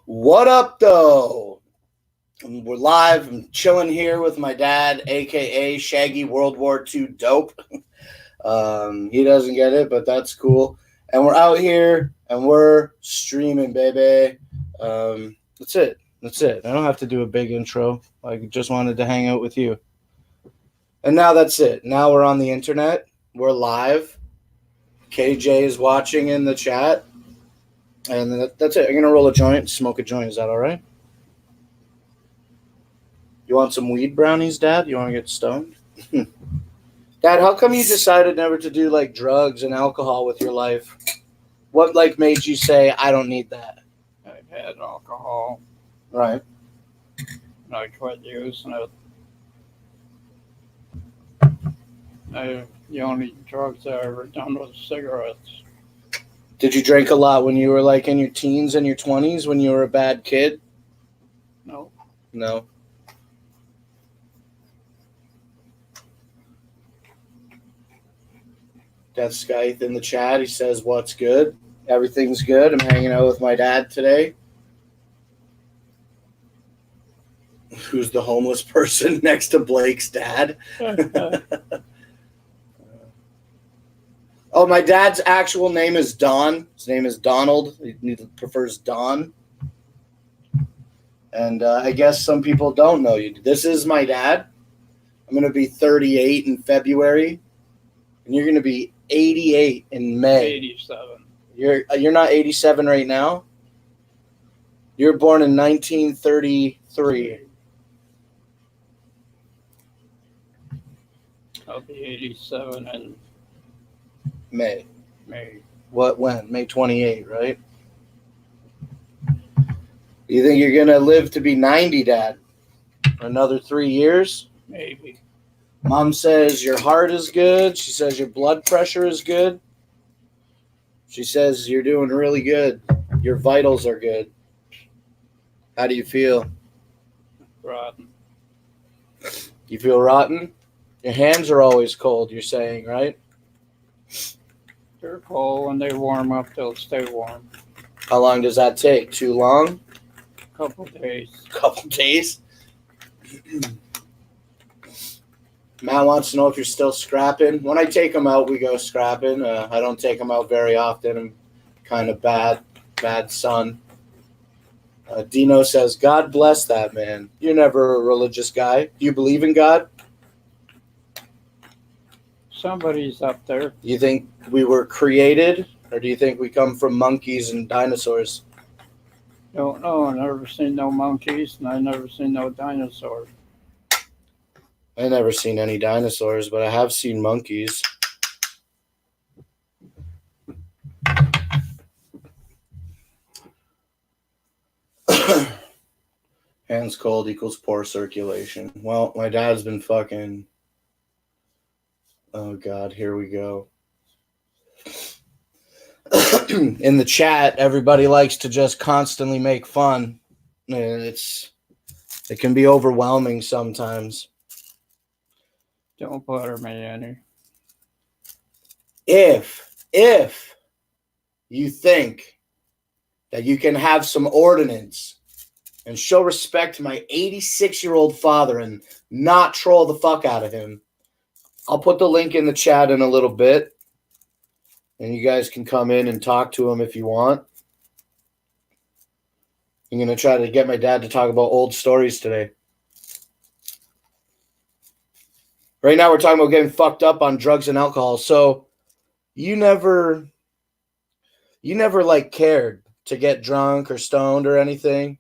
What up, though? We're live. I'm chilling here with my dad, aka Shaggy World War II Dope. He doesn't get it, but that's cool. And we're out here and we're streaming, baby. That's it. That's it. I don't have to do a big intro. I just wanted to hang out with you. And now that's it. Now we're on the internet. We're live. KJ is watching in the chat. And that's it. I'm going to roll a joint, smoke a joint. Is that all right? You want some weed brownies, Dad? You want to get stoned? Dad, how come you decided never to do like drugs and alcohol with your life? What like made you say, I don't need that? I've had alcohol. Right. And I quit using it. The only drugs I ever done was cigarettes. Did you drink a lot when you were like in your teens and your 20s when you were a bad kid? No. No. That's Skype in the chat. He says, what's good? Everything's good. I'm hanging out with my dad today. Who's the homeless person next to Blake's dad? Oh, my dad's actual name is Don. His name is Donald. He prefers Don. And I guess some people don't know you. This is my dad. I'm going to be 38 in February. And you're going to be 88 in May. 87. You're not 87 right now? You were born in 1933. I'll be 87 in May. May. What, when? May 28, right? You think you're going to live to be 90, Dad? For another 3 years? Maybe. Mom says your heart is good. She says your blood pressure is good. She says you're doing really good. Your vitals are good. How do you feel? Rotten. You feel rotten? Your hands are always cold, you're saying, right? They're cold. When they warm up, they'll stay warm. How long does that take? Too long? Couple days. Couple days? Matt wants to know if you're still scrapping. When I take him out, we go scrapping. I don't take him out very often. I'm kind of bad son. Dino says, God bless that man. You're never a religious guy. Do you believe in God? Somebody's up there. You think we were created, or do you think we come from monkeys and dinosaurs? Don't know. I never seen no monkeys, and I never seen no dinosaurs. I never seen any dinosaurs, but I have seen monkeys. Hands cold equals poor circulation. Well, my dad's been fucking... Oh, God, here we go. In the chat, everybody likes to just constantly make fun. And it can be overwhelming sometimes. Don't bother me any. If you think that you can have some ordinance and show respect to my 86-year-old father and not troll the fuck out of him, I'll put the link in the chat in a little bit, and you guys can come in and talk to him if you want. I'm going to try to get my dad to talk about old stories today. Right now we're talking about getting fucked up on drugs and alcohol. So you never like cared to get drunk or stoned or anything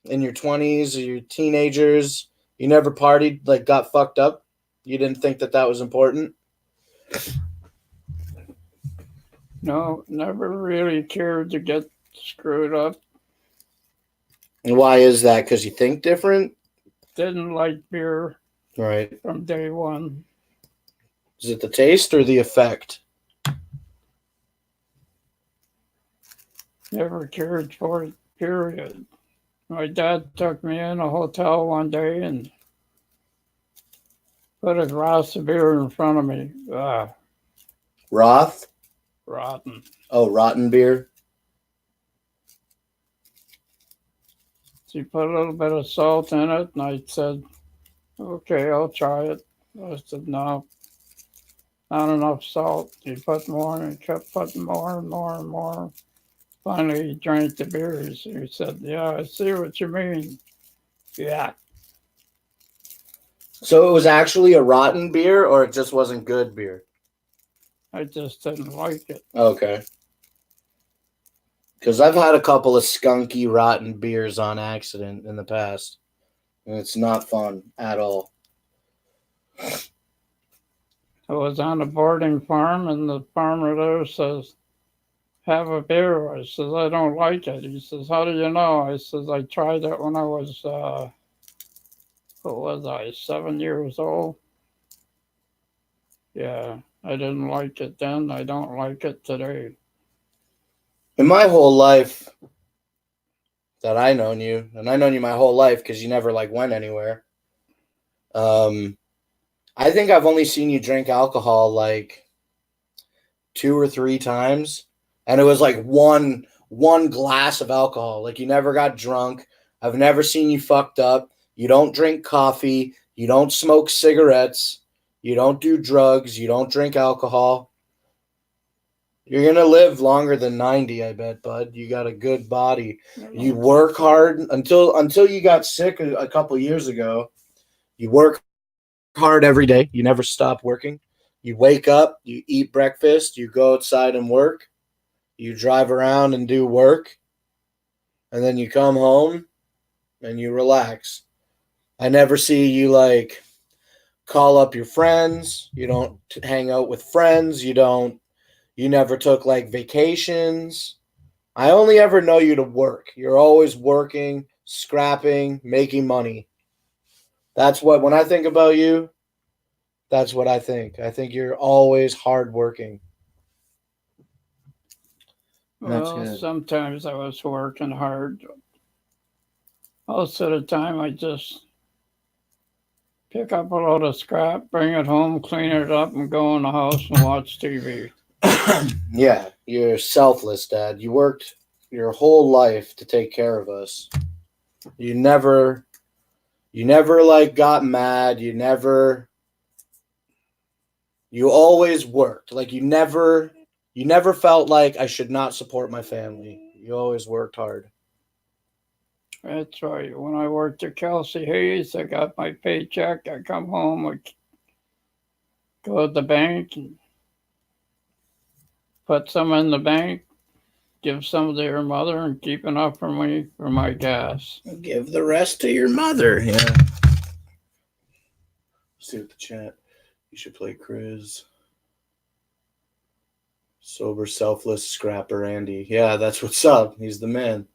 in your 20s or your teenagers. You never partied, like got fucked up. You didn't think that was important? No, never really cared to get screwed up. And why is that? Because you think different? Didn't like beer. Right. From day one. Is it the taste or the effect? Never cared for it, period. My dad took me in a hotel one day and put a glass of beer in front of me. Roth? Rotten. Oh, rotten beer. She put a little bit of salt in it, and I said, okay, I'll try it. I said, no, not enough salt. He put more, and he kept putting more and more and more. Finally, he drank the beer. He said, yeah, I see what you mean. Yeah. So it was actually a rotten beer, or it just wasn't good beer? I just didn't like it. Okay. Because I've had a couple of skunky, rotten beers on accident in the past, and it's not fun at all. I was on a boarding farm, and the farmer there says, have a beer. I says, I don't like it. He says, how do you know? I says, I tried it when I was, what was I, 7 years old? Yeah, I didn't like it then. I don't like it today. In my whole life that I known you, and I known you my whole life because you never like went anywhere. I think I've only seen you drink alcohol like 2 or 3 times, and it was like one glass of alcohol. Like you never got drunk. I've never seen you fucked up. You don't drink coffee. You don't smoke cigarettes. You don't do drugs. You don't drink alcohol. You're gonna live longer than 90, I bet, bud. You got a good body. You work hard until you got sick a couple years ago. You work hard every day. You never stop working. You wake up, you eat breakfast, you go outside and work, you drive around and do work, and then you come home and you relax. I never see you like call up your friends. You don't hang out with friends. You never took like vacations. I only ever know you to work. You're always working, scrapping, making money. That's what, when I think about you, that's what I think. I think you're always hardworking. That's Well, good. sometimes I was working hard. Most of the time, I just pick up a load of scrap, bring it home, clean it up, and go in the house and watch TV. Yeah, you're selfless, Dad. You worked your whole life to take care of us. You never like got mad. You always worked. Like you never felt like I should not support my family. You always worked hard. That's right. When I worked at Kelsey Hayes, I got my paycheck. I come home, I go to the bank and put some in the bank, give some to your mother, and keep enough for me for my gas. Give the rest to your mother. Yeah. See what the chat. You should play Chris. Sober, selfless, scrapper Andy. Yeah, that's what's up. He's the man.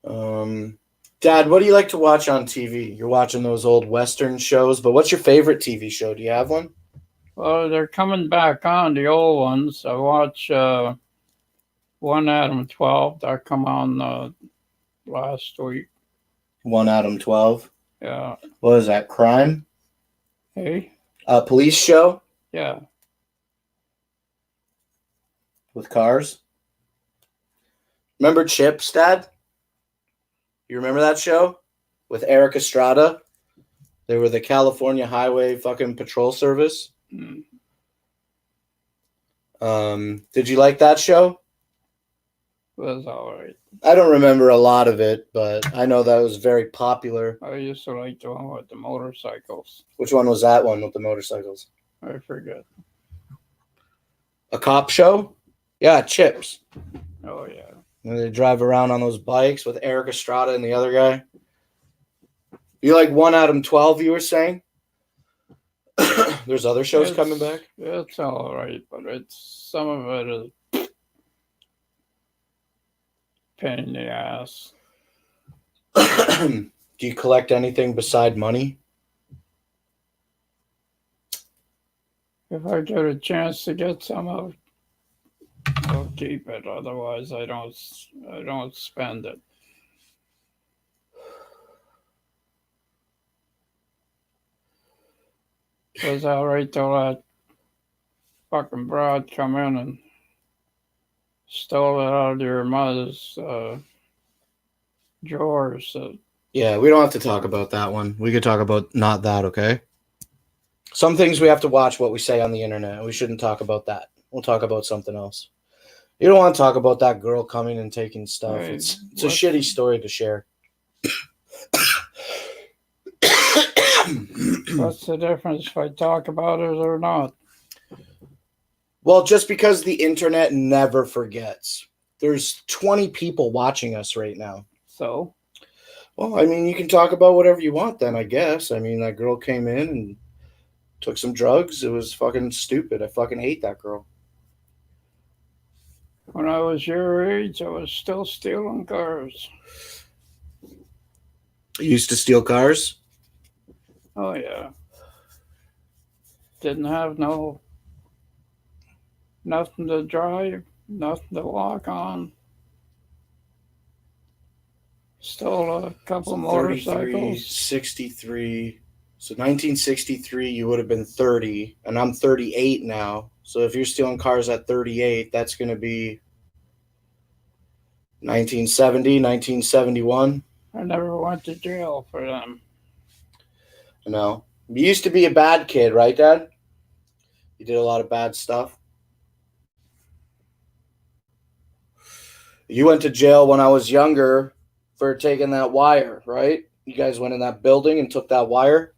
Dad, what do you like to watch on TV? You're watching those old Western shows, but what's your favorite TV show? Do you have one? Well, they're coming back on the old ones. I watch One Adam 12. That come on last week. One Adam 12. Yeah. What is that? Crime? Hey. Police show Yeah. with cars. Remember Chips, Dad? You remember that show with Eric Estrada? They were the California Highway fucking Patrol Service. Mm. Did you like that show? It was all right. I don't remember a lot of it, but I know that was very popular. I used to like the one with the motorcycles. Which one was that one with the motorcycles? I forget. A cop show? Yeah, Chips. Oh, yeah. And they drive around on those bikes with Eric Estrada and the other guy. You like One Adam 12, you were saying? There's other shows coming back? It's all right, but some of it is pain in the ass. Do you collect anything beside money? If I get a chance to get some, I'll keep it. Otherwise, I don't spend it. It was all right till that fucking broad come in and stole it out of your mother's Drawers. Yeah, we don't have to talk about that one. We could talk about not that, okay? Some things we have to watch what we say on the internet. We shouldn't talk about that. We'll talk about something else. You don't want to talk about that girl coming and taking stuff. Hey, It's a shitty story to share. what's the difference if I talk about it or not? Well, just because the internet never forgets. There's 20 people watching us right now. So, Well, I mean, you can talk about whatever you want then, I guess. I mean, that girl came in and took some drugs. It was fucking stupid. I fucking hate that girl. when I was your age, I was still stealing cars. You used to steal cars? Oh, yeah. Didn't have nothing to drive, nothing to walk on. Stole a couple motorcycles. 63. So 1963, you would have been 30, and I'm 38 now. So if you're stealing cars at 38, that's going to be 1970, 1971. I never went to jail for them. No. You used to be a bad kid, right, Dad? You did a lot of bad stuff. You went to jail when I was younger for taking that wire, right? You guys went in that building and took that wire?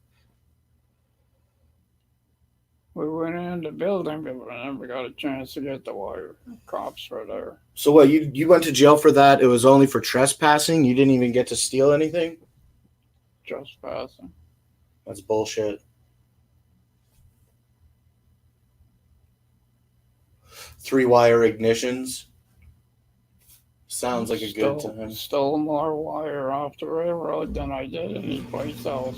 We went in the building, but we never got a chance to get the wire. Cops were there. So what, you went to jail for that? It was only for trespassing? You didn't even get to steal anything? Trespassing. That's bullshit. 3-wire ignitions. Sounds like a good time. Stole more wire off the railroad than I did any place else.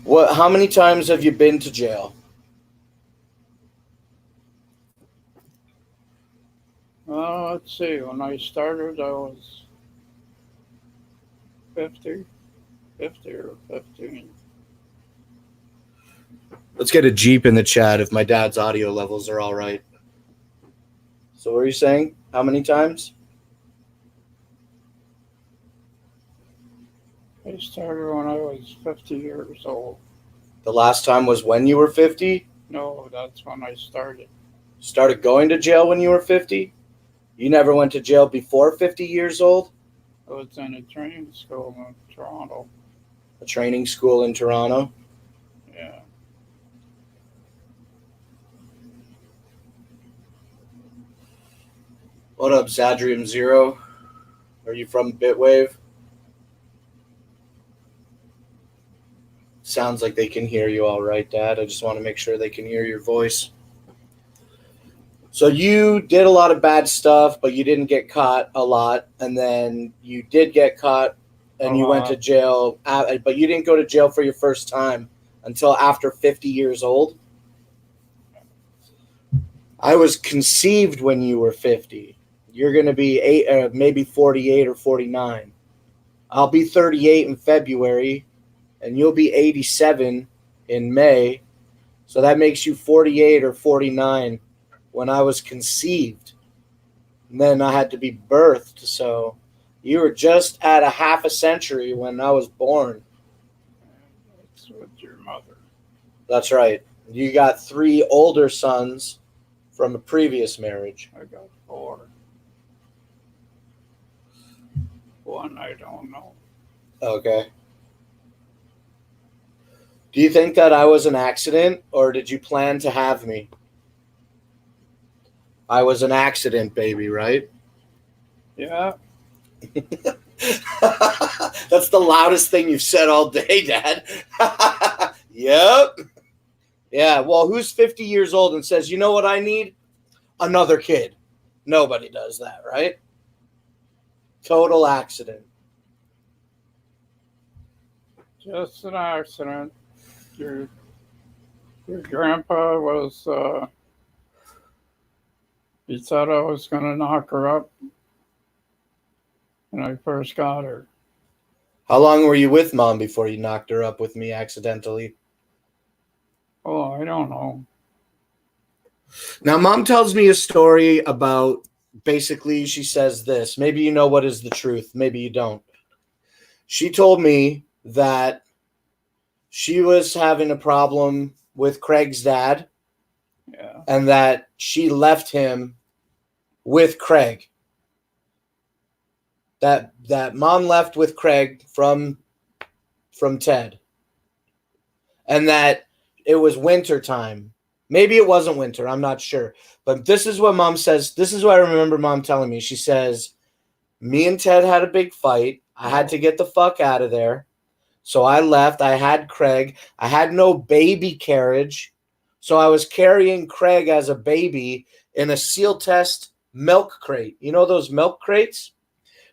What? How many times have you been to jail? Let's see. When I started, I was 50 or 15. Let's get a Jeep in the chat if my dad's audio levels are all right. So what are you saying? How many times? I started when I was 50 years old. The last time was when you were 50? No, that's when I started. Started going to jail when you were 50? You never went to jail before 50 years old? I was in a training school in Toronto. A training school in Toronto? Yeah. What up, Zadrium Zero? Are you from Bitwave? Sounds like they can hear you all right, Dad. I just want to make sure they can hear your voice. So you did a lot of bad stuff, but you didn't get caught a lot. And then you did get caught and you went to jail. But you didn't go to jail for your first time until after 50 years old. I was conceived when you were 50. You're going to be maybe 48 or 49. I'll be 38 in February, and you'll be 87 in May. So that makes you 48 or 49 when I was conceived. And then I had to be birthed. So you were just at a half a century when I was born. That's with your mother. That's right. You got 3 older sons from a previous marriage. I got 4. One I don't know. Okay. Do you think that I was an accident, or did you plan to have me? I was an accident, baby, right? Yeah. That's the loudest thing you've said all day, Dad. Yep. Yeah, well, who's 50 years old and says, you know what I need? Another kid. Nobody does that, right? Total accident. Just an accident. Your grandpa was, he said I was going to knock her up when I first got her. How long were you with Mom before you knocked her up with me accidentally? Oh, I don't know. Now, Mom tells me a story about, basically, she says this. Maybe you know what is the truth. Maybe you don't. She told me that she was having a problem with Craig's dad Yeah. and that she left him with Craig. That mom left with Craig from Ted. And that it was winter time. Maybe it wasn't winter, I'm not sure. But this is what mom says. This is what I remember mom telling me. She says, "Me and Ted had a big fight. I had to get the fuck out of there. So I left. I had Craig. I had no baby carriage. So I was carrying Craig as a baby in a seal test milk crate. You know those milk crates?"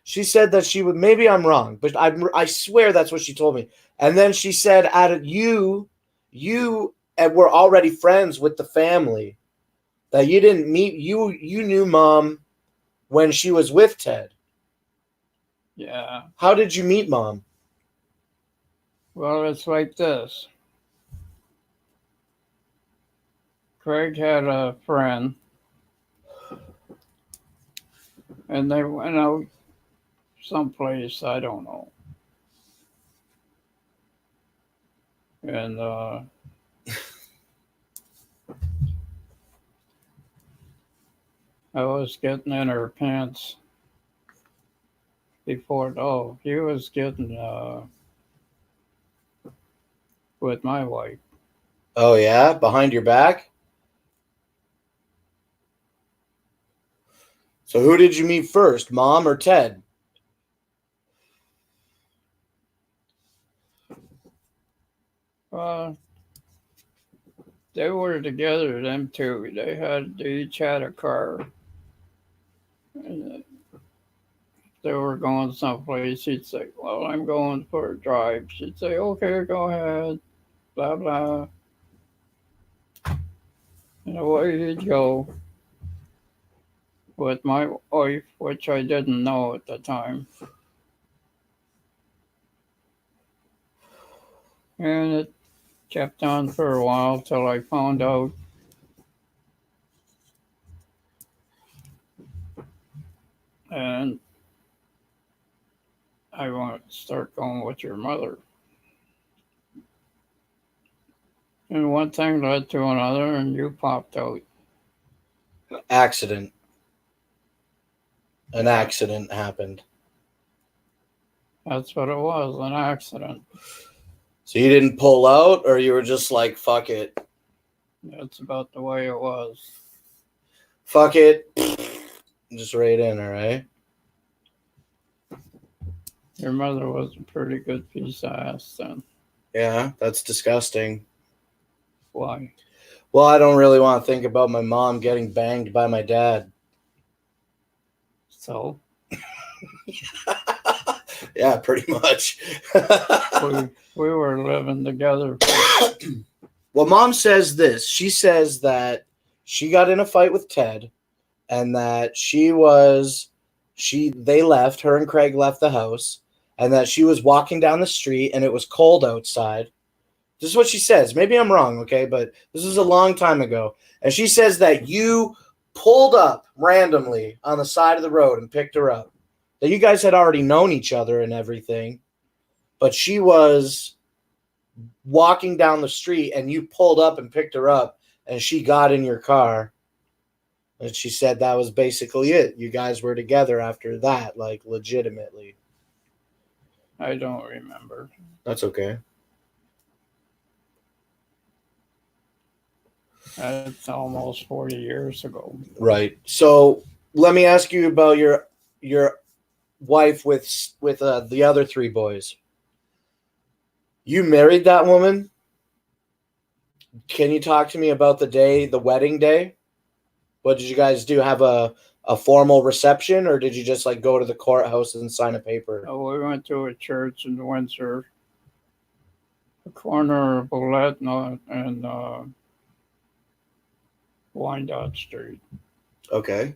She said that she would, maybe I'm wrong, but I swear that's what she told me. And then she said, you were already friends with the family, that you didn't meet, you knew mom when she was with Ted. Yeah. How did you meet mom? Well, it's like this. Craig had a friend, and they went out someplace, I don't know. And I was getting in her pants before. Oh, he was getting with my wife. Oh yeah, behind your back? So who did you meet first, mom or Ted? Uh, they were together, them two. They each had a car. And they were going someplace. She'd say, "Well, I'm going for a drive." She'd say, "Okay, go ahead." Blah blah. And away he'd go with my wife, which I didn't know at the time. And it kept on for a while till I found out and I want to start going with your mother. And one thing led to another, and you popped out. Accident. An Yeah, accident happened. that's what it was, an accident. So you didn't pull out, or you were just like, fuck it. That's about the way it was. Fuck it. Just right in, all right? Your mother was a pretty good piece of ass then. Yeah, that's disgusting. Why? Well, I don't really want to think about my mom getting banged by my dad. So Yeah, pretty much. we were living together. Well, mom says this. She says that she got in a fight with Ted and that they left, her and Craig left the house, and that she was walking down the street and it was cold outside. This is what she says. Maybe I'm wrong, okay, but this is a long time ago. And she says that you pulled up randomly on the side of the road and picked her up. That you guys had already known each other and everything, but she was walking down the street and you pulled up and picked her up and she got in your car. And she said that was basically it. You guys were together after that, like legitimately. I don't remember. That's okay. That's almost 40 years ago. Right. So let me ask you about your wife with the other three boys. You married that woman? Can you talk to me about the wedding day? What did you guys do? Have a formal reception, or did you just like go to the courthouse and sign a paper? We went to a church in Windsor, the corner of Bulette and Wyandotte Street. Okay.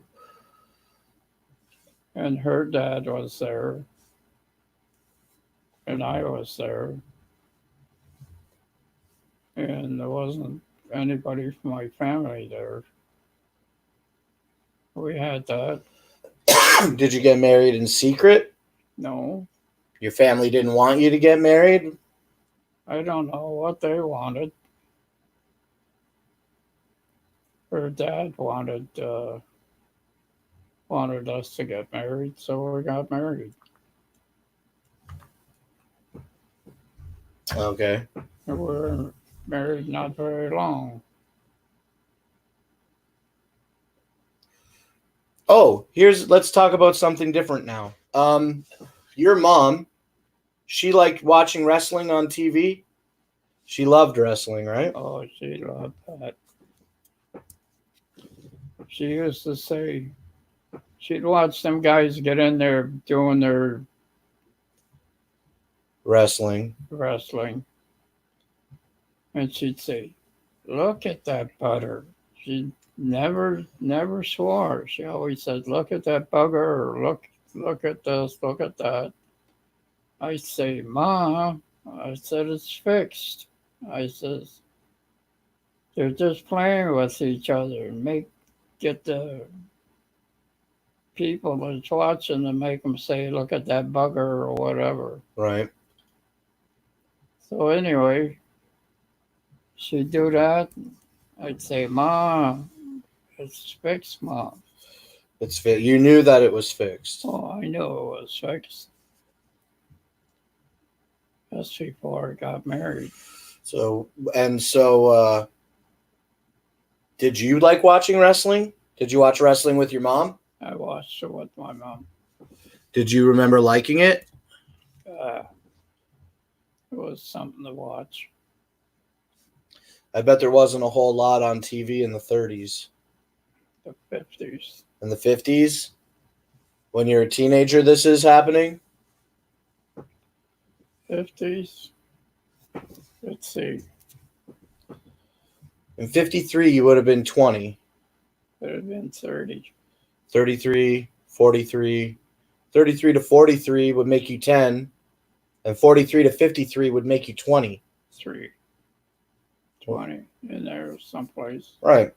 And her dad was there, and I was there. And there wasn't anybody from my family there. We had that. Did you get married in secret? No, Your family didn't want you to get married? I don't know what they wanted. Her dad wanted us to get married, so we got married. Okay. We were married not very long. Oh, let's talk about something different now. Your mom, she liked watching wrestling on TV. She loved wrestling, right? Oh, she loved that. She used to say she'd watch them guys get in there doing their Wrestling. wrestling, and she'd say, "Look at that butter." She never swore. She always said, "Look at that bugger," or look at this, look at that. I say, "Ma," I said, "it's fixed." I says, "They're just playing with each other and get the people that's watching and make them say, 'Look at that bugger,' or whatever." Right. So anyway, she'd do that. I'd say, "Ma, it's fixed, Ma." You knew that it was fixed. Oh, I knew it was fixed. That's before I got married. So did you like watching wrestling? Did you watch wrestling with your mom? I watched it with my mom. Did you remember liking it? Uh, it was something to watch. I bet there wasn't a whole lot on TV in the 30s. The 50s. In the 50s? When you're a teenager, this is happening? 50s. Let's see. In 53, you would have been 20. It would have been 30. 33, 43. 33 to 43 would make you 10. And 43 to 53 would make you 20. 20 in there someplace. Right.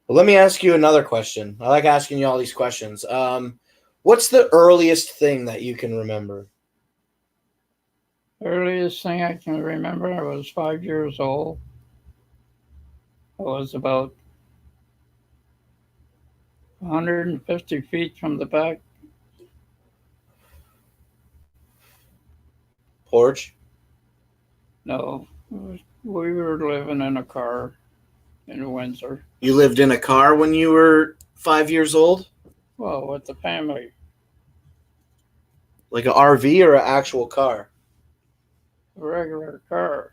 Well, let me ask you another question. I like asking you all these questions. What's the earliest thing that you can remember? Earliest thing I can remember, I was 5 years old. I was about 150 feet from the back. Porch? No, we were living in a car in Windsor. You lived in a car when you were 5 years old? Well, with the family. Like an RV or an actual car? A regular car.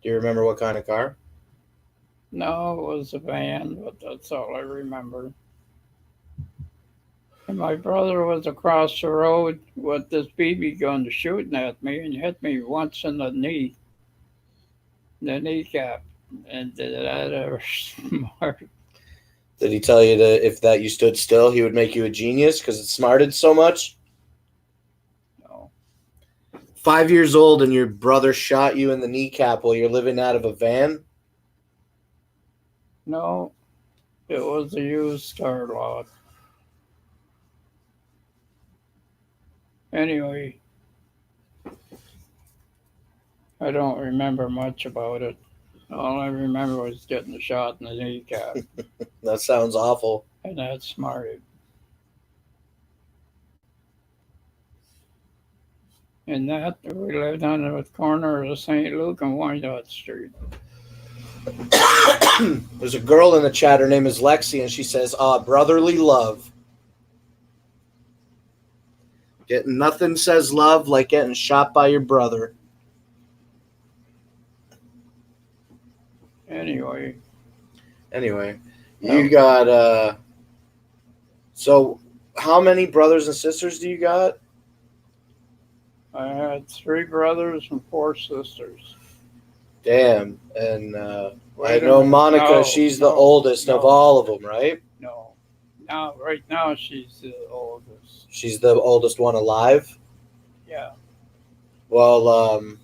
Do you remember what kind of car? No, it was a van, but that's all I remember. And my brother was across the road with this BB gun shooting at me and hit me once in the kneecap. And did that ever smart? Did he tell you that if that you stood still, he would make you a genius because it smarted so much? No. 5 years old and your brother shot you in the kneecap while you're living out of a van? No, it was a used car lot. Anyway, I don't remember much about it. All I remember was getting a shot in the kneecap, That sounds awful. and that smarted. And that we lived on the corner of St. Luke and Wyandotte Street. There's a girl in the chat. Her name is Lexi, and she says, brotherly love. Getting nothing says love like getting shot by your brother. Anyway, you got, so how many brothers and sisters do you got? I had 3 brothers and 4 sisters. Damn. And I know Monica, she's the oldest of all of them, right? No. Right now, she's the oldest. She's the oldest one alive? Yeah. Well,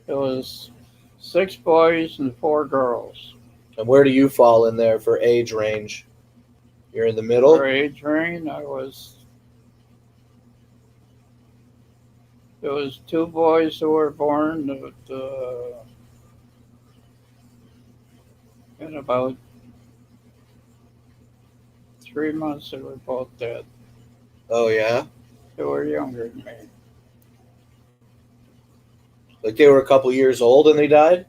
it was 6 boys and 4 girls. and where do you fall in there for age range? You're in the Our middle? age range, there was two boys who were born in about 3 months. They were both dead. Oh, yeah? They were younger than me. Like they were a couple years old and they died?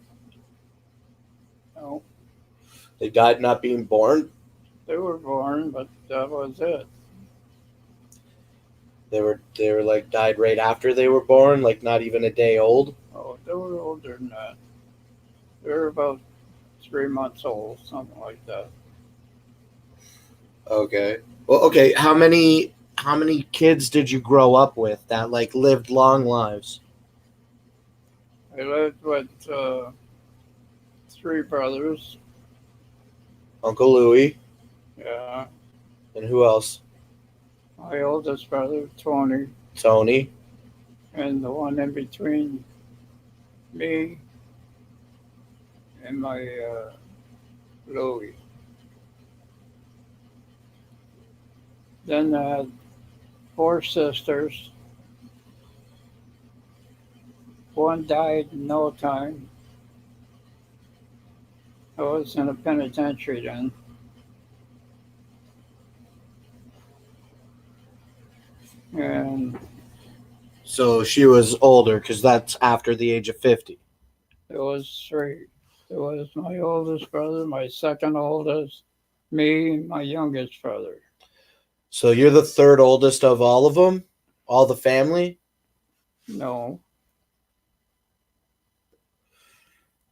No, They died not being born? they were born, but that was it. They were like died right after they were born, like not even a day old? Oh, they were older than that. They were about 3 months old, something like that. Okay. Well, okay, how many kids did you grow up with that like lived long lives? I lived with three brothers. Uncle Louie, Yeah, and who else? my oldest brother, Tony, Tony. and the one in between me and my Louie. Then I had four sisters. One died in no time. I was in a penitentiary then. And So she was older because that's after the age of 50. there was three. There was my oldest brother, my second oldest, me, and my youngest brother. So you're the third oldest of all of them? All the family? No,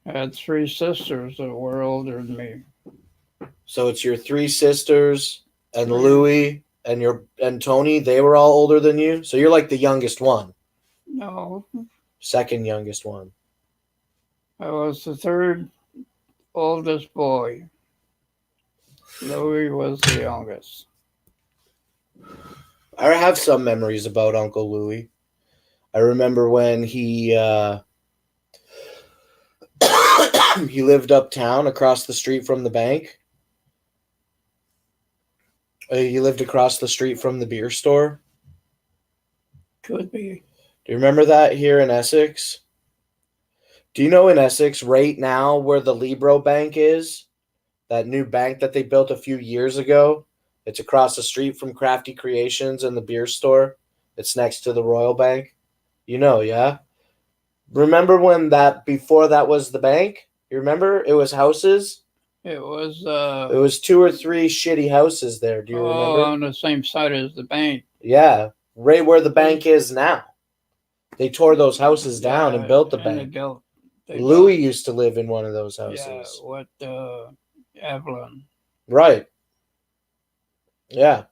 I had three sisters that were older than me. So it's your three sisters and Three. Louie and Tony, they were all older than you? So you're like the youngest one, No, second youngest one. I was the third oldest boy. Louis was the youngest. I have some memories about Uncle Louie. I remember when he lived uptown across the street from the bank. He lived across the street from the beer store. Could be. Do you remember that here in Essex? Do you know in Essex right now where the Libro Bank is? That new bank that they built a few years ago? It's across the street from Crafty Creations and the beer store. It's next to the Royal Bank. You know, yeah? Remember when that before that was the bank? You remember? It was houses. It was It was two or three shitty houses there. Do you remember? on the same side as the bank. Yeah, right where the bank is now. They tore those houses down and built the and bank. They Louis built, used to live in one of those yeah, houses. with Evelyn. Right. Yeah.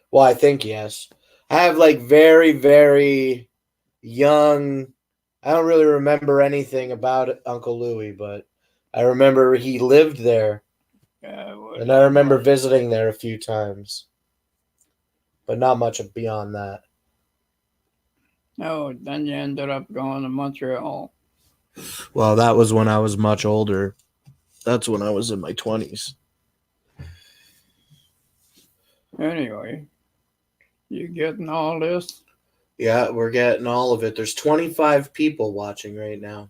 Well, I think yes. I have like very, very young. I don't really remember anything about Uncle Louis, but I remember he lived there. And I remember visiting there a few times. But not much beyond that. No, then you ended up going to Montreal. Well, that was when I was much older. That's when I was in my 20s. Anyway, you getting all this? Yeah, we're getting all of it. There's 25 people watching right now.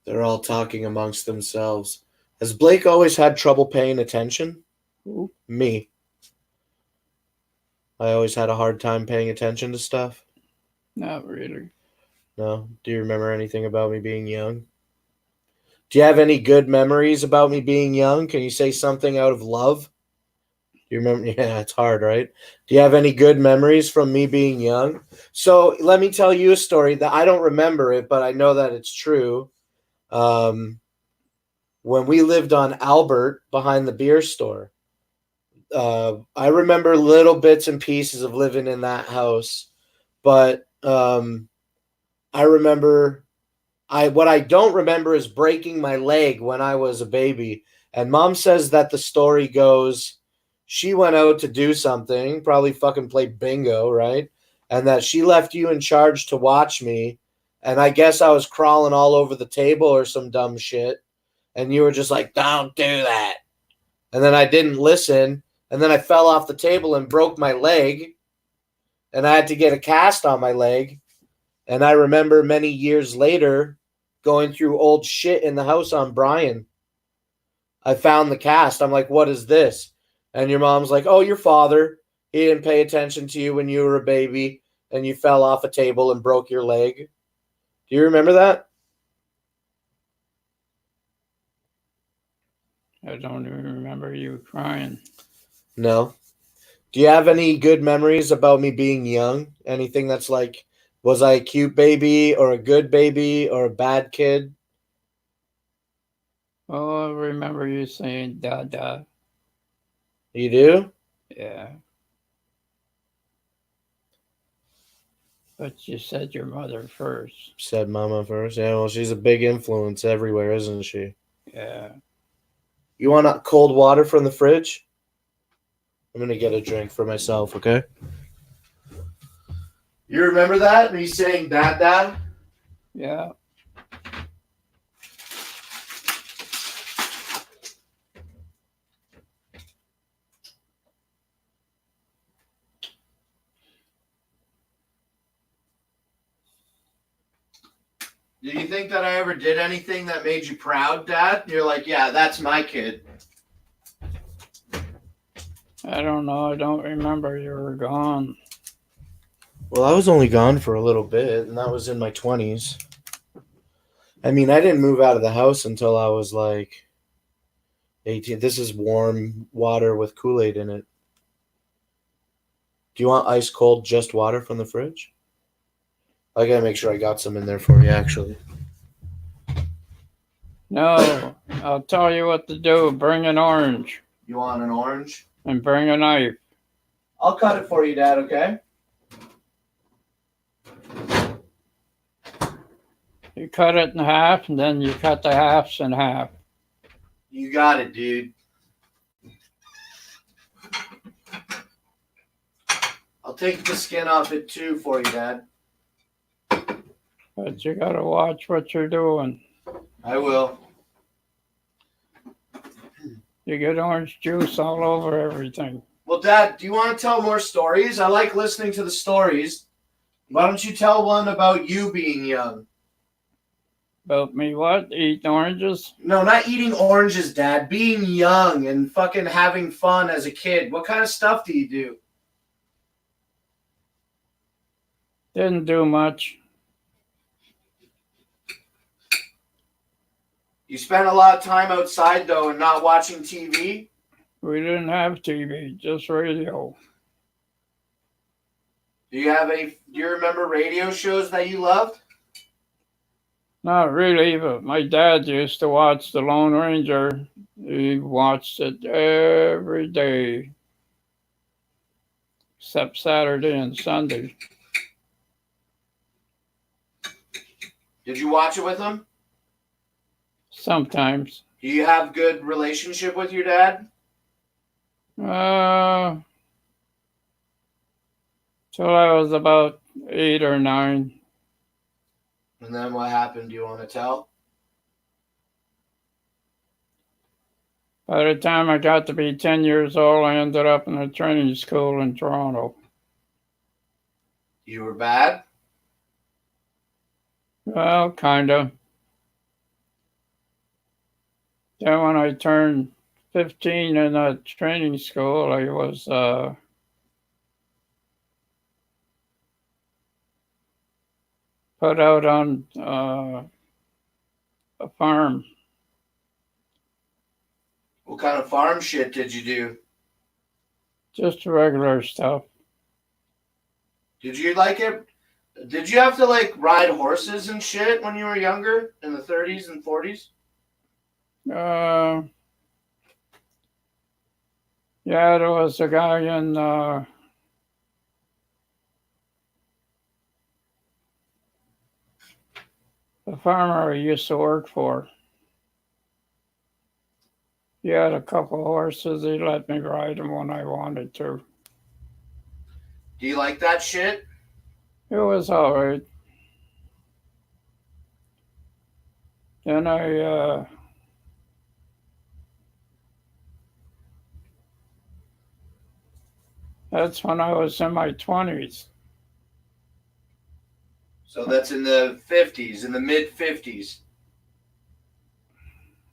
They're all talking amongst themselves. Has Blake always had trouble paying attention? Who? Me. I always had a hard time paying attention to stuff. Not really. No? Do you remember anything about me being young? Do you have any good memories about me being young? Can you say something out of love? Do you remember? Yeah, it's hard, right? Do you have any good memories from me being young? So let me tell you a story that I don't remember it, but I know that it's true. When we lived on Albert behind the beer store, I remember little bits and pieces of living in that house, but I remember what I don't remember is breaking my leg when I was a baby. And mom says that the story goes, she went out to do something, probably fucking play bingo, right? And that she left you in charge to watch me. And I guess I was crawling all over the table or some dumb shit. And you were just like, don't do that. And then I didn't listen. And then I fell off the table and broke my leg. And I had to get a cast on my leg. And I remember many years later going through old shit in the house on Brian. I found the cast. I'm like, what is this? And your mom's like, oh, your father. He didn't pay attention to you when you were a baby and you fell off a table and broke your leg. Do you remember that? I don't even remember you crying. No. Do you have any good memories about me being young? Anything that's like, was I a cute baby or a good baby or a bad kid? Oh, I remember you saying Dada. You do? Yeah. But you said your mother first. Said mama first. Yeah, well, she's a big influence everywhere, isn't she? Yeah. You want cold water from the fridge? I'm going to get a drink for myself, okay? You remember that? Me saying dad, dad? Yeah. Do you think that I ever did anything that made you proud, Dad? You're like, yeah, that's my kid. I don't know. I don't remember you were gone. Well, I was only gone for a little bit, and that was in my 20s. I mean, I didn't move out of the house until I was like 18. This is warm water with Kool-Aid in it. Do you want ice cold just water from the fridge? I gotta make sure I got some in there for you, actually. No. I'll tell you what to do. Bring an orange. You want an orange? And bring a knife. I'll cut it for you, Dad, okay? You cut it in half, and then you cut the halves in half. You got it, dude. I'll take the skin off it too for you, Dad. But you gotta watch what you're doing. I will. You get orange juice all over everything. Well, Dad, do you want to tell more stories? I like listening to the stories. Why don't you tell one about you being young? About me what? Eating oranges? No, not eating oranges, Dad. Being young and fucking having fun as a kid. What kind of stuff do you do? Didn't do much. You spent a lot of time outside, though, and not watching TV? We didn't have TV, just radio. Do you remember radio shows that you loved? Not really, but my dad used to watch The Lone Ranger. He watched it every day, except Saturday and Sunday. Did you watch it with him? Sometimes. Do you have good relationship with your dad? Till I was about 8 or 9. And then what happened? Do you want to tell? By the time I got to be 10 years old, I ended up in a training school in Toronto. You were bad? Well, kind of. Then when I turned 15 in that training school, I was put out on a farm. What kind of farm shit did you do? Just regular stuff. Did you like it? Did you have to like ride horses and shit when you were younger in the 30s and 40s? Yeah, there was a guy in the farmer I used to work for. He had a couple of horses. He let me ride them when I wanted to. Do you like that shit? It was all right. Then I That's when I was in my 20s. So that's in the 50s, in the mid 50s.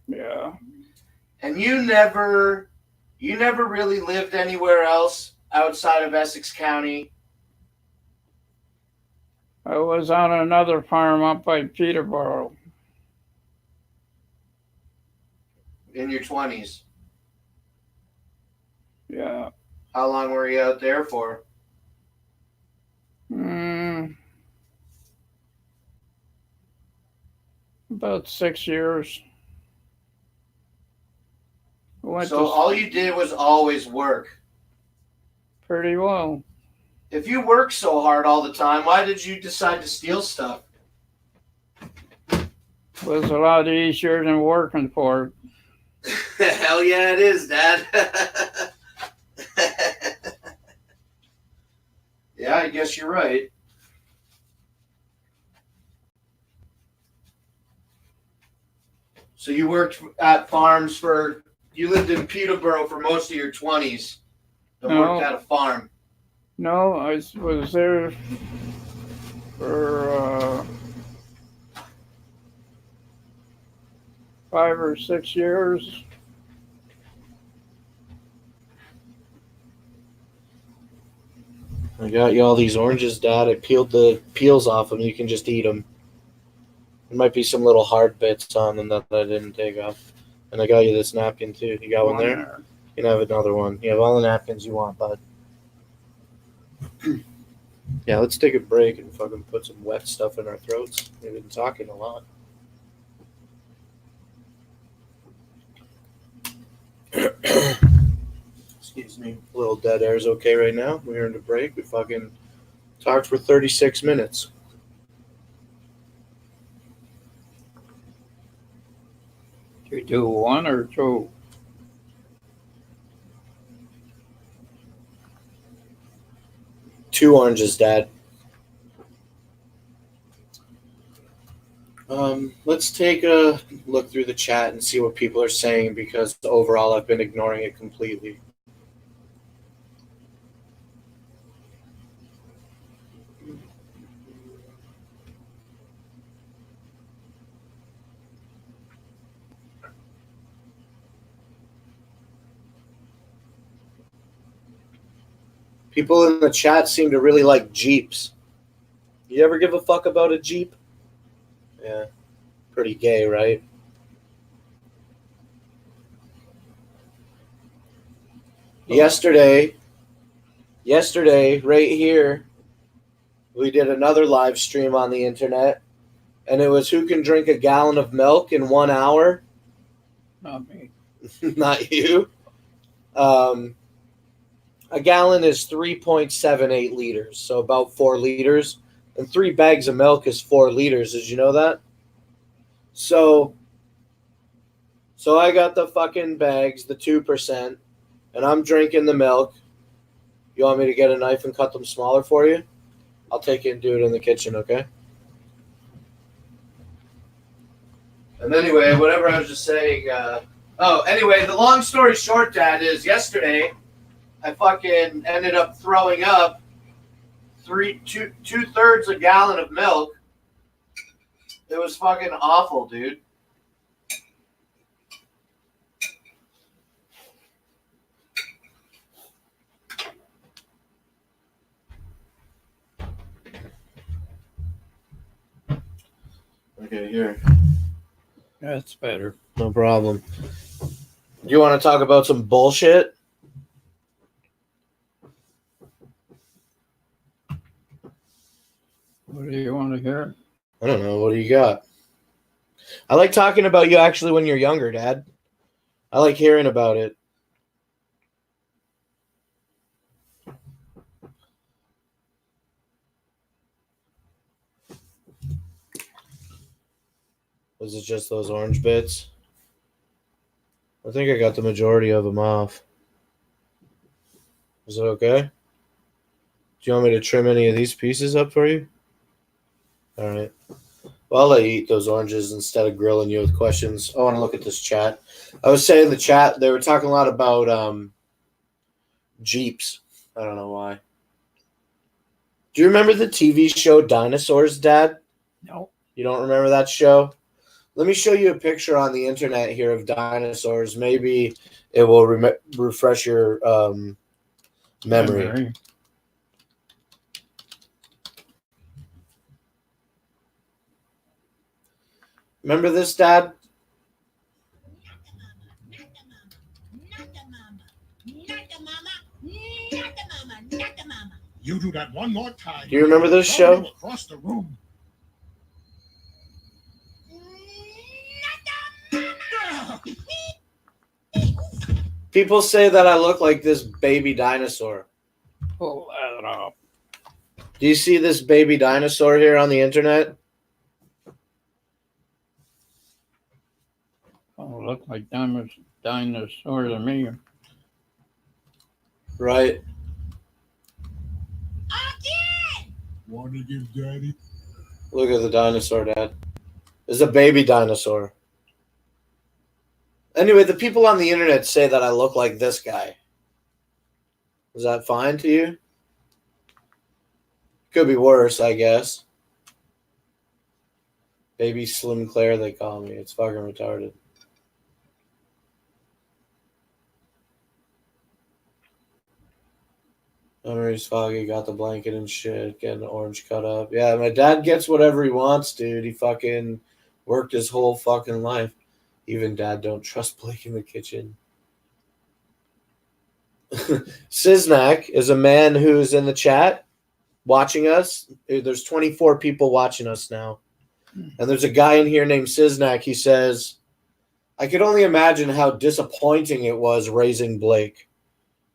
Yeah. And you never really lived anywhere else outside of Essex County? I was on another farm up by Peterborough. In your 20s? Yeah. How long were you out there for? About 6 years. So all you did was always work. Pretty well. If you work so hard all the time, why did you decide to steal stuff? It was a lot easier than working for it. Hell yeah, it is, Dad. Yeah, I guess you're right. So you worked at farms you lived in Peterborough for most of your 20s and worked at a farm. No, I was there for 5 or 6 years. I got you all these oranges, Dad. I peeled the peels off them. You can just eat them. There might be some little hard bits on them that I didn't take off. And I got you this napkin, too. You got one there? You can have another one. You have all the napkins you want, bud. Yeah, let's take a break and fucking put some wet stuff in our throats. We've been talking a lot. Excuse me. A little dead air is okay right now. We earned a break. We fucking talked for 36 minutes. You do 1 or 2? 2 oranges, Dad. Let's take a look through the chat and see what people are saying, because overall I've been ignoring it completely. People in the chat seem to really like Jeeps. You ever give a fuck about a Jeep? Yeah. Pretty gay, right? Yesterday, right here, we did another live stream on the internet, and it was who can drink a gallon of milk in 1 hour. Not me. Not you. A gallon is 3.78 liters, so about 4 liters. And 3 bags of milk is 4 liters. Did you know that? So I got the fucking bags, the 2%, and I'm drinking the milk. You want me to get a knife and cut them smaller for you? I'll take it and do it in the kitchen, okay? And anyway, whatever I was just saying. Anyway, the long story short, Dad, is yesterday I fucking ended up throwing up 2/3 a gallon of milk. It was fucking awful, dude. Okay, here. That's better. No problem. You want to talk about some bullshit? What do you want to hear? I don't know. What do you got? I like talking about you actually when you're younger, Dad. I like hearing about it. Was it just those orange bits? I think I got the majority of them off. Is it okay? Do you want me to trim any of these pieces up for you? All right. Well, I'll let you eat those oranges instead of grilling you with questions. I want to look at this chat. I was saying in the chat, they were talking a lot about Jeeps. I don't know why. Do you remember the TV show Dinosaurs, Dad? No. You don't remember that show? Let me show you a picture on the internet here of dinosaurs. Maybe it will refresh your memory. Remember this, Dad? You do that one more time. Do you remember this show? Across the room. People say that I look like this baby dinosaur. Pull that up. Do you see this baby dinosaur here on the internet? Oh, look like dinosaur to me. Right. Want to give Daddy? Look at the dinosaur, Dad. It's a baby dinosaur. Anyway, the people on the internet say that I look like this guy. Is that fine to you? Could be worse, I guess. Baby Slim Claire, they call me. It's fucking retarded. Memories foggy, got the blanket and shit, getting the orange cut up. Yeah, my dad gets whatever he wants, dude. He fucking worked his whole fucking life. Even Dad don't trust Blake in the kitchen. Siznak is a man who's in the chat watching us. There's 24 people watching us now. And there's a guy in here named Siznak. He says, I could only imagine how disappointing it was raising Blake.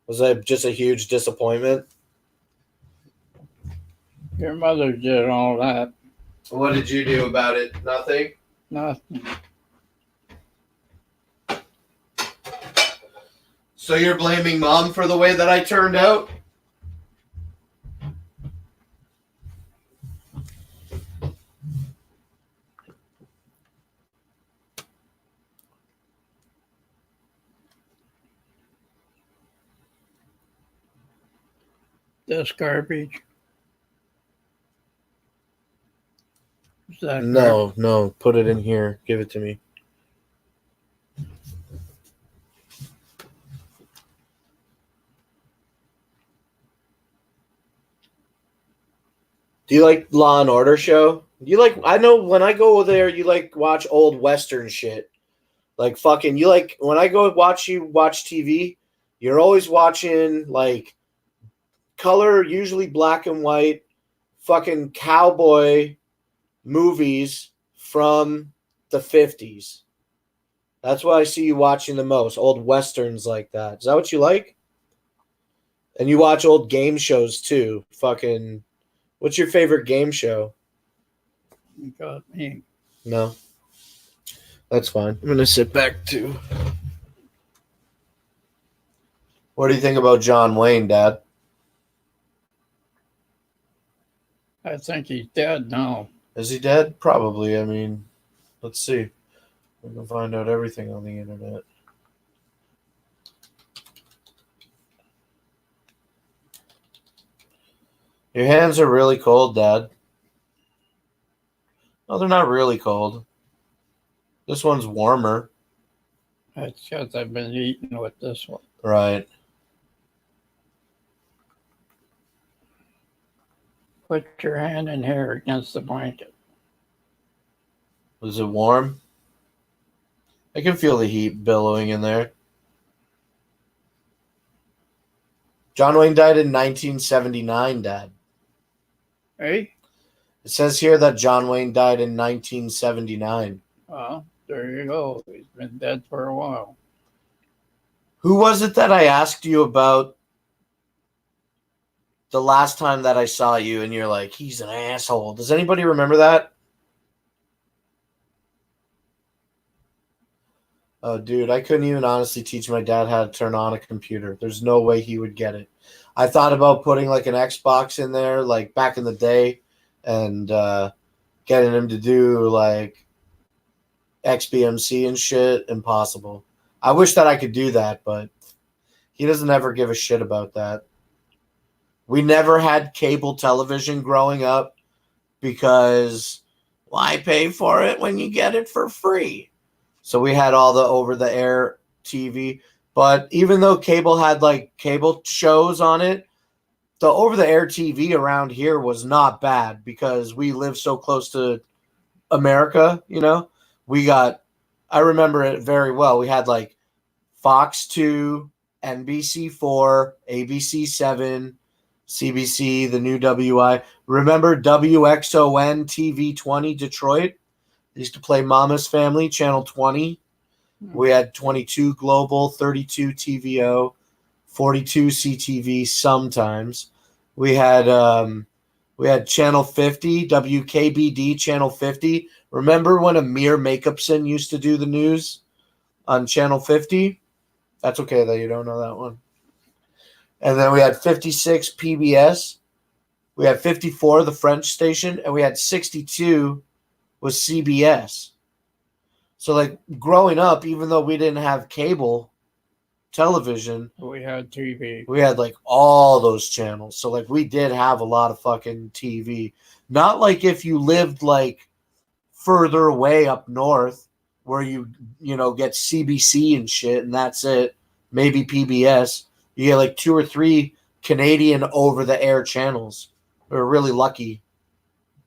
Was that just a huge disappointment? Your mother did all that. What did you do about it? Nothing? Nothing. So you're blaming Mom for the way that I turned out? This garbage. Is that No. Put it in here. Give it to me. Do you like Law and Order show? You like? I know when I go there, you like watch old Western shit. Like fucking, you like when I go watch you watch TV, you're always watching like color, usually black and white, fucking cowboy movies from the 50s. That's what I see you watching the most. Old Westerns like that. Is that what you like? And you watch old game shows too. Fucking, what's your favorite game show? You got me. No. That's fine. I'm going to sit back too. What do you think about John Wayne, Dad? I think he's dead now. Is he dead? Probably. I mean, let's see. We can find out everything on the internet. Your hands are really cold, Dad. No, they're not really cold. This one's warmer. That's because I've been eating with this one. Right. Put your hand in here against the blanket. Was it warm? I can feel the heat billowing in there. John Wayne died in 1979, Dad. Hey? It says here that John Wayne died in 1979. Well, there you go. He's been dead for a while. Who was it that I asked you about the last time that I saw you and you're like, he's an asshole? Does anybody remember that? Oh, dude, I couldn't even honestly teach my dad how to turn on a computer. There's no way he would get it. I thought about putting like an Xbox in there, like back in the day, and getting him to do like XBMC and shit. Impossible. I wish that I could do that, but he doesn't ever give a shit about that. We never had cable television growing up because why pay for it when you get it for free? So we had all the over-the-air TV. But even though cable had like cable shows on it, the over-the-air TV around here was not bad because we live so close to America, you know? I remember it very well. We had like Fox 2, NBC 4, ABC 7, CBC, the new WI. Remember WXON TV 20 Detroit? They used to play Mama's Family, Channel 20. We had 22 Global, 32 TVO, 42 CTV sometimes. We had Channel 50, WKBD Channel 50. Remember when Amir Makeupson used to do the news on Channel 50? That's okay that you don't know that one. And then we had 56 PBS. We had 54, the French station, and we had 62 was CBS. So like growing up, even though we didn't have cable television, We had TV. we had like all those channels. So like we did have a lot of fucking TV. Not like if you lived like further away up north where you get CBC and shit and that's it. Maybe PBS. You get like 2 or 3 Canadian over-the-air channels. We're really lucky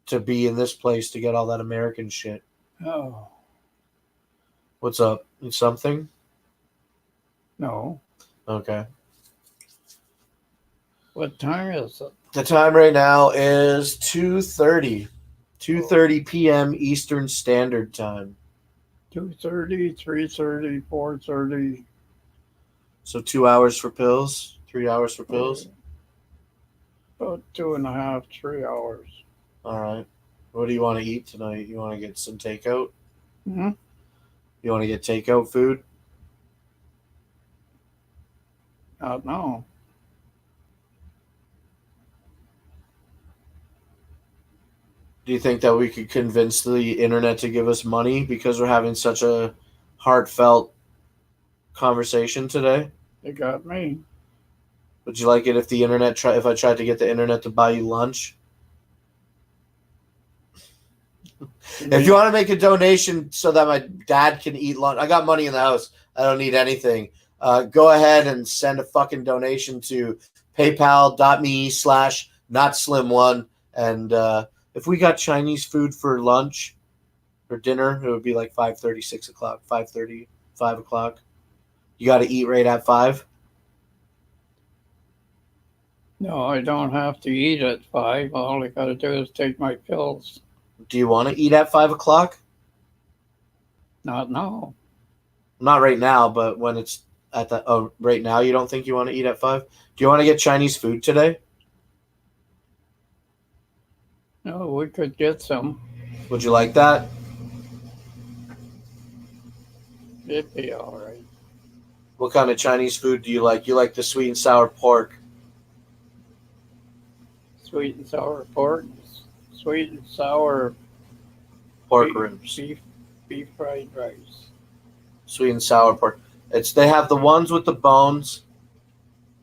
to be in this place to get all that American shit. Oh, What's up? Something? no. Okay. What time is it? The time right now is 2:30. 2:30 p.m. Eastern Standard Time. 2:30, 3:30, 4:30. So 2 hours for pills, 3 hours for pills. About 2.5, 3 hours. All right. What do you want to eat tonight? You want to get some takeout? Hmm? You want to get takeout food? No. Do you think that we could convince the internet to give us money because we're having such a heartfelt conversation today? They got me. Would you like it if if I tried to get the internet to buy you lunch? If you want to make a donation so that my dad can eat lunch, I got money in the house. I don't need anything. Go ahead and send a fucking donation to paypal.me/notslim1. And if we got Chinese food for lunch or dinner, it would be like 5:30, 6 o'clock, 5:30, 5 o'clock. You got to eat right at 5. No, I don't have to eat at 5. All I got to do is take my pills. Do you want to eat at 5 o'clock? Not now. Not right now, but when it's at the right now, you don't think you want to eat at 5? Do you want to get Chinese food today? No, we could get some. Would you like that? It'd be all right. What kind of Chinese food do you like? You like the sweet and sour pork. Sweet and sour pork, sweet and sour Pork beef, ribs. beef fried rice. Sweet and sour pork. They have the ones with the bones,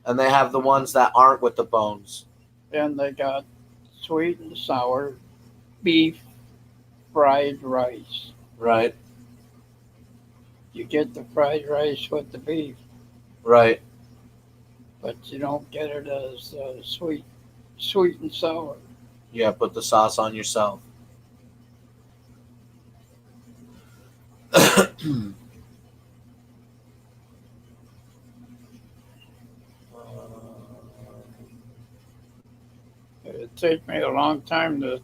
and they have the ones that aren't with the bones. And they got sweet and sour beef fried rice. Right. You get the fried rice with the beef, Right. but you don't get it as sweet and sour. Yeah, put the sauce on yourself. It'd take me a long time to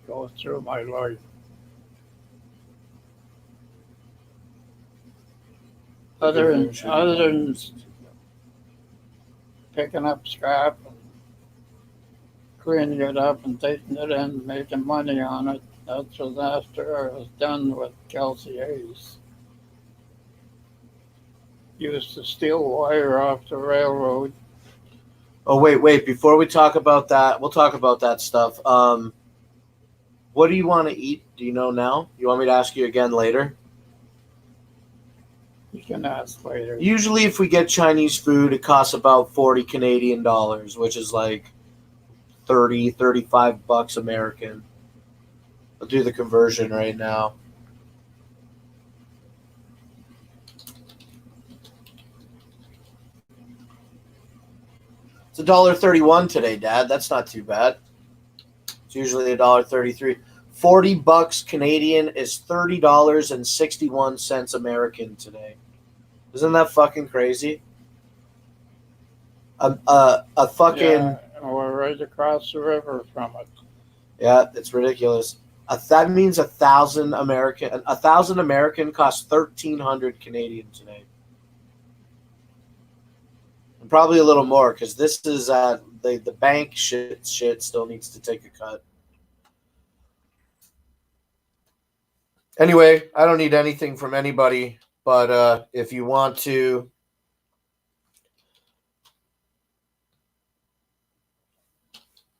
go through my life. Other than picking up scrap and cleaning it up and taking it in, making money on it. That's what after I was done with Kelsey Hayes. Used to steal wire off the railroad. Oh, wait. Before we talk about that, we'll talk about that stuff. What do you want to eat? Do you know now? You want me to ask you again later? You can ask later. Usually, if we get Chinese food, it costs about 40 Canadian dollars, which is like 30, 35 bucks American. I'll do the conversion right now. It's $1.31 today, Dad. That's not too bad. It's usually $1.33. 40 bucks Canadian is $30.61 American today. Isn't that fucking crazy? A fucking Yeah, we're right across the river from it. yeah, it's ridiculous. That means 1,000 American costs 1,300 Canadian today. And probably a little more because this is the bank shit still needs to take a cut. Anyway, I don't need anything from anybody, but if you want to,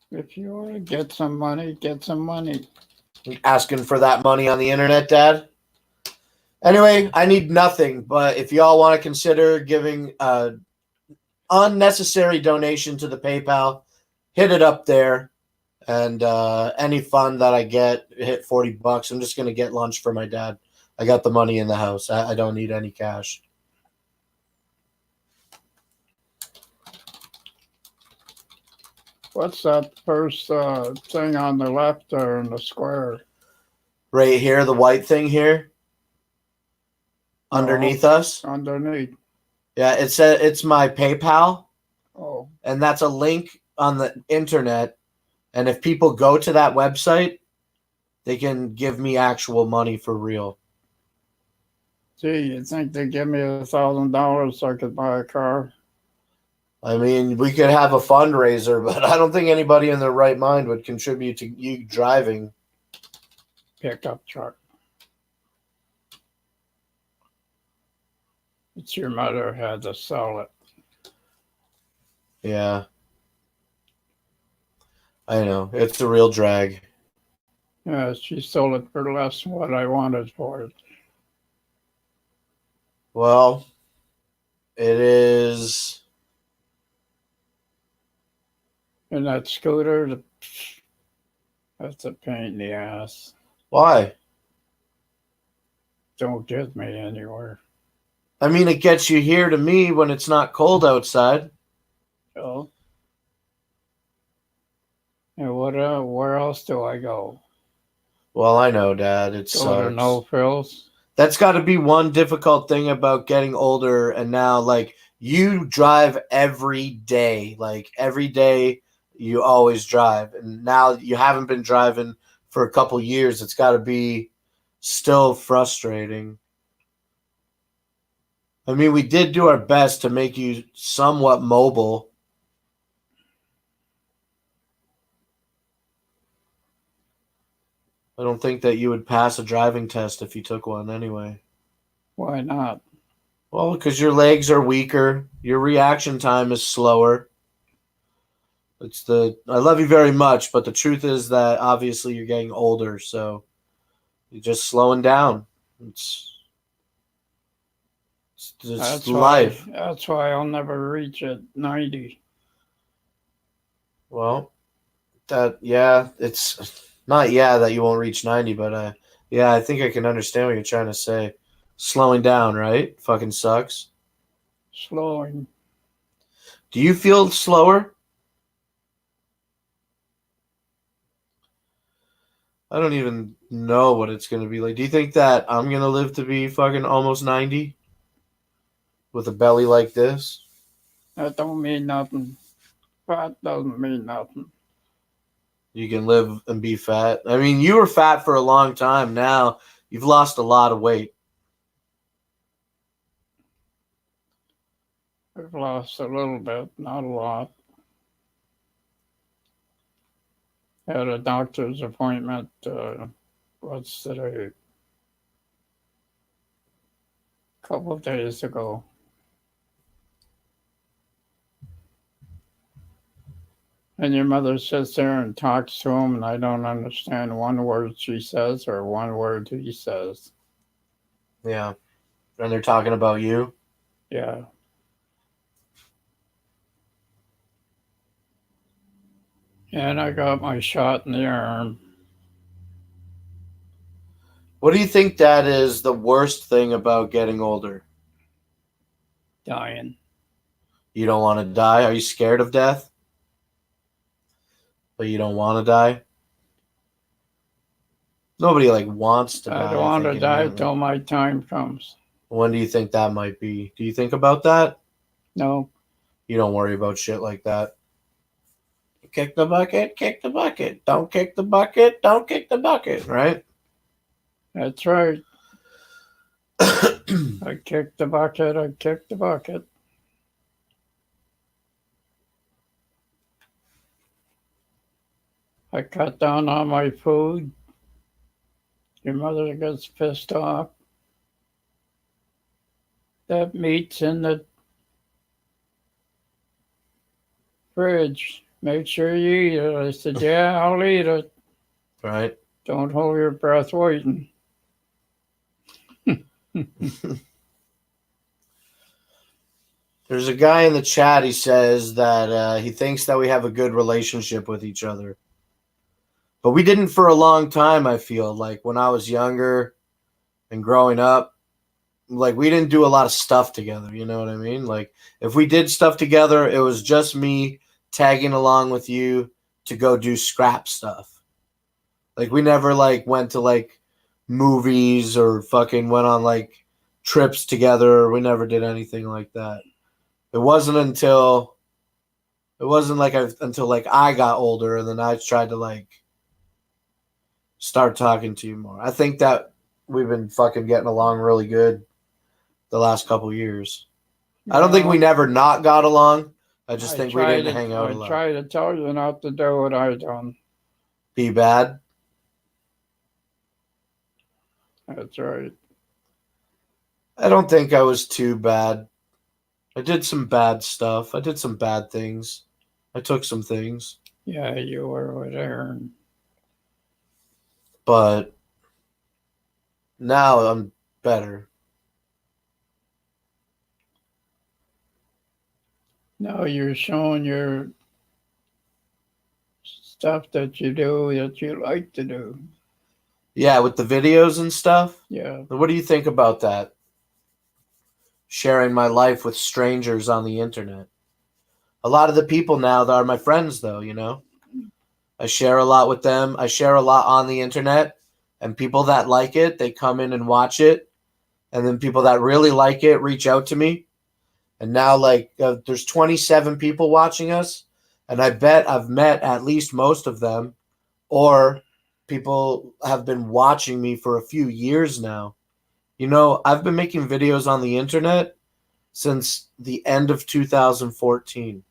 If you want to get some money, get some money. asking for that money on the internet, Dad. Anyway, I need nothing, but if y'all want to consider giving unnecessary donation to the PayPal, hit it up there. And any fund that I get, hit 40 bucks. I'm just going to get lunch for my dad. I got the money in the house. I don't need any cash. What's that first thing on the left there in the square? Right here, the white thing here. No. Underneath us. Underneath. Yeah, it's my PayPal. Oh. And that's a link on the internet. And if people go to that website, they can give me actual money for real. Gee, you think they give me $1,000 so I could buy a car? I mean, we could have a fundraiser, but I don't think anybody in their right mind would contribute to you driving. Pickup truck. It's your mother had to sell it. Yeah. I know. It's a real drag. Yeah, she sold it for less than what I wanted for it. Well, it is. And that scooter, that's a pain in the ass. Why? Don't get me anywhere. I mean, it gets you here to me when it's not cold outside. Oh. And where else do I go? Well, I know, Dad. It Go to sucks. No Frills? That's got to be one difficult thing about getting older. And now, like, you drive every day. Like, every day you always drive. And now you haven't been driving for a couple years. It's got to be still frustrating. I mean, we did do our best to make you somewhat mobile. I don't think that you would pass a driving test if you took one anyway. Why not? Well, because your legs are weaker. Your reaction time is slower. I love you very much, but the truth is that obviously you're getting older, so you're just slowing down. It's That's life. That's why I'll never reach it 90. Well, it's not that you won't reach 90, but yeah, I think I can understand what you're trying to say. Slowing down, right? Fucking sucks. Slowing. Do you feel slower? I don't even know what it's going to be like. Do you think that I'm going to live to be fucking almost 90? With a belly like this? That don't mean nothing. Fat doesn't mean nothing. You can live and be fat. I mean, you were fat for a long time. Now you've lost a lot of weight. I've lost a little bit, not a lot. Had a doctor's appointment, what's today? A couple of days ago. And your mother sits there and talks to him, and I don't understand one word she says or one word he says. Yeah. And they're talking about you? Yeah. And I got my shot in the arm. What do you think that is the worst thing about getting older? Dying. You don't want to die? Are you scared of death? But you don't want to die? Nobody like wants to die. I don't want to think, die inherently. till my time comes. When do you think that might be? Do you think about that? No. You don't worry about shit like that. Kick the bucket, kick the bucket. Don't kick the bucket, don't kick the bucket, right? That's right. I kicked the bucket. I kicked the bucket. I cut down on my food. Your mother gets pissed off. That meat's in the fridge. Make sure you eat it. I said, yeah, I'll eat it. Right? Don't hold your breath waiting. There's a guy in the chat, he says that he thinks that we have a good relationship with each other. But we didn't for a long time, I feel. Like when I was younger and growing up, like we didn't do a lot of stuff together, you know what I mean? Like if we did stuff together, it was just me tagging along with you to go do scrap stuff. Like we never like went to like movies or fucking went on like trips together. We never did anything like that. It wasn't until I got older and then I tried to like start talking to you more. I think that we've been fucking getting along really good the last couple years. I don't think we never not got along. I just think we didn't hang out a lot. I try to tell you not to do what I done. Be bad? That's right. I don't think I was too bad. I did some bad stuff. I did some bad things. I took some things. Yeah, you were with Aaron. But now I'm better. Now you're showing your stuff that you do that you like to do. Yeah, with the videos and stuff. Yeah. What do you think about that? Sharing my life with strangers on the internet. A lot of the people now that are my friends, though, you know. I share a lot with them. I share a lot on the internet. And people that like it, they come in and watch it. And then people that really like it reach out to me. And now, like, there's 27 people watching us. And I bet I've met at least most of them. Or people have been watching me for a few years now. You know, I've been making videos on the internet since the end of 2014.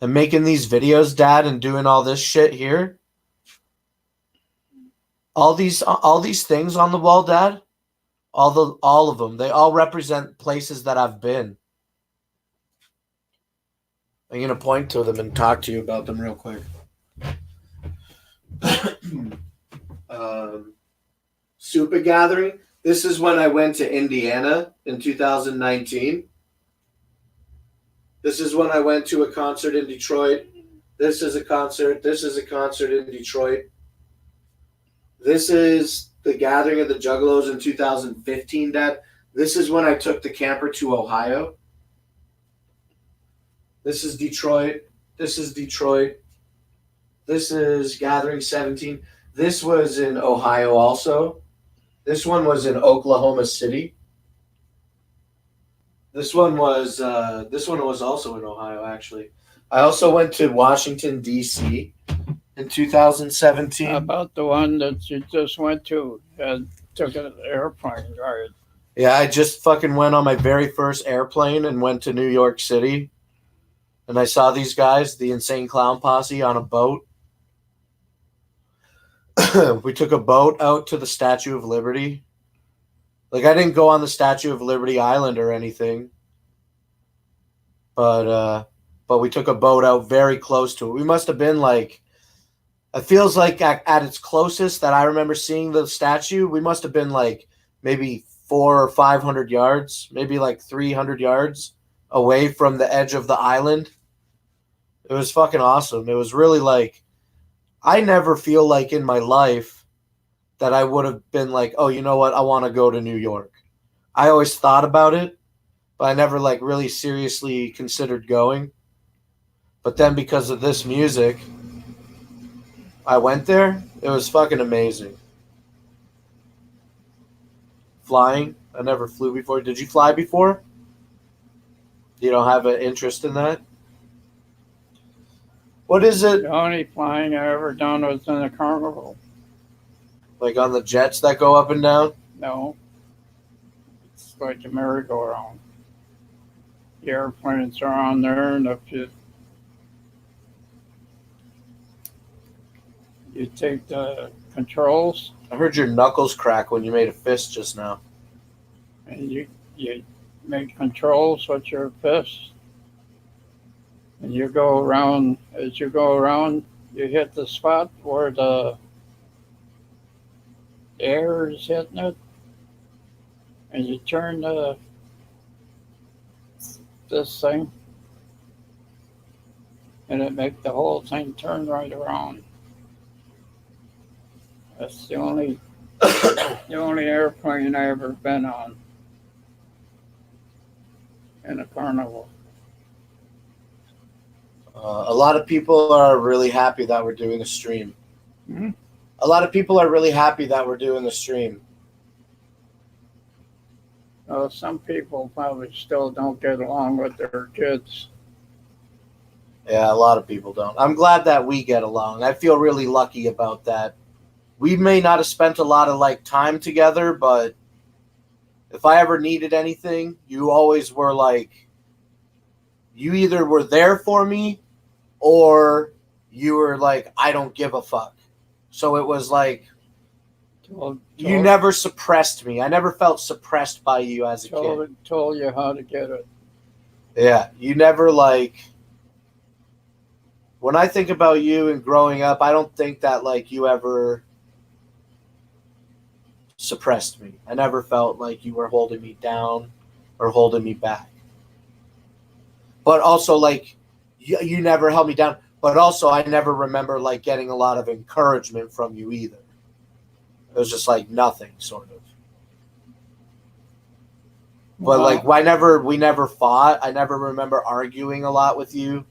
And making these videos, Dad, and doing all this shit here. All these things on the wall, Dad. All of them. They all represent places that I've been. I'm gonna point to them and talk to you about them real quick. Super Gathering. This is when I went to Indiana in 2019. This is when I went to a concert in Detroit. This is a concert. This is a concert in Detroit. This is the Gathering of the Juggalos in 2015, Dad. This is when I took the camper to Ohio. This is Detroit. This is Detroit. This is Gathering 17. This was in Ohio also. This one was in Oklahoma City. This one was also in Ohio, actually. I also went to Washington, D.C. in 2017. How about the one that you just went to and took an airplane ride? Yeah, I just fucking went on my very first airplane and went to New York City. And I saw these guys, the Insane Clown Posse, on a boat. We took a boat out to the Statue of Liberty. Like, I didn't go on the Statue of Liberty Island or anything. But we took a boat out very close to it. We must have been like, it feels like at its closest that I remember seeing the statue, we must have been like maybe 400 or 500 yards, maybe like 300 yards away from the edge of the island. It was fucking awesome. It was really like, I never feel like in my life that I would have been like, oh, you know what? I want to go to New York. I always thought about it, but I never like really seriously considered going. But then because of this music, I went there. It was fucking amazing. Flying. I never flew before. Did you fly before? You don't have an interest in that? What is it? The only flying I ever done was in a carnival. Like on the jets that go up and down? No. It's like a merry-go-round. The airplanes are on there, and if you take the controls I heard your knuckles crack when you made a fist just now. and you make controls with your fist, and you go around. As you go around, you hit the spot where the air is hitting it, and you turn this thing, and it make the whole thing turn right around. That's the only airplane I ever been on in a carnival. A lot of people are really happy that we're doing a stream. Hmm? A lot of people are really happy that we're doing the stream. Well, some people probably still don't get along with their kids. Yeah, a lot of people don't. I'm glad that we get along. I feel really lucky about that. We may not have spent a lot of like time together, but if I ever needed anything, you always were like, you either were there for me or you were like, I don't give a fuck. So it was like, you never suppressed me. I never felt suppressed by you as a kid. Told you how to get it. Yeah, you never like, when I think about you and growing up, I don't think that like you ever suppressed me. I never felt like you were holding me down or holding me back. But also like you never held me down, but also I never remember like getting a lot of encouragement from you either. It was just like nothing sort of. But like we never fought. I never remember arguing a lot with you.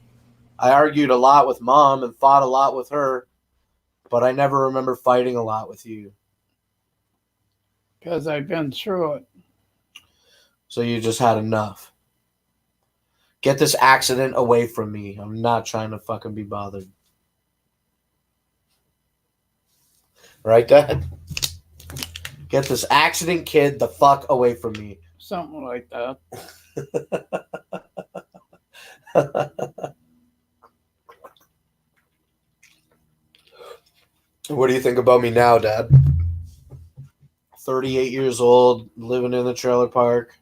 I argued a lot with Mom and fought a lot with her, but I never remember fighting a lot with you. Because I've been through it. So you just had enough. Get this accident away from me. I'm not trying to fucking be bothered. Right, Dad? Get this accident kid the fuck away from me. Something like that. What do you think about me now, Dad? 38 years old, living in the trailer park.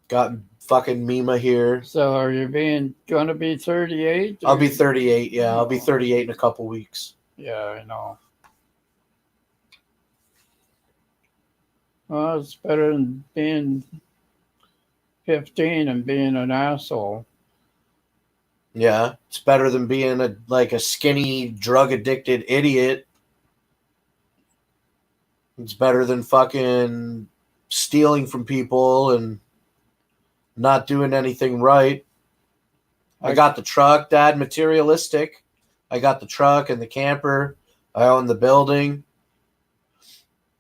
Got fucking Mima here. So are you going to be 38? I'll be 38, yeah. I'll be 38 in a couple weeks. Yeah, I know. Well, it's better than being 15 and being an asshole. Yeah, it's better than being a skinny, drug-addicted idiot. It's better than fucking stealing from people and not doing anything right. I got the truck, Dad, materialistic. I got the truck and the camper. I own the building.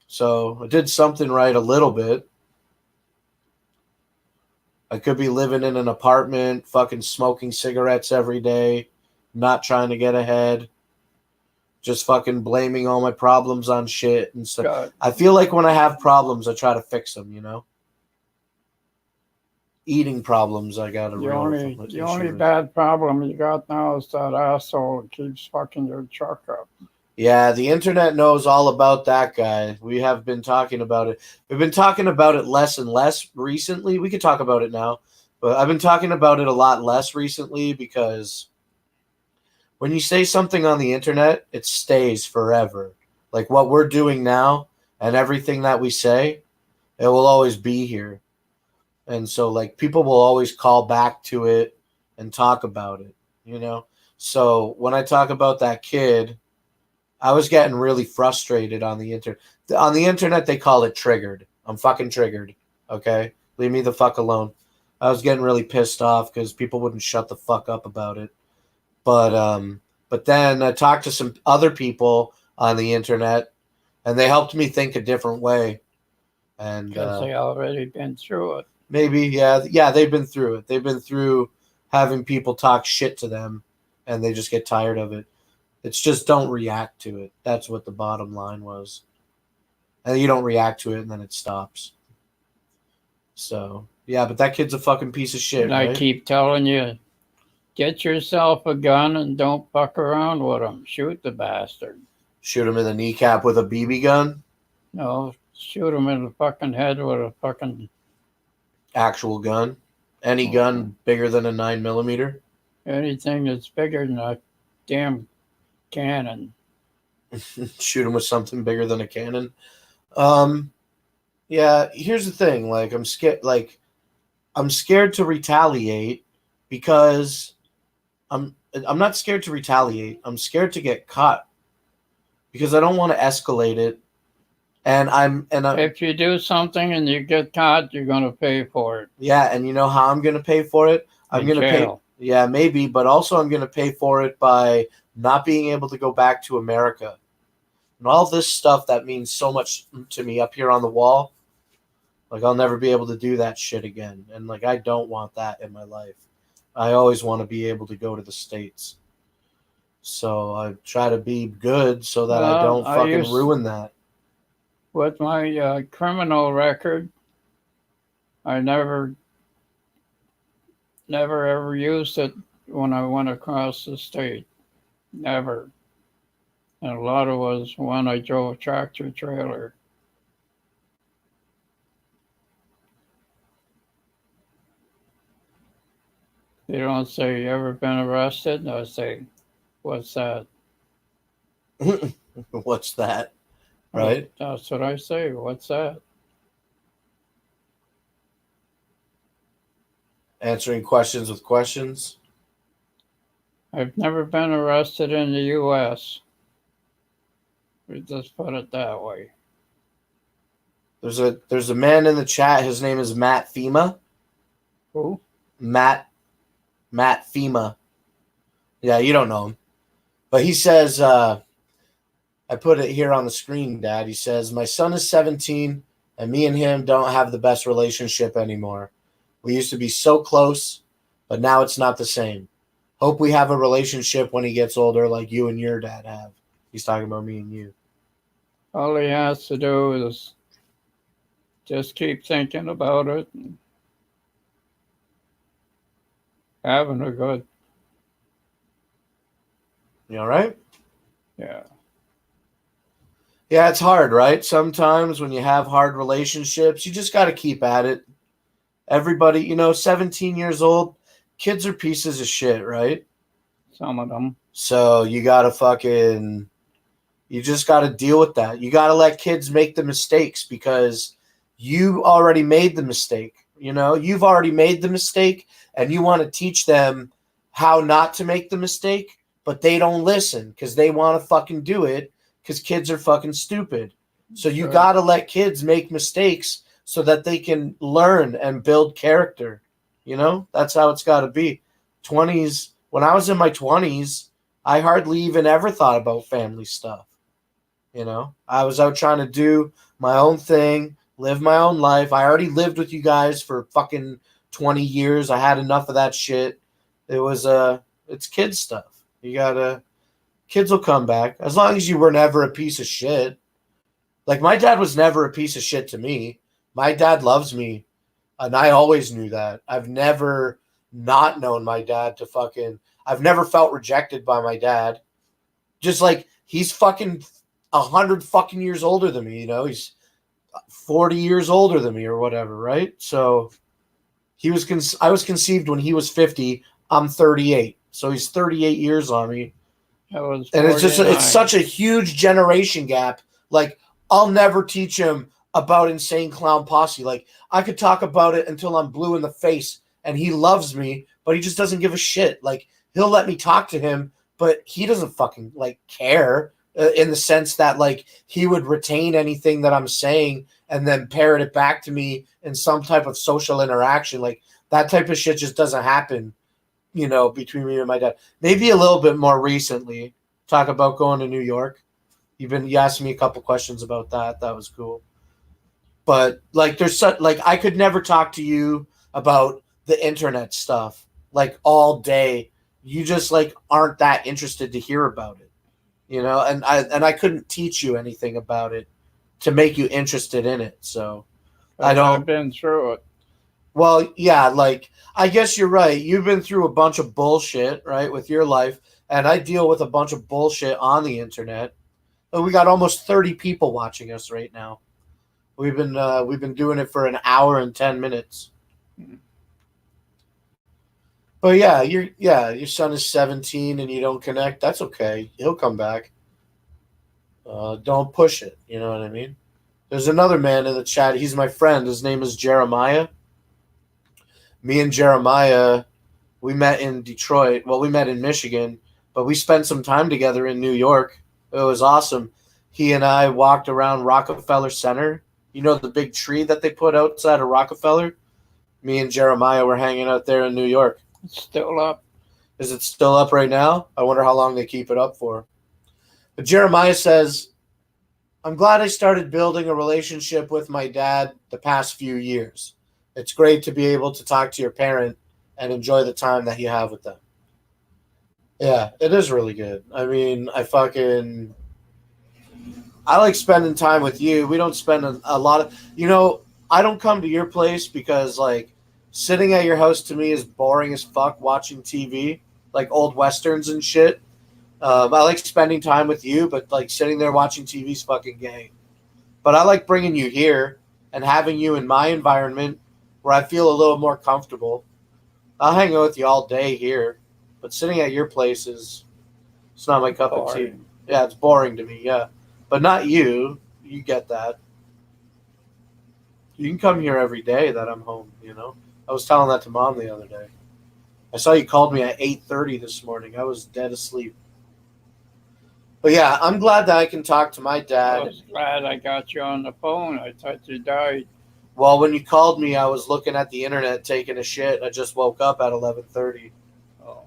So I did something right a little bit. I could be living in an apartment, fucking smoking cigarettes every day, not trying to get ahead, just fucking blaming all my problems on shit and stuff. God. I feel like when I have problems, I try to fix them, you know? Eating problems, I got to realize. The only bad problem you got now is that asshole that keeps fucking your truck up. Yeah, the internet knows all about that guy. We have been talking about it. We've been talking about it less and less recently. We could talk about it now, but I've been talking about it a lot less recently because when you say something on the internet, it stays forever. Like what we're doing now and everything that we say, It will always be here. And so, like, people will always call back to it and talk about it, you know? So when I talk about that kid, I was getting really frustrated on the internet. On the internet, they call it triggered. I'm fucking triggered, okay? Leave me the fuck alone. I was getting really pissed off because people wouldn't shut the fuck up about it. But then I talked to some other people on the internet, and they helped me think a different way. And Because they already been through it. maybe, yeah, they've been through it. They've been through having people talk shit to them, and they just get tired of it. It's just don't react to it. That's what the bottom line was. And you don't react to it, and then it stops. So, yeah, but that kid's a fucking piece of shit, And right? I keep telling you, get yourself a gun and don't fuck around with them. Shoot the bastard. Shoot him in the kneecap with a BB gun? No, shoot him in the fucking head with a fucking Actual gun? Any gun bigger than a 9mm? anything that's bigger than a damn cannon. Shoot him with something bigger than a cannon. Yeah, here's the thing. Like, I'm scared to retaliate because I'm not scared to retaliate. I'm scared to get caught because I don't want to escalate it. And I'm If you do something and you get caught, you're gonna pay for it. yeah, and you know how I'm gonna pay for it? I'm In gonna pay. jail. Yeah, maybe, but also I'm gonna pay for it by not being able to go back to America. And all this stuff that means so much to me up here on the wall. Like, I'll never be able to do that shit again. And, like, I don't want that in my life. I always want to be able to go to the States. So I try to be good so that I Well, don't I fucking used- ruin that. With my criminal record, I never ever used it when I went across the state. Never. And a lot of it was when I drove a tractor trailer. They don't say, you ever been arrested? I say, what's that? What's that? Right? That's what I say. What's that? Answering questions with questions. I've never been arrested in the U.S. We just put it that way. There's a man in the chat. His name is Matt FEMA. Who? Matt FEMA. Yeah, you don't know him. But he says, I put it here on the screen, Dad. He says, my son is 17, and me and him don't have the best relationship anymore. We used to be so close, but now it's not the same. Hope we have a relationship when he gets older like you and your dad have. He's talking about me and you. All he has to do is just keep thinking about it and having a good, You all right? yeah. Yeah, it's hard, right? Sometimes when you have hard relationships, you just got to keep at it. Everybody, 17 years old, kids are pieces of shit, right? Some of them. So you just got to deal with that. You got to let kids make the mistakes because you already made the mistake. You've already made the mistake and you want to teach them how not to make the mistake, but they don't listen because they want to fucking do it because kids are fucking stupid. So you Sure. got to let kids make mistakes so that they can learn and build character. That's how it's got to be. 20s, when I was in my 20s, I hardly even ever thought about family stuff. I was out trying to do my own thing, live my own life. I already lived with you guys for fucking 20 years. I had enough of that shit. It's kid stuff. Kids will come back as long as you were never a piece of shit. Like, my dad was never a piece of shit to me. My dad loves me, and I always knew that. I've never not known my dad I've never felt rejected by my dad. Just like he's fucking 100 fucking years older than me, he's 40 years older than me or whatever, right? So I was conceived when he was 50. I'm 38. So he's 38 years on me. That was And it's 49. such a huge generation gap. Like, I'll never teach him about Insane Clown Posse. Like, I could talk about it until I'm blue in the face, and he loves me, but he just doesn't give a shit. Like, he'll let me talk to him, but he doesn't fucking, like, care in the sense that, like, he would retain anything that I'm saying and then parrot it back to me in some type of social interaction. Like, that type of shit just doesn't happen, you know, between me and my dad. Maybe a little bit more recently. Talk about going to New York. You asked me a couple questions about that. That was cool. But like, there's such, like, I could never talk to you about the internet stuff like all day. You just like aren't that interested to hear about it, you know. And I couldn't teach you anything about it to make you interested in it. So I don't. I've been through it. Well, yeah, like, I guess you're right. You've been through a bunch of bullshit, right, with your life, and I deal with a bunch of bullshit on the internet. And we got almost 30 people watching us right now. We've been doing it for an hour and 10 minutes. But yeah, your son is 17 and you don't connect. That's okay. He'll come back. Don't push it. You know what I mean? There's another man in the chat. He's my friend. His name is Jeremiah. Me and Jeremiah, we met in Detroit. Well, we met in Michigan, but we spent some time together in New York. It was awesome. He and I walked around Rockefeller Center. You know the big tree that they put outside of Rockefeller? Me and Jeremiah were hanging out there in New York. It's still up. Is it still up right now? I wonder how long they keep it up for. But Jeremiah says, I'm glad I started building a relationship with my dad the past few years. It's great to be able to talk to your parent and enjoy the time that you have with them. Yeah, it is really good. I mean, I like spending time with you. We don't spend a lot of, you know, I don't come to your place because, like, sitting at your house to me is boring as fuck watching TV, like old westerns and shit. I like spending time with you, but, like, sitting there watching TV is fucking gay. But I like bringing you here and having you in my environment where I feel a little more comfortable. I'll hang out with you all day here, but sitting at your place it's not my cup of tea. Yeah, it's boring to me, yeah. But not you. You get that. You can come here every day that I'm home, you know? I was telling that to Mom the other day. I saw you called me at 8:30 this morning. I was dead asleep. But yeah, I'm glad that I can talk to my dad. I was glad I got you on the phone. I thought you died. Well, when you called me, I was looking at the internet taking a shit. I just woke up at 11:30. Oh.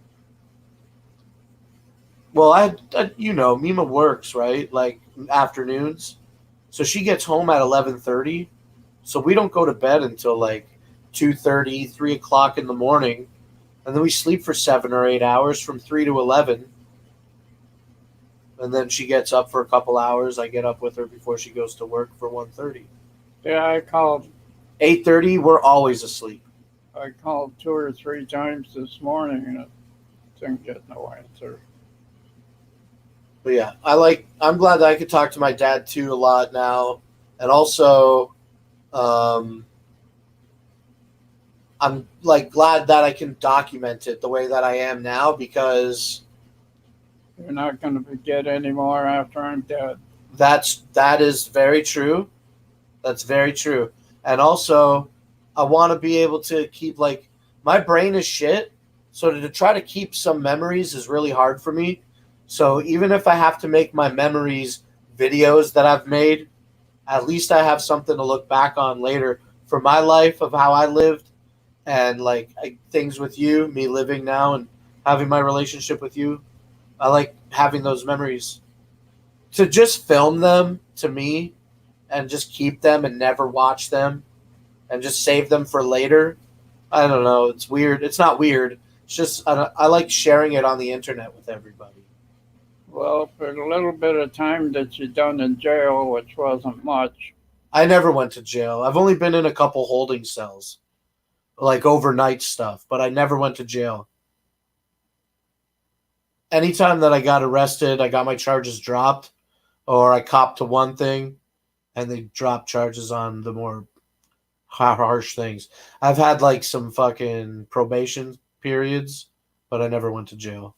Well, I you know, Mima works, right? Like, afternoons. So she gets home at 11:30. So we don't go to bed until like 2:30, 3 o'clock in the morning. And then we sleep for 7 or 8 hours from 3 to 11. And then she gets up for a couple hours. I get up with her before she goes to work for 1:30. Yeah, I called 8:30, we're always asleep. 2 or 3 times this morning and I didn't get no answer. But yeah, I'm glad that I could talk to my dad too a lot now. And also, I'm like glad that I can document it the way that I am now, because You're not going to forget anymore after I'm dead. that is very true. That's very true. And also, I want to be able to keep, like, my brain is shit, so to try to keep some memories is really hard for me. So even if I have to make my memories videos that I've made, at least I have something to look back on later for my life of how I lived, and like things with you, me living now and having my relationship with you. I like having those memories. To just film them to me and just keep them and never watch them and just save them for later. I don't know. It's weird. It's not weird. It's just I like sharing it on the internet with everybody. Well, for the little bit of time that you done in jail, which wasn't much. I never went to jail. I've only been in a couple holding cells, like overnight stuff, but I never went to jail. Anytime that I got arrested, I got my charges dropped, or I copped to one thing, and they dropped charges on the more harsh things. I've had like some fucking probation periods, but I never went to jail.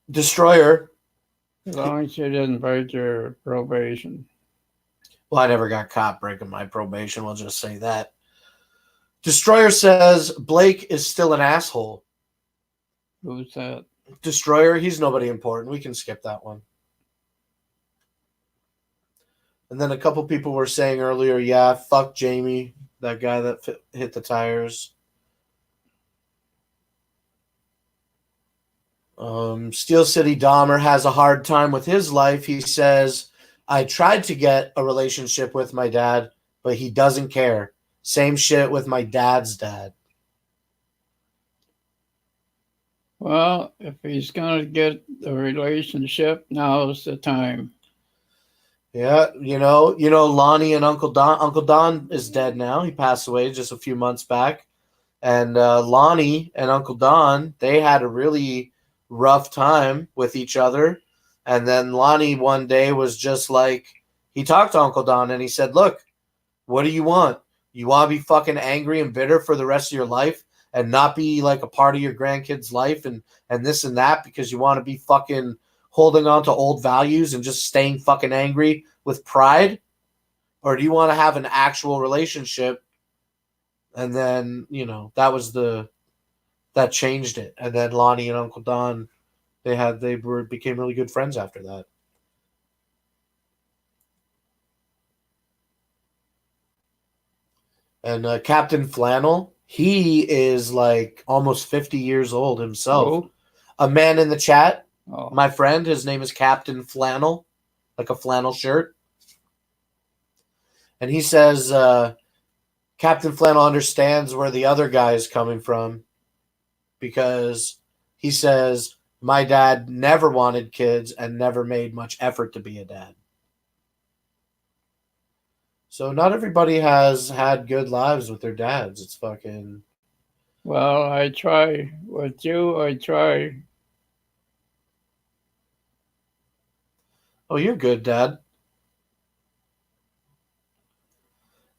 Destroyer. As long as you didn't break your probation. Well, I never got caught breaking my probation. We'll just say that. Destroyer says Blake is still an asshole. Who's that? Destroyer, he's nobody important. We can skip that one. And then a couple people were saying earlier, yeah, fuck Jamie, that guy that hit the tires. Steel City Dahmer has a hard time with his life. He says, I tried to get a relationship with my dad, but he doesn't care. Same shit with my dad's dad. Well, if he's going to get a relationship, now's the time. Yeah, you know, Lonnie and Uncle Don. Uncle Don is dead now. He passed away just a few months back. And Lonnie and Uncle Don, they had a really rough time with each other. And then Lonnie one day was just like, he talked to Uncle Don and he said, look, what do you want? You want to be fucking angry and bitter for the rest of your life and not be like a part of your grandkids' life and this and that because you want to be fucking holding on to old values and just staying fucking angry with pride? Or do you want to have an actual relationship? And then, that changed it. And then Lonnie and Uncle Don, became really good friends after that. And Captain Flannel, he is like almost 50 years old himself. Oh, A man in the chat, oh. my friend, his name is Captain Flannel, like a flannel shirt. And he says Captain Flannel understands where the other guy is coming from because he says, my dad never wanted kids and never made much effort to be a dad. So not everybody has had good lives with their dads. It's fucking... Well, I try. With you, I try. Oh, you're good, Dad.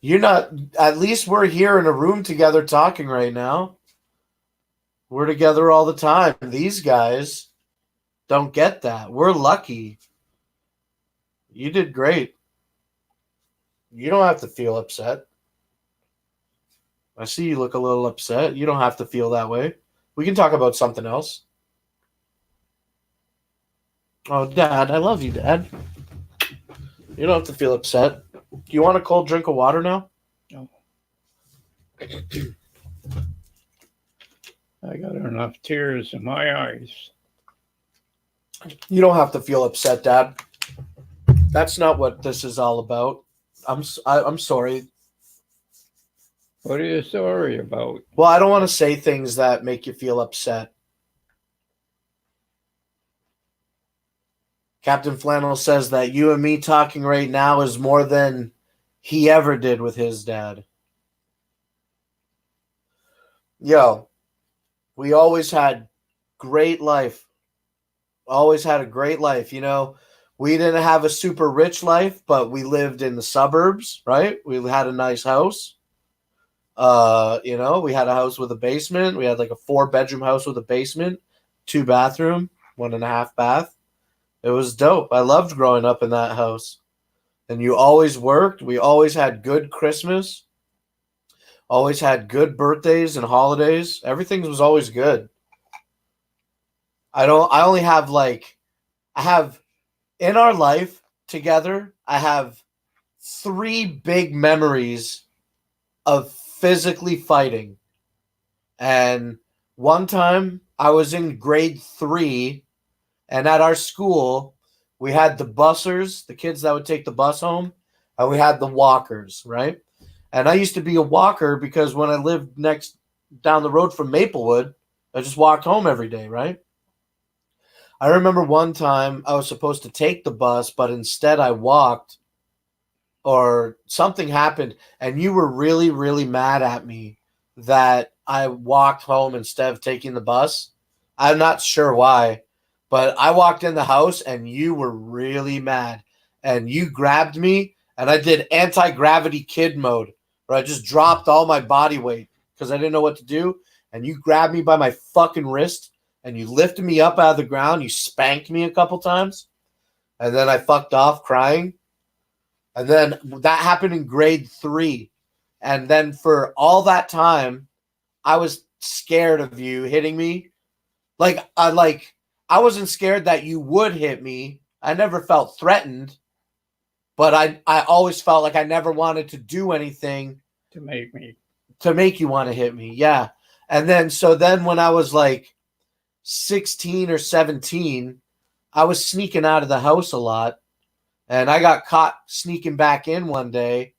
You're not... At least we're here in a room together talking right now. We're together all the time. These guys don't get that. We're lucky. You did great. You don't have to feel upset. I see you look a little upset. You don't have to feel that way. We can talk about something else. Oh, Dad, I love you, Dad. You don't have to feel upset. Do you want a cold drink of water now? No. I got enough tears in my eyes. You don't have to feel upset, Dad. That's not what this is all about. I'm sorry. What are you sorry about? Well, I don't want to say things that make you feel upset. Captain Flannel says that you and me talking right now is more than he ever did with his dad. Yo, we always had great life. Always had a great life. You know, we didn't have a super rich life, but we lived in the suburbs, right? We had a nice house. We had a house with a basement. We had like a 4-bedroom house with a basement, 2 bathroom, 1.5 bath. It was dope. I loved growing up in that house. And you always worked. We always had good Christmas. Always had good birthdays and holidays. Everything was always good. I have in our life together, I have 3 big memories of physically fighting. And one time I was in grade 3, and at our school, we had the bussers, the kids that would take the bus home, and we had the walkers, right? And I used to be a walker because when I lived down the road from Maplewood, I just walked home every day, right? I remember one time I was supposed to take the bus, but instead I walked, or something happened, and you were really, really mad at me that I walked home instead of taking the bus. I'm not sure why, but I walked in the house and you were really mad, and you grabbed me, and I did anti-gravity kid mode, where I just dropped all my body weight because I didn't know what to do, and you grabbed me by my fucking wrist, and you lifted me up out of the ground. You spanked me a couple times, and then I fucked off crying. And then that happened in grade 3. And then for all that time, I was scared of you hitting me. I wasn't scared that you would hit me. I never felt threatened, but I always felt like I never wanted to do anything to make you want to hit me. Yeah. And then when I was like 16 or 17, I was sneaking out of the house a lot, and I got caught sneaking back in one day,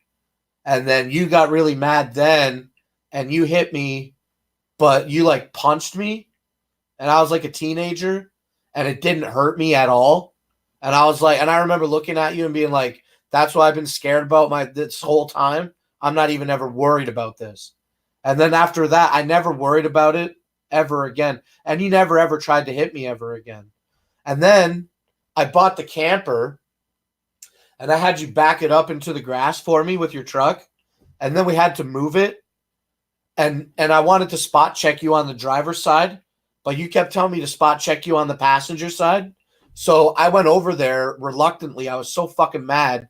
and then you got really mad then, and you hit me, but you like punched me, and I was like a teenager, and it didn't hurt me at all. And I was like, and I remember looking at you and being like, that's what I've been scared about this whole time. I'm not even ever worried about this. And then after that, I never worried about it ever again. And you never ever tried to hit me ever again. And then I bought the camper, and I had you back it up into the grass for me with your truck. And then we had to move it. And I wanted to spot check you on the driver's side, but you kept telling me to spot check you on the passenger side. So I went over there reluctantly. I was so fucking mad.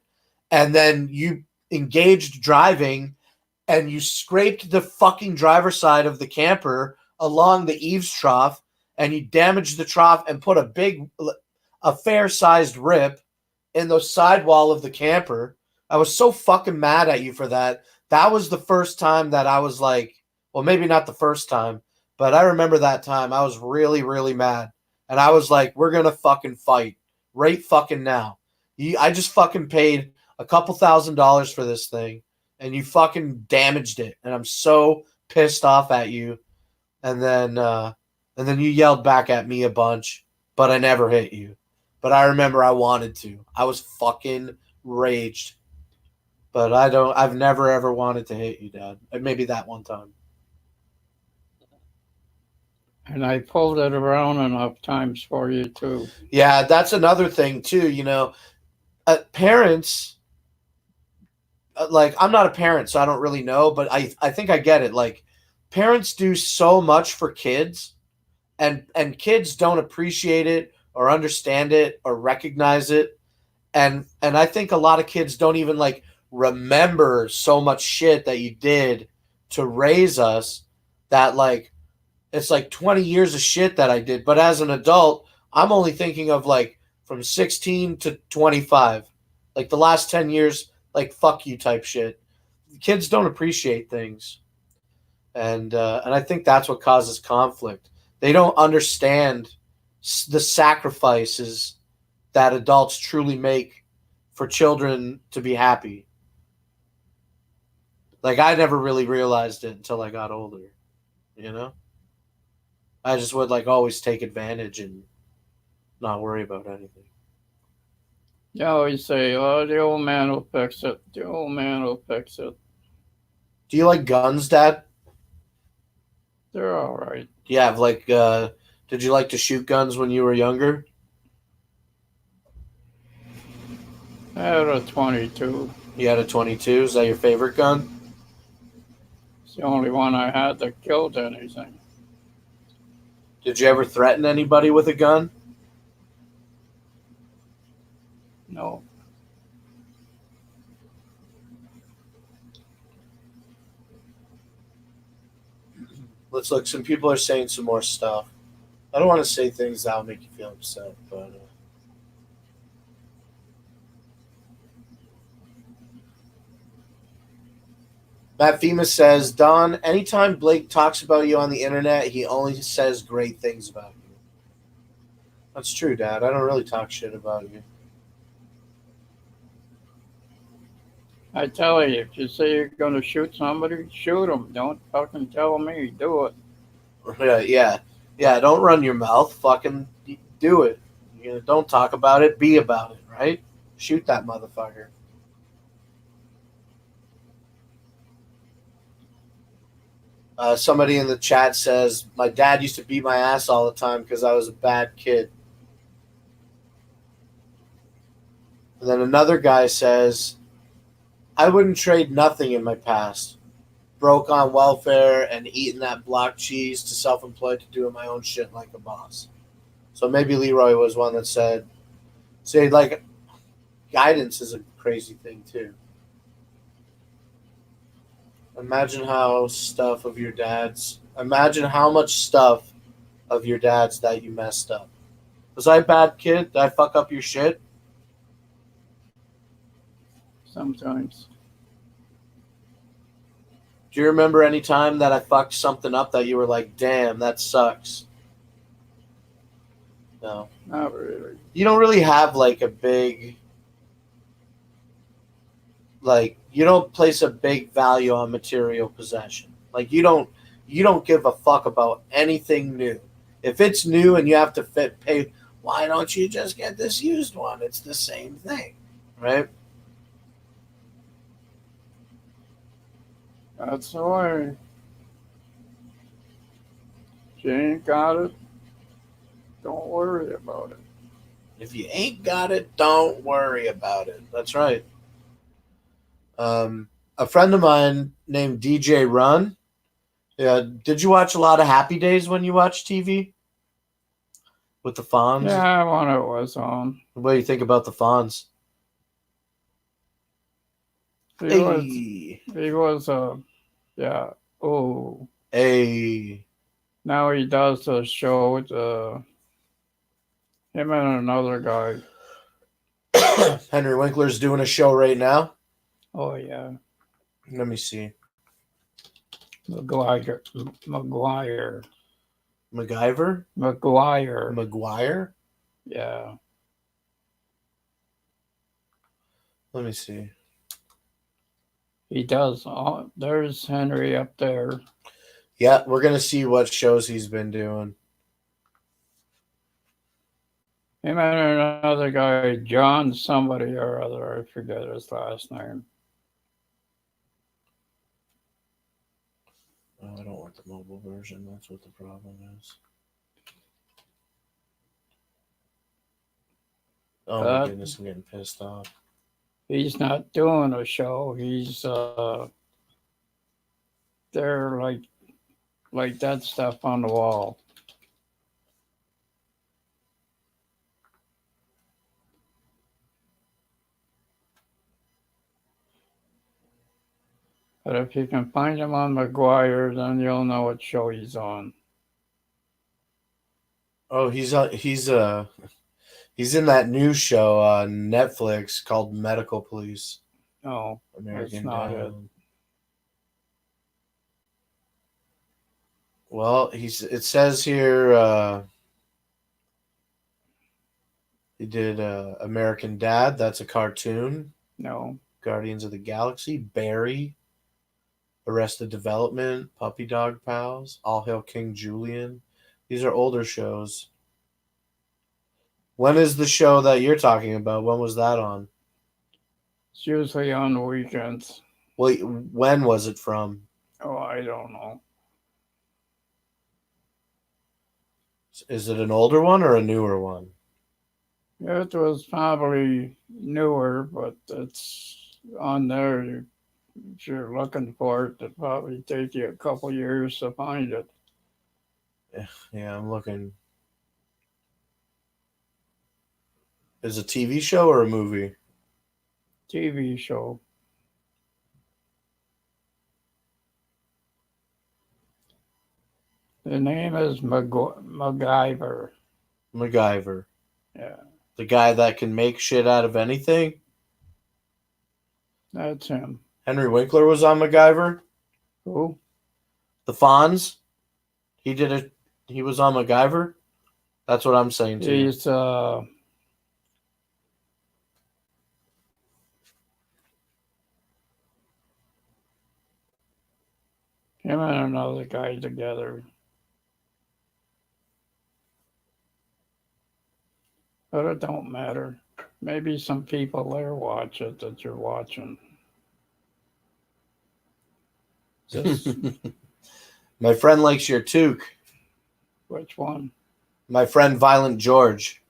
And then you engaged driving, and you scraped the fucking driver's side of the camper along the eaves trough, and you damaged the trough and put a fair-sized rip in the sidewall of the camper. I was so fucking mad at you for that. That was the first time that I was like, well, maybe not the first time, but I remember that time. I was really, really mad. And I was like, we're going to fucking fight right fucking now. I just fucking paid a couple $1,000s for this thing, and you fucking damaged it. And I'm so pissed off at you. And then you yelled back at me a bunch, but I never hit you. But I remember I wanted to. I was fucking raged. But I've never ever wanted to hit you, Dad. Maybe that one time. And I pulled it around enough times for you too. Yeah, that's another thing too. Parents, like, I'm not a parent, so I don't really know, but I think I get it. Like, parents do so much for kids, and kids don't appreciate it or understand it or recognize it. And I think a lot of kids don't even like remember so much shit that you did to raise us, that like it's like 20 years of shit that I did. But as an adult, I'm only thinking of like from 16 to 25, like the last 10 years, like fuck you type shit. Kids don't appreciate things. And I think that's what causes conflict. They don't understand the sacrifices that adults truly make for children to be happy. Like, I never really realized it until I got older, I just would like always take advantage and not worry about anything. You always say, oh, the old man will fix it. The old man will fix it. Do you like guns, Dad? They're all right. Do you have like, did you like to shoot guns when you were younger? I had a 22. You had a 22? Is that your favorite gun? It's the only one I had that killed anything. Did you ever threaten anybody with a gun? No. Let's look. Some people are saying some more stuff. I don't want to say things that'll make you feel upset, but Matt Fema says, Don, anytime Blake talks about you on the internet, he only says great things about you. That's true, Dad. I don't really talk shit about you. I tell you, if you say you're going to shoot somebody, shoot them. Don't fucking tell me. Do it. Yeah. Don't run your mouth. Fucking do it. Don't talk about it. Be about it, right? Shoot that motherfucker. Somebody in the chat says, my dad used to beat my ass all the time because I was a bad kid. And then another guy says, I wouldn't trade nothing in my past. Broke on welfare and eating that block cheese to self-employed to doing my own shit like a boss. So maybe Leroy was one that said, like, guidance is crazy thing too. Imagine how stuff of your dad's. Imagine how much stuff of your dad's that you messed up. Was I a bad kid? Did I fuck up your shit? Sometimes. Do you remember any time that I fucked something up that you were like, damn, that sucks? No. Not really. You don't really have like a big, like, you don't place a big value on material possession. Like, you don't give a fuck about anything new. If it's new and you have to pay, why don't you just get this used one? It's the same thing, right? That's the way. If you ain't got it, don't worry about it. If you ain't got it, don't worry about it. That's right. A friend of mine named DJ Run. Yeah, did you watch a lot of Happy Days when you watched TV with the Fonz? Yeah, when it was on. What do you think about the Fonz? He was yeah. Oh, Hey. now he does a show with him and another guy. Henry Winkler's doing a show right now. Oh yeah, Let me see. McGuire. MacGyver? McGuire? Yeah. Let me see. He does. There's Henry up there. Yeah, we're going to see what shows he's been doing. Him and another guy, John somebody or other. I forget his last name. Oh, I don't want the mobile version. That's what the problem is. Oh my goodness, I'm getting pissed off. He's not doing a show. He's they're like that stuff on the wall. But if you can find him on McGuire, then you'll know what show he's on. Oh, he's in that new show on Netflix called Medical Police. No, American that's not Dad. it. Well, it says here he did American Dad. That's a cartoon. No. Guardians of the Galaxy, Barry, Arrested Development, Puppy Dog Pals, All Hail King Julian. These are older shows. When is the show that you're talking about? When was that on? It's usually on the weekends. Well, when was it from? Oh, I don't know. Is it an older one or a newer one? It was probably newer, but it's on there. If you're looking for it, it'll probably take you a couple years to find it. Yeah, I'm looking. Is it a TV show or a movie? TV show. The name is MacGyver. MacGyver. Yeah, The guy that can make shit out of anything? that's him. Henry Winkler was on MacGyver? Who? The Fonz? He was on MacGyver? That's what I'm saying to you. He's him and another guy together. But it don't matter. Maybe some people there watch it that you're watching. Just My friend likes your toque. which one? My friend Violent George.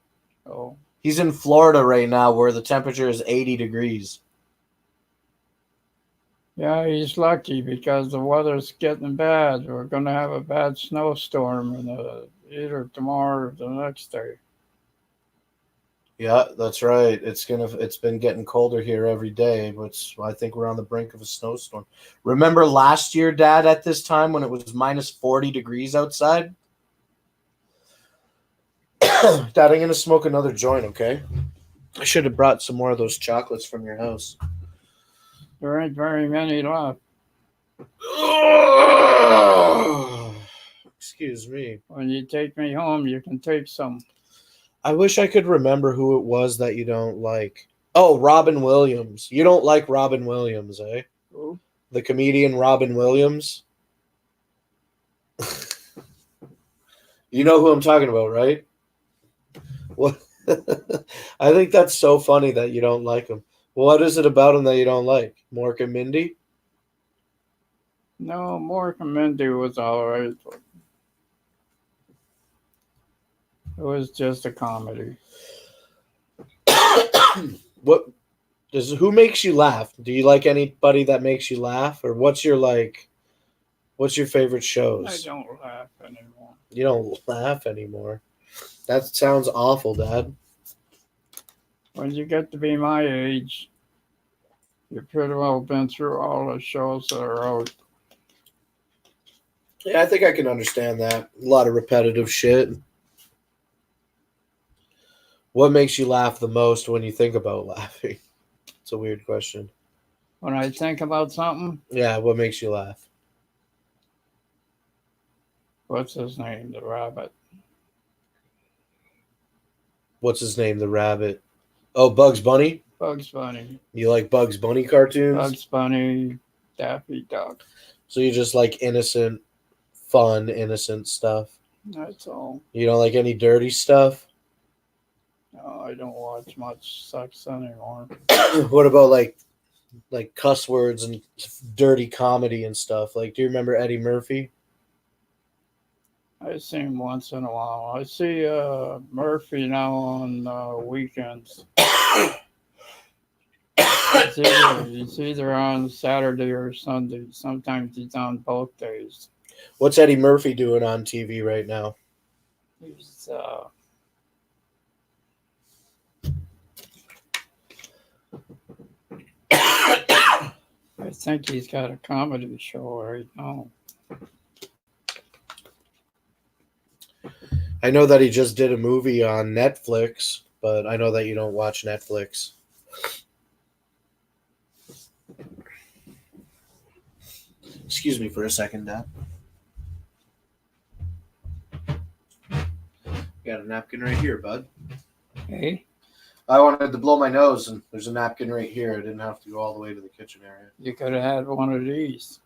Oh, He's in Florida right now where the temperature is 80 degrees. yeah, he's lucky because the weather's getting bad. We're going to have a bad snowstorm either tomorrow or the next day. Yeah, that's right. It's been getting colder here every day, but I think we're on the brink of a snowstorm. Remember last year, Dad, at this time when it was minus 40 degrees outside? Dad, I'm gonna smoke another joint, okay? I should have brought some more of those chocolates from your house. There ain't very many left. Excuse me. When you take me home, you can take some. I wish I could remember who it was that you don't like. Oh, Robin Williams. You don't like Robin Williams, eh? Who? The comedian Robin Williams. You know who I'm talking about, right? What? I think that's so funny that you don't like him. What is it about him that you don't like? Mork and Mindy? No, Mork and Mindy was all right. It was just a comedy. Who makes you laugh? Do you like anybody that makes you laugh? Or what's your favorite shows? I don't laugh anymore. You don't laugh anymore. That sounds awful, Dad. When you get to be my age, you've pretty well been through all the shows that are out. Yeah, I think I can understand that. A lot of repetitive shit. What makes you laugh the most when you think about laughing? It's a weird question. When I think about something, Yeah, what makes you laugh? what's his name? The rabbit. What's his name? The rabbit. Oh, Bugs Bunny? Bugs Bunny. You like Bugs Bunny cartoons? Bugs Bunny, Daffy Duck. So you just like innocent, fun, innocent stuff? That's all. You don't like any dirty stuff? No, I don't watch much sex anymore. What about like cuss words and dirty comedy and stuff? Like, do you remember Eddie Murphy? I see him once in a while. I see Murphy now on weekends. It's either on Saturday or Sunday. Sometimes he's on both days. What's Eddie Murphy doing on TV right now? He's I think he's got a comedy show right now. I know that he just did a movie on Netflix, but I know that you don't watch Netflix. Excuse me for a second, Dad. Got a napkin right here, bud. Hey, I wanted to blow my nose, and there's a napkin right here. I didn't have to go all the way to the kitchen area. you could have had one of these.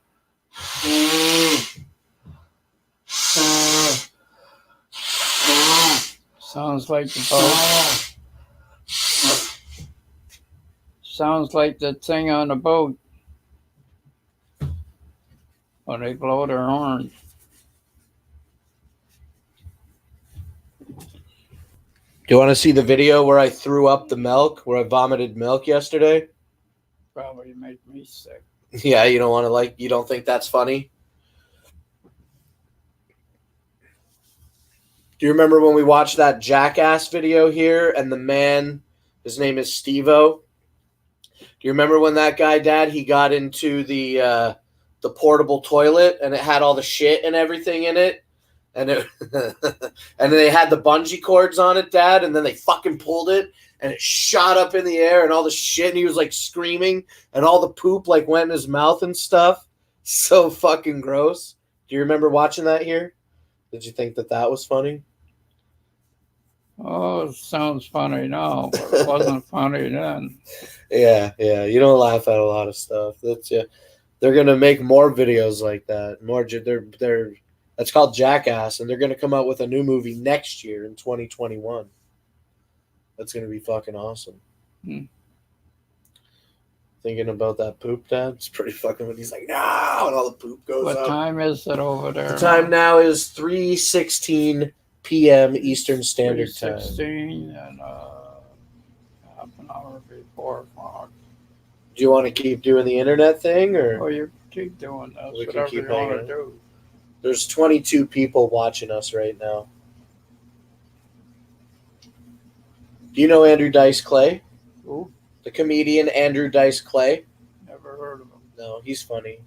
Sounds like the boat. Sounds like the thing on the boat when they blow their horn. Do you want to see the video where I threw up the milk, where I vomited milk yesterday? Probably make me sick. Yeah, you don't think that's funny? Do you remember when we watched that Jackass video here and the man, his name is Steve-O? Do you remember when that guy, Dad, he got into the portable toilet and it had all the shit and everything in it? And it and they had the bungee cords on it, Dad, and then they fucking pulled it and it shot up in the air and all the shit, and he was like screaming and all the poop like went in his mouth and stuff. So fucking gross. Do you remember watching that here? Did you think that was funny? Oh, it sounds funny now, but it wasn't funny then. Yeah. You don't laugh at a lot of stuff. They're gonna make more videos like that. That's called Jackass, and they're gonna come out with a new movie next year in 2021. That's gonna be fucking awesome. Thinking about that poop, Dad? It's pretty fucking when he's like, no, and all the poop goes up. What time is it over there? The time now is 3:16 p.m. Eastern Standard Time. 3:16 and half an hour before o'clock. Do you want to keep doing the internet thing, or? Oh, you keep doing that. We can Whatever keep you want to hanging. do. There's 22 people watching us right now. Do you know Andrew Dice Clay? Who? The comedian Andrew Dice Clay? Never heard of him. No, he's funny.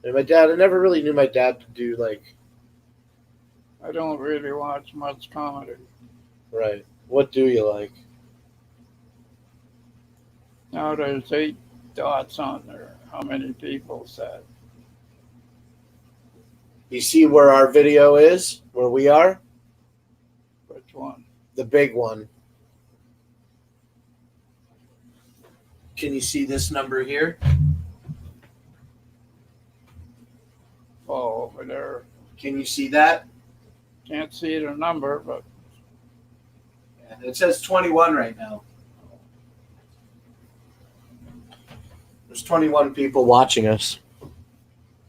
And my dad, I never really knew my dad to do like, I don't really watch much comedy. right. What do you like? Now there's 8 dots on there. How many people said? You see where our video is? Where we are? Which one? The big one. Can you see this number here? Oh, over there. Can you see that? Can't see the number, but Yeah, it says 21 right now. There's 21 people watching us.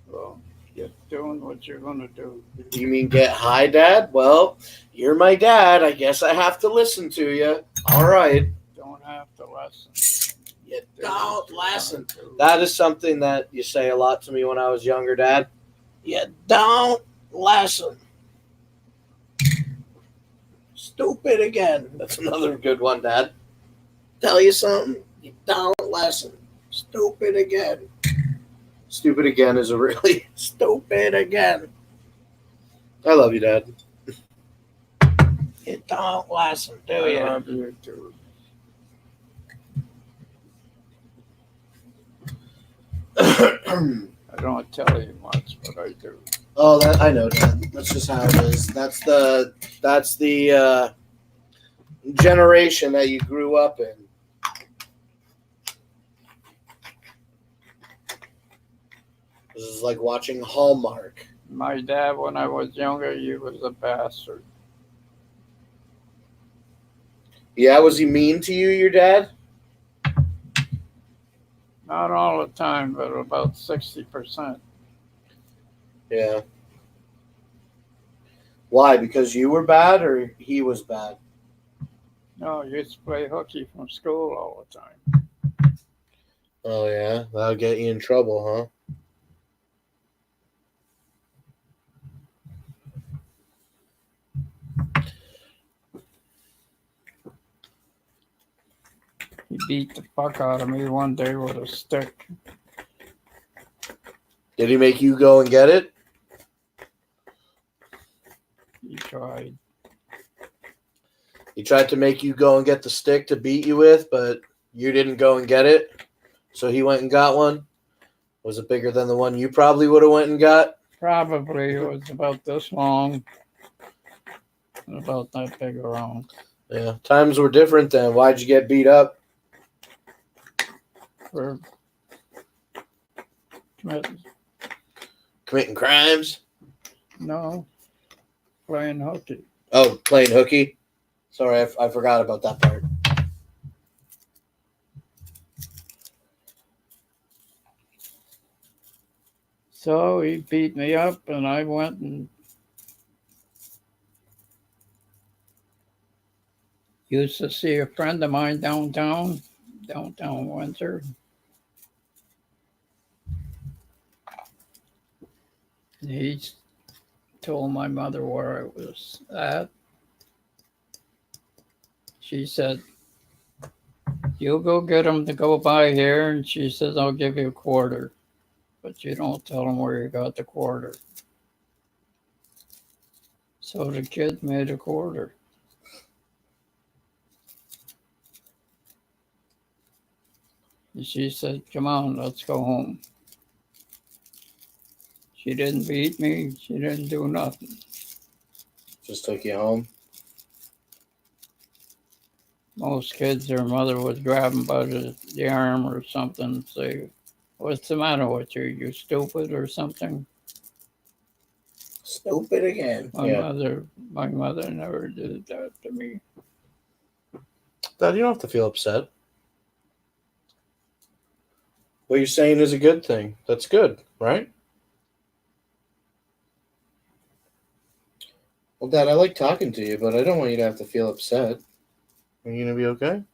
well, get doing what you're gonna do. You mean get high, Dad? Well, you're my dad. I guess I have to listen to you. All right. Don't have to listen. You Do don't what you listen. wanna do. That is something that you say a lot to me when I was younger, Dad. You don't listen. Stupid again. That's another good one, Dad. Tell you something. You don't listen. Stupid again. Stupid again is a really stupid again. I love you, Dad. You don't listen, do I you? love you too. I don't tell you much, but I do. Oh, that I know, Dad. That's just how it is. That's the generation that you grew up in. This is like watching Hallmark. My dad, when I was younger, he was a bastard. Yeah, was he mean to you, your dad? Not all the time, but about 60%. Yeah. Why? Because you were bad or he was bad? No, he used to play hooky from school all the time. Oh, yeah? That'll get you in trouble, huh? He beat the fuck out of me one day with a stick. Did he make you go and get it? He tried. He tried to make you go and get the stick to beat you with, but you didn't go and get it. So he went and got one. Was it bigger than the one you probably would have went and got? Probably it was about this long and about that big around. Yeah. Times were different then. Why'd you get beat up? For Committing crimes? no, playing hooky. Oh, playing hooky? Sorry, I forgot about that part. So he beat me up, and I went and used to see a friend of mine downtown Windsor. He told my mother where I was at. She said, "You go get him to go by here," and she says, "I'll give you a quarter, but you don't tell him where you got the quarter." So the kid made a quarter. And she said, "Come on, let's go home." She didn't beat me. She didn't do nothing. Just took you home? Most kids, their mother would grab them by the arm or something and say, "What's the matter with you? You stupid or something?" Stupid again. My mother never did that to me. Dad, you don't have to feel upset. What you're saying is a good thing. That's good, right? Well, Dad, I like talking to you, but I don't want you to have to feel upset. Are you going to be okay?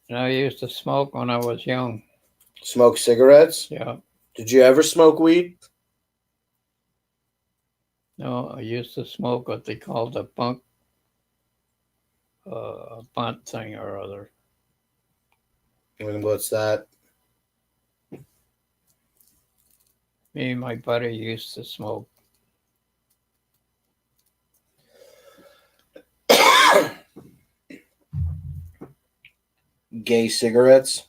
And I used to smoke when I was young. Smoke cigarettes? Yeah. Did you ever smoke weed? No, I used to smoke what they called a bunt thing or other. And what's that? Me and my buddy used to smoke. Gay cigarettes?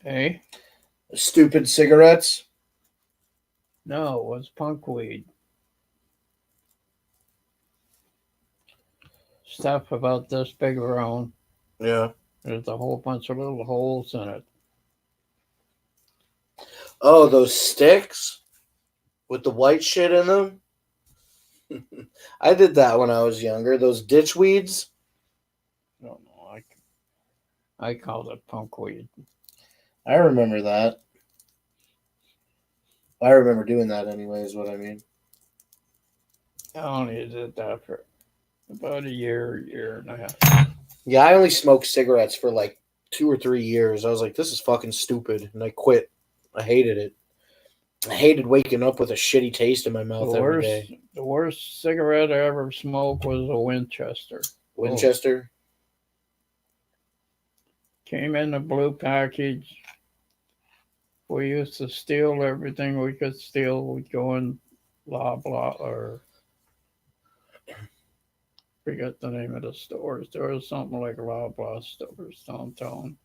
Eh? Stupid cigarettes? No, it was punk weed. Stuff about this big around. Yeah. There's a whole bunch of little holes in it. Oh, those sticks with the white shit in them? I did that when I was younger. Those ditch weeds? I don't know. I called it punk weed. I remember that. I remember doing that anyway, is what I mean. I only did that for about a year and a half. Yeah, I only smoked cigarettes for like 2 or 3 years. I was like, this is fucking stupid. And I quit. I hated it. I hated waking up with a shitty taste in my mouth every day. The worst cigarette I ever smoked was a Winchester. Winchester? Came in a blue package. We used to steal everything we could steal. We'd go in blah blah or forget the name of the stores. There was something like blah blah stores downtown.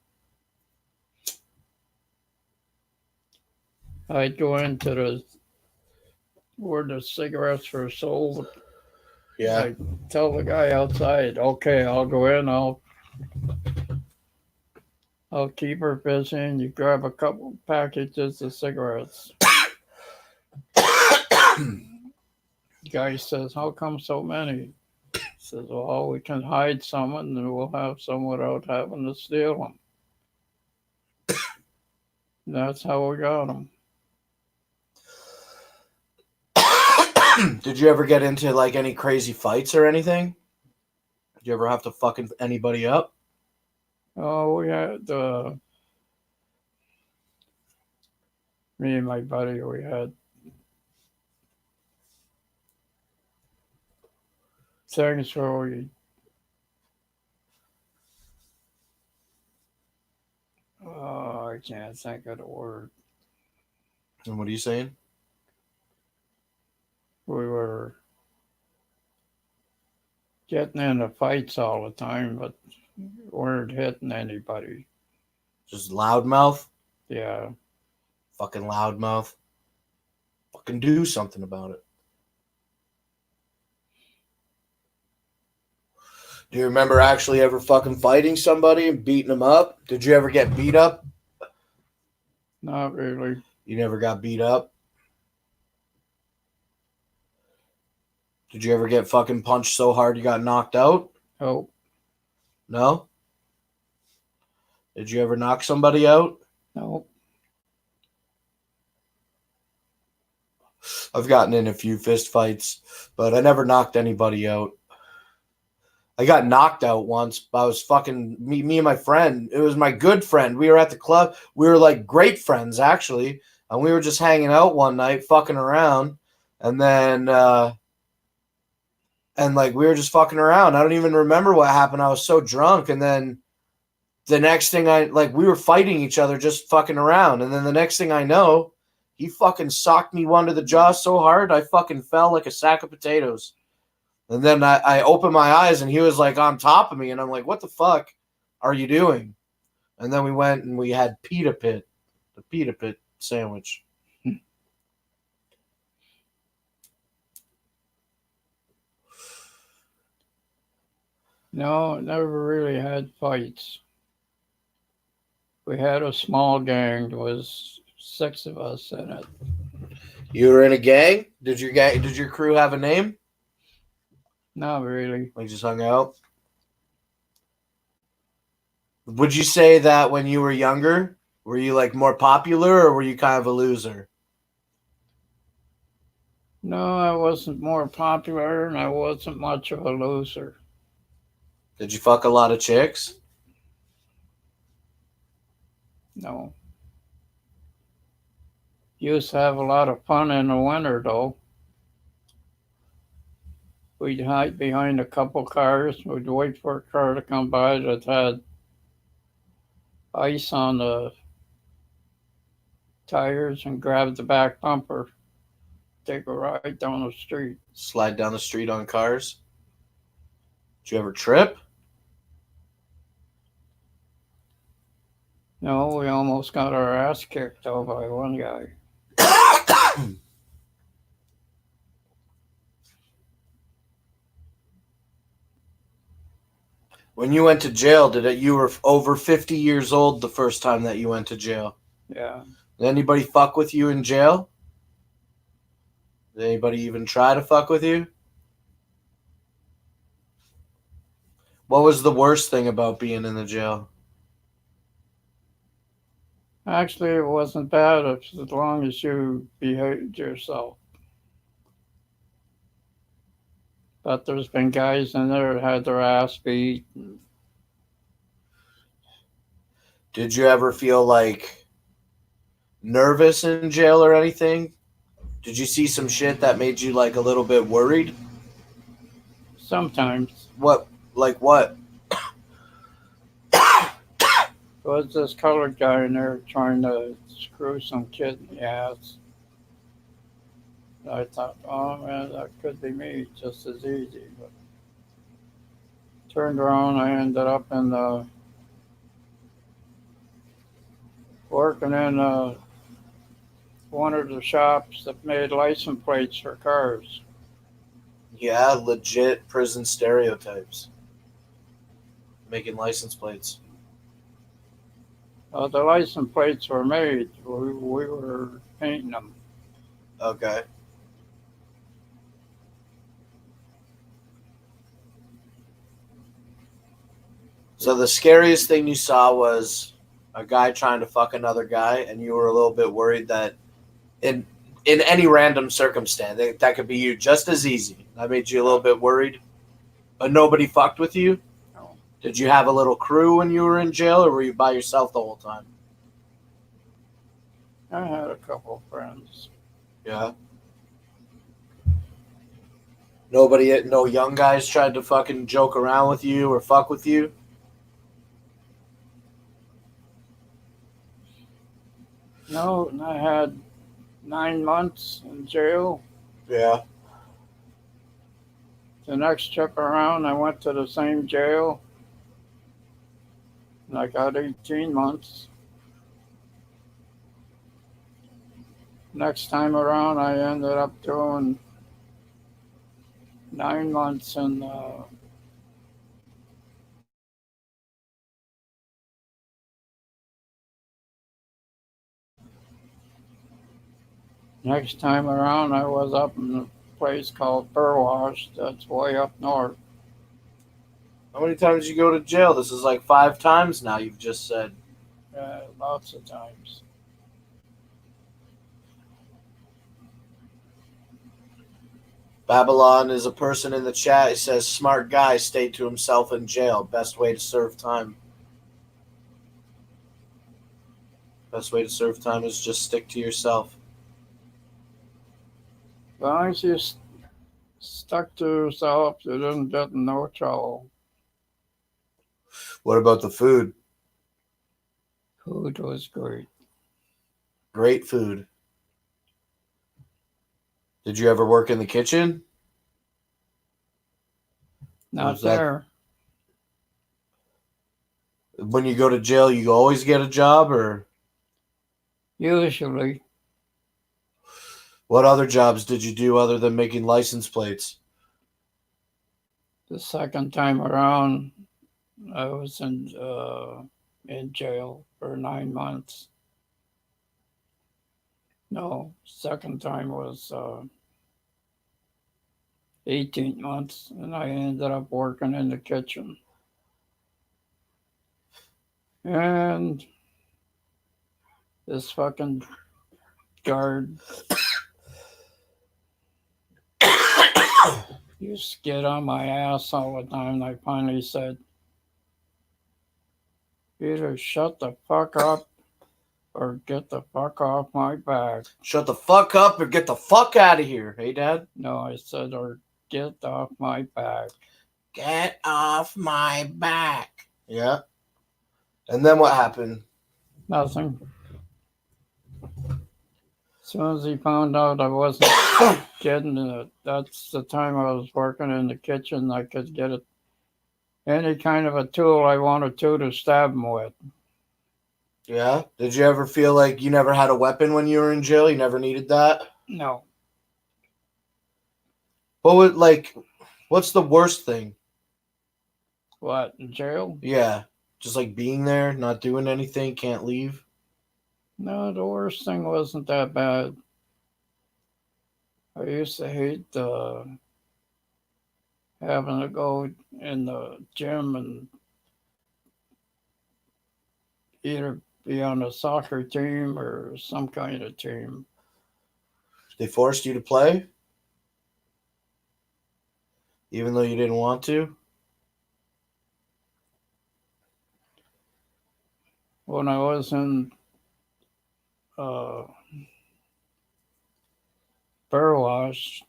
I'd go into where the cigarettes were sold. Yeah. I'd tell the guy outside, okay, I'll go in, I'll keep her busy, and you grab a couple packages of cigarettes. The guy says, how come so many? He says, well, we can hide some and we'll have some without having to steal them. That's how we got them. Did you ever get into like any crazy fights or anything? Did you ever have to fucking anybody up? Oh, we had me and my buddy. We had things where I can't think of the word. And what are you saying? We were getting into fights all the time, but weren't hitting anybody. Just loudmouth? Yeah. Fucking loudmouth. Fucking do something about it. Do you remember actually ever fucking fighting somebody and beating them up? Did you ever get beat up? Not really. You never got beat up? Did you ever get fucking punched so hard you got knocked out? Oh, No? Did you ever knock somebody out? no. I've gotten in a few fist fights, but I never knocked anybody out. I got knocked out once. I was fucking me and my friend. It was my good friend. We were at the club. We were like great friends actually, and we were just hanging out one night, fucking around, and then we were just fucking around. I don't even remember what happened. I was so drunk, and then the next thing we were fighting each other, just fucking around, and then the next thing I know, he fucking socked me one to the jaw so hard I fucking fell like a sack of potatoes. And then I opened my eyes and he was like on top of me. And I'm like, what the fuck are you doing? And then we went and we had the pita pit sandwich. No, never really had fights. We had a small gang. There was 6 of us in it. You were in a gang? Did your crew have a name? Not really. Like just hung out? Would you say that when you were younger, were you like more popular or were you kind of a loser? No, I wasn't more popular and I wasn't much of a loser. Did you fuck a lot of chicks? No. Used to have a lot of fun in the winter, though. We'd hide behind a couple cars. We'd wait for a car to come by that had ice on the tires and grab the back bumper. Take a ride down the street. Slide down the street on cars. Did you ever trip? No, we almost got our ass kicked though by one guy. When you went to jail, you were over 50 years old the first time that you went to jail? Yeah. Did anybody fuck with you in jail? Did anybody even try to fuck with you? What was the worst thing about being in the jail? Actually, it wasn't bad as long as you behaved yourself. But there's been guys in there that had their ass beat. Did you ever feel like nervous in jail or anything? Did you see some shit that made you like a little bit worried? Sometimes. What? Like what? There was this colored guy in there trying to screw some kid in the ass. I thought, oh man, that could be me just as easy. But turned around, I ended up in working in one of the shops that made license plates for cars. Yeah, legit prison stereotypes. Making license plates. The license plates were made. We were painting them. Okay. So the scariest thing you saw was a guy trying to fuck another guy, and you were a little bit worried that in any random circumstance, that could be you just as easy. That made you a little bit worried. But nobody fucked with you? No. Did you have a little crew when you were in jail, or were you by yourself the whole time? I had a couple of friends. Yeah. Nobody, no young guys tried to fucking joke around with you or fuck with you? No, and I had 9 months in jail. Yeah. The next trip around, I went to the same jail. And I got 18 months. Next time around, I ended up doing 9 months in next time around, I was up in a place called Burwash. That's way up north. How many times did you go to jail? This is like 5 times now, you've just said. Lots of times. Babylon is a person in the chat. He says, smart guy stayed to himself in jail. Best way to serve time. Best way to serve time is just stick to yourself. As long as you stuck to yourself, you didn't get in no trouble. What about the food? Food was great. Great food. Did you ever work in the kitchen? Not Was that- there. When you go to jail, you always get a job, or Usually. what other jobs did you do other than making license plates? The second time around, I was in jail for 9 months. No, second time was 18 months, and I ended up working in the kitchen. And this fucking guard used to get on my ass all the time. And I finally said, either shut the fuck up or get the fuck off my back. Shut the fuck up or get the fuck out of here. Hey, Dad? No, I said, or get off my back. Get off my back. Yeah. And then what happened? Nothing. As soon as he found out I wasn't getting it, that's the time I was working in the kitchen. I could get it, any kind of a tool I wanted to stab him with. Yeah. Did you ever feel like you never had a weapon when you were in jail? You never needed that? No. What's the worst thing? What, in jail? Yeah. Just like being there, not doing anything, can't leave. No, the worst thing wasn't that bad. I used to hate having to go in the gym and either be on a soccer team or some kind of team. They forced you to play? Even though you didn't want to? When I was in uh, Burwash,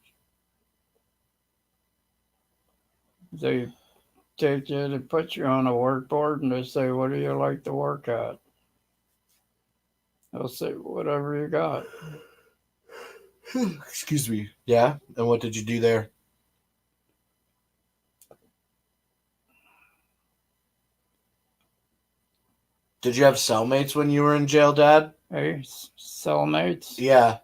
they take you to put you on a workboard and they say, what do you like to work at? They'll say, whatever you got. Excuse me. Yeah? And what did you do there? Did you have cellmates when you were in jail, Dad? Hey, cellmates? Yeah.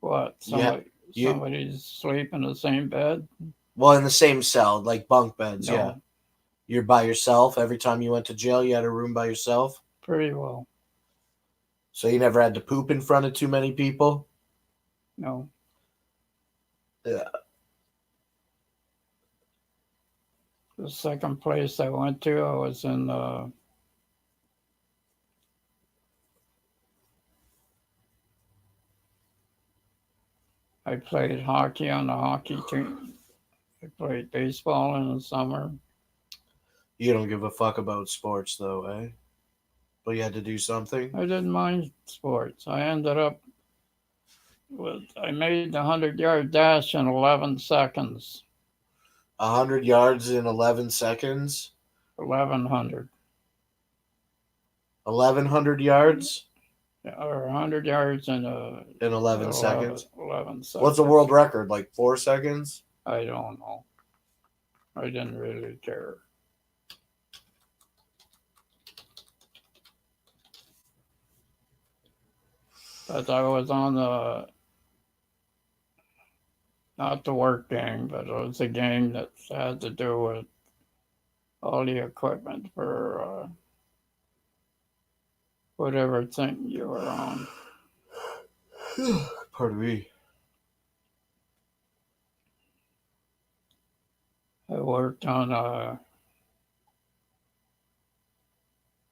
What? Yeah. Somebody's sleep in the same bed? Well, in the same cell, like bunk beds, No. yeah. You're by yourself. Every time you went to jail, you had a room by yourself. Pretty well. So you never had to poop in front of too many people? No. Yeah. The second place I went to, I was in I played hockey on the hockey team. I played baseball in the summer. You don't give a fuck about sports, though, eh? But you had to do something? I didn't mind sports. I ended up I made the 100-yard dash in 11 seconds. 100 yards in 11 seconds? 1100. 1,100 yards? Or 100 yards in 11 seconds? 11 seconds. What's the world record? Like 4 seconds? I don't know. I didn't really care. But I was on not the work gang, but it was a gang that had to do with all the equipment for whatever thing you were on. Pardon me. I worked on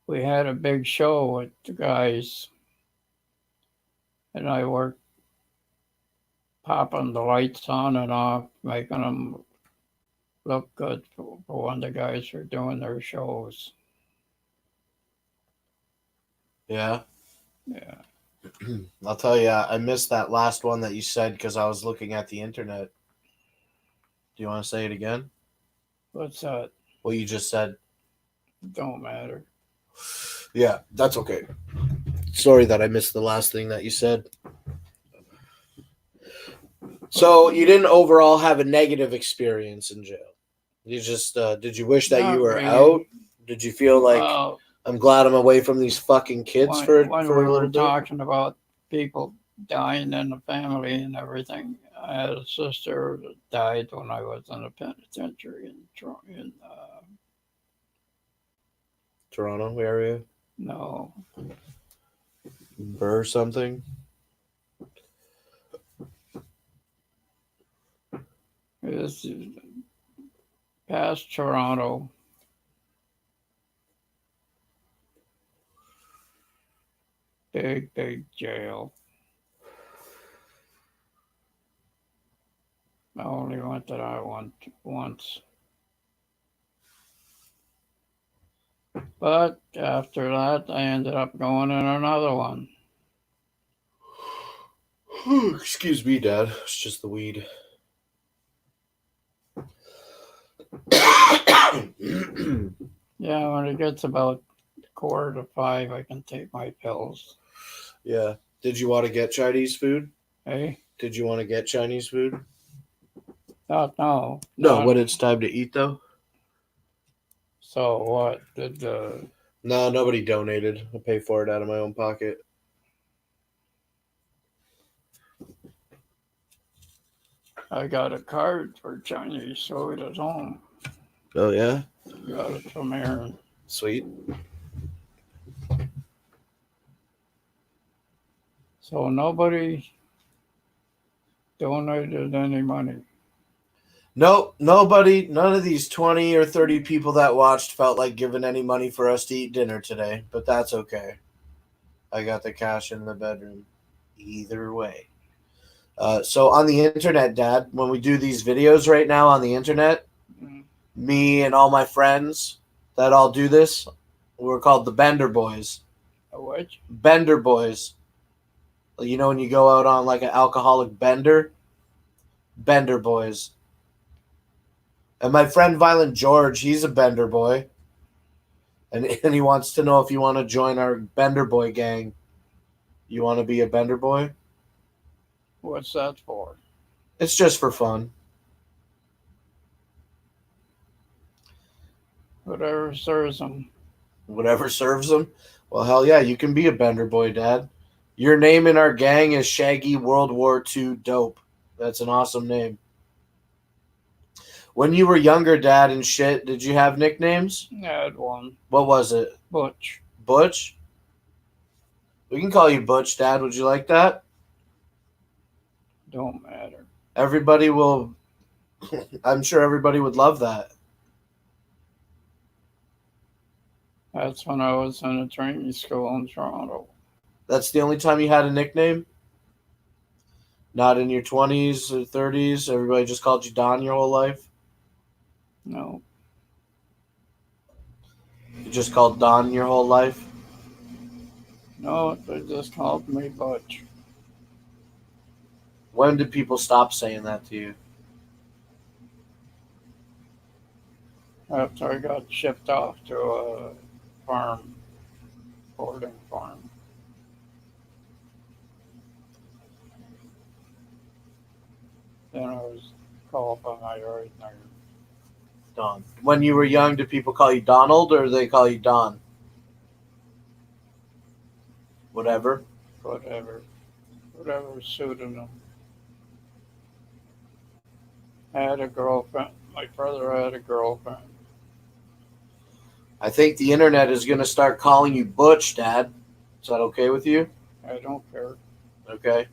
we had a big show with the guys, and I worked popping the lights on and off, making them look good for when the guys were doing their shows. Yeah. Yeah. I'll tell you, I missed that last one that you said because I was looking at the internet. Do you want to say it again? What's that? What you just said? Don't matter. Yeah, that's okay. Sorry that I missed the last thing that you said. So you didn't overall have a negative experience in jail. You just did you wish that Not you were really. out? Did you feel like Well, I'm glad I'm away from these fucking kids when for we a little were bit? talking about people dying in the family and everything, I had a sister that died when I was in the penitentiary in Toronto area? no, Burr something? it was past Toronto. Big jail. I only went to that one once. But But after that, I ended up going in another one. Excuse me, Dad. It's just the weed. Yeah, when it gets about 4 to 5, I can take my pills. Yeah. Did you want to get Chinese food? Hey, Did you want to get Chinese food? no. No, not- when it's time to eat, though? So what? Did No, nobody donated. I pay for it out of my own pocket. I got a card for Chinese food at home. Oh, yeah? Got it from Aaron. Sweet. So nobody donated any money. Nope, nobody, none of these 20 or 30 people that watched felt like giving any money for us to eat dinner today, but that's okay. I got the cash in the bedroom. Either way. So on the internet, Dad, when we do these videos right now on the internet, Mm. me and all my friends that all do this, we're called the Bender Boys. Which? Bender Boys. You know when you go out on like an alcoholic bender? Bender Boys. And my friend Violent George, he's a Bender Boy. And he wants to know if you want to join our Bender Boy gang. You want to be a Bender Boy? What's that for? It's just for fun. Whatever serves them. Whatever serves them. Well, hell yeah, you can be a Bender Boy, Dad. Your name in our gang is Shaggy World War II Dope. That's an awesome name. When you were younger, Dad, and shit, did you have nicknames? I had one. What was it? Butch. Butch? We can call you Butch, Dad. Would you like that? Don't matter. Everybody will. I'm sure everybody would love that. That's when I was in a training school in Toronto. That's the only time you had a nickname? Not in your 20s or 30s? Everybody just called you Don your whole life? No. You just called Don your whole life? No, they just called me Butch. When did people stop saying that to you? After I got shipped off to a farm, boarding farm. Then I was called by my right name. Don. When you were young, did people call you Donald or they call you Don? Whatever. Whatever suited them. I had a girlfriend. My brother had a girlfriend. I think the internet is going to start calling you Butch, Dad. Is that okay with you? I don't care. Okay.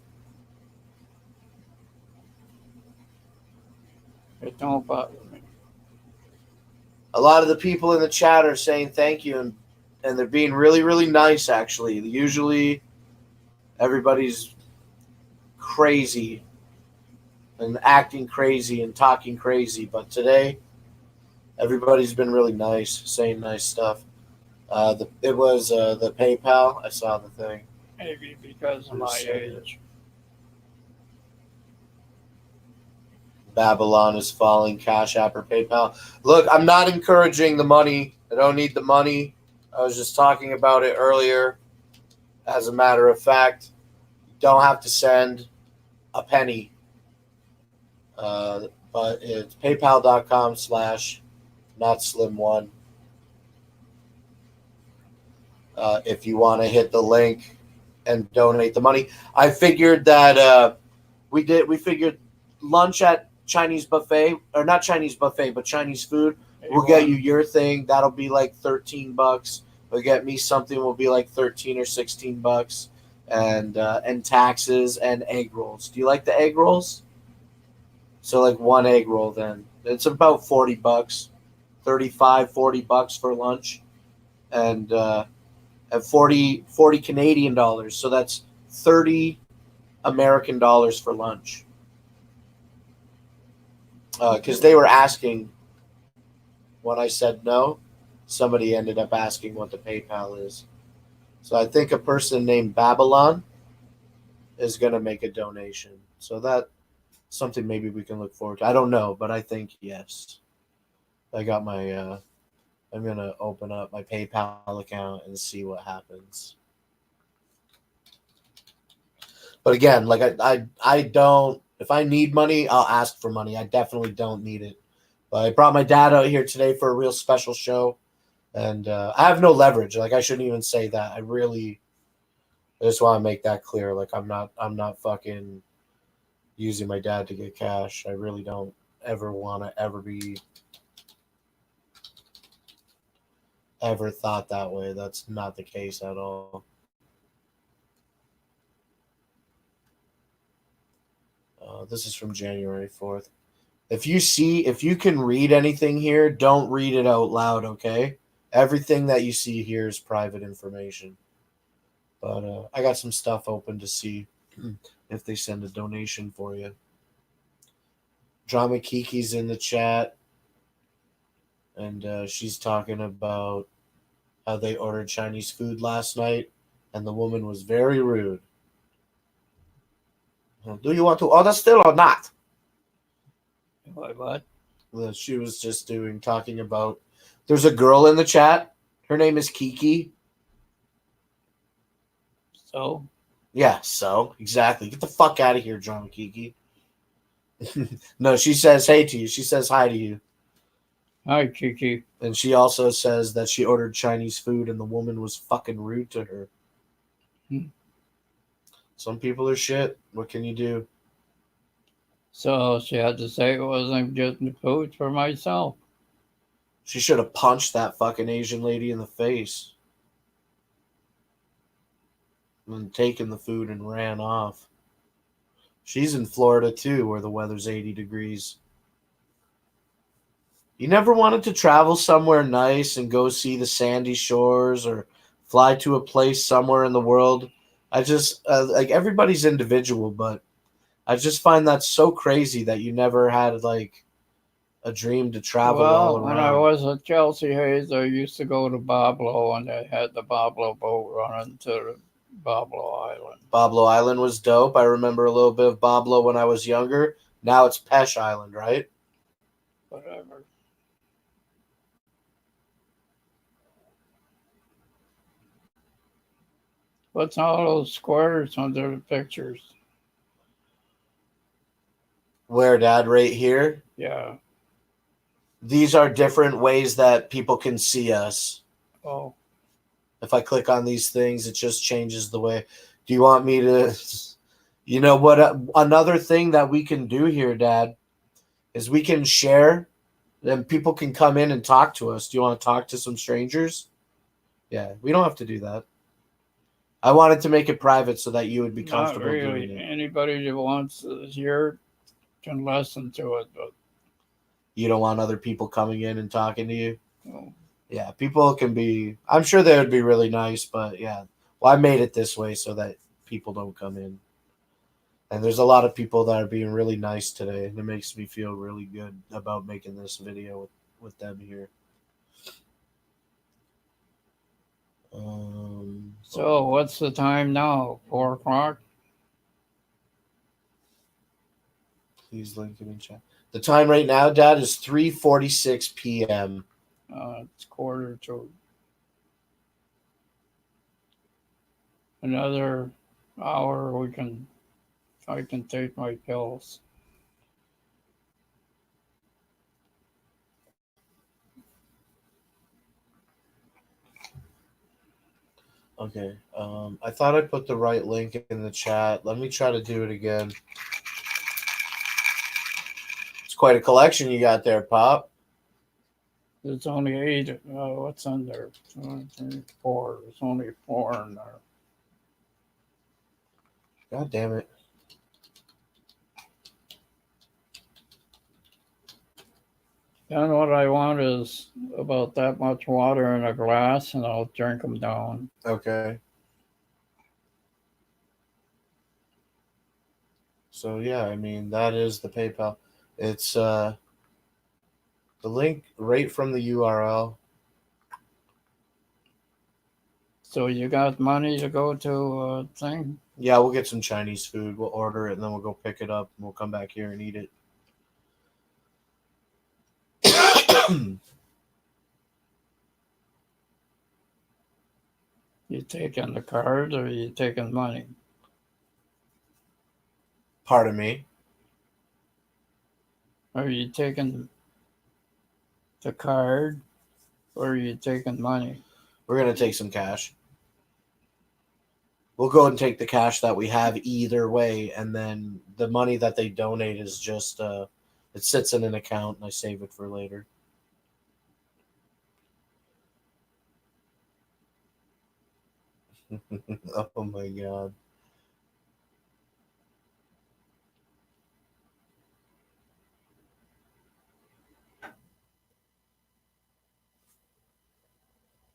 It don't bother me. A lot of the people in the chat are saying thank you, and they're being really, really nice, actually. Usually, everybody's crazy and acting crazy and talking crazy, but today, everybody's been really nice, saying nice stuff. It was the PayPal. I saw the thing. Maybe because of my age. Babylon is falling, Cash App or PayPal. Look, I'm not encouraging the money. I don't need the money. I was just talking about it earlier. As a matter of fact, you don't have to send a penny. But it's paypal.com/notslim1. If you want to hit the link and donate the money. I figured that we figured lunch at Chinese buffet, or not Chinese buffet, but Chinese food. We'll get you your thing. That'll be like $13. We'll get me something. Will be like $13 or $16, and taxes and egg rolls. Do you like the egg rolls? So like one egg roll. Then it's about $40, $35-$40 for lunch, and at 40 Canadian dollars. So that's 30 American dollars for lunch. Because they were asking when I said no. somebody ended up asking what the PayPal is. So I think a person named Babylon is going to make a donation. So that's something maybe we can look forward to. I don't know, but I think yes. I got my. I'm going to open up my PayPal account and see what happens. But again, like I don't. If I need money, I'll ask for money. I definitely don't need it. But I brought my dad out here today for a real special show, and I have no leverage. Like I shouldn't even say that. I just want to make that clear. Like I'm not fucking using my dad to get cash. I really don't ever want to ever thought that way. That's not the case at all. This is from January 4th. If you can read anything here, don't read it out loud, okay? Everything that you see here is private information. But I got some stuff open to see if they send a donation for you. Drama Kiki's in the chat, and she's talking about how they ordered Chinese food last night, and the woman was very rude. Do you want to order still or not? What? She was just talking about. There's a girl in the chat. Her name is Kiki. So? Yeah, so exactly. Get the fuck out of here, Drama Kiki. No, she says hey to you. She says hi to you. Hi, Kiki. And she also says that she ordered Chinese food and the woman was fucking rude to her. Some people are shit. What can you do? So she had to say it wasn't getting the food for myself. She should have punched that fucking Asian lady in the face. And taken the food and ran off. She's in Florida too, where the weather's 80 degrees. You never wanted to travel somewhere nice and go see the sandy shores or fly to a place somewhere in the world? I just, like, everybody's individual, but I just find that so crazy that you never had, like, a dream to travel all around. When I was at Chelsea Hayes, I used to go to Boblo, and they had the Boblo boat running to the Boblo Island. Boblo Island was dope. I remember a little bit of Boblo when I was younger. Now it's Pesh Island, right? Whatever. What's all those squares under the pictures? Where, Dad? Right here? Yeah. These are different ways that people can see us. Oh. If I click on these things, it just changes the way. Do you want me to... You know what? Another thing that we can do here, Dad, is we can share, and people can come in and talk to us. Do you want to talk to some strangers? Yeah, we don't have to do that. I wanted to make it private so that you would be comfortable Not really. doing it. Anybody that wants to hear can listen to it, but you don't want other people coming in and talking to you. no. Yeah, people can be. I'm sure they would be really nice, but yeah. Well, I made it this way so that people don't come in. And there's a lot of people that are being really nice today, and it makes me feel really good about making this video with them here. So what's the time now? 4 o'clock? Please link it in chat. The time right now, Dad, is 3:46 p.m. It's 1:45. Another hour I can take my pills. Okay. I thought I put the right link in the chat. Let me try to do it again. It's quite a collection you got there, Pop. There's only 8. What's in there? 1, 2, 3, 4. There's only 4 in there. God damn it. Then what I want is about that much water in a glass, and I'll drink them down. Okay. So yeah, I mean that is the PayPal. It's the link right from the URL. So you got money to go to a thing? Yeah, we'll get some Chinese food. We'll order it and then we'll go pick it up and we'll come back here and eat it. You taking the card or you taking money? Pardon me. Are you taking the card or are you taking money? We're gonna take some cash. We'll go and take the cash that we have either way, and then the money that they donate is just it sits in an account and I save it for later. Oh my god.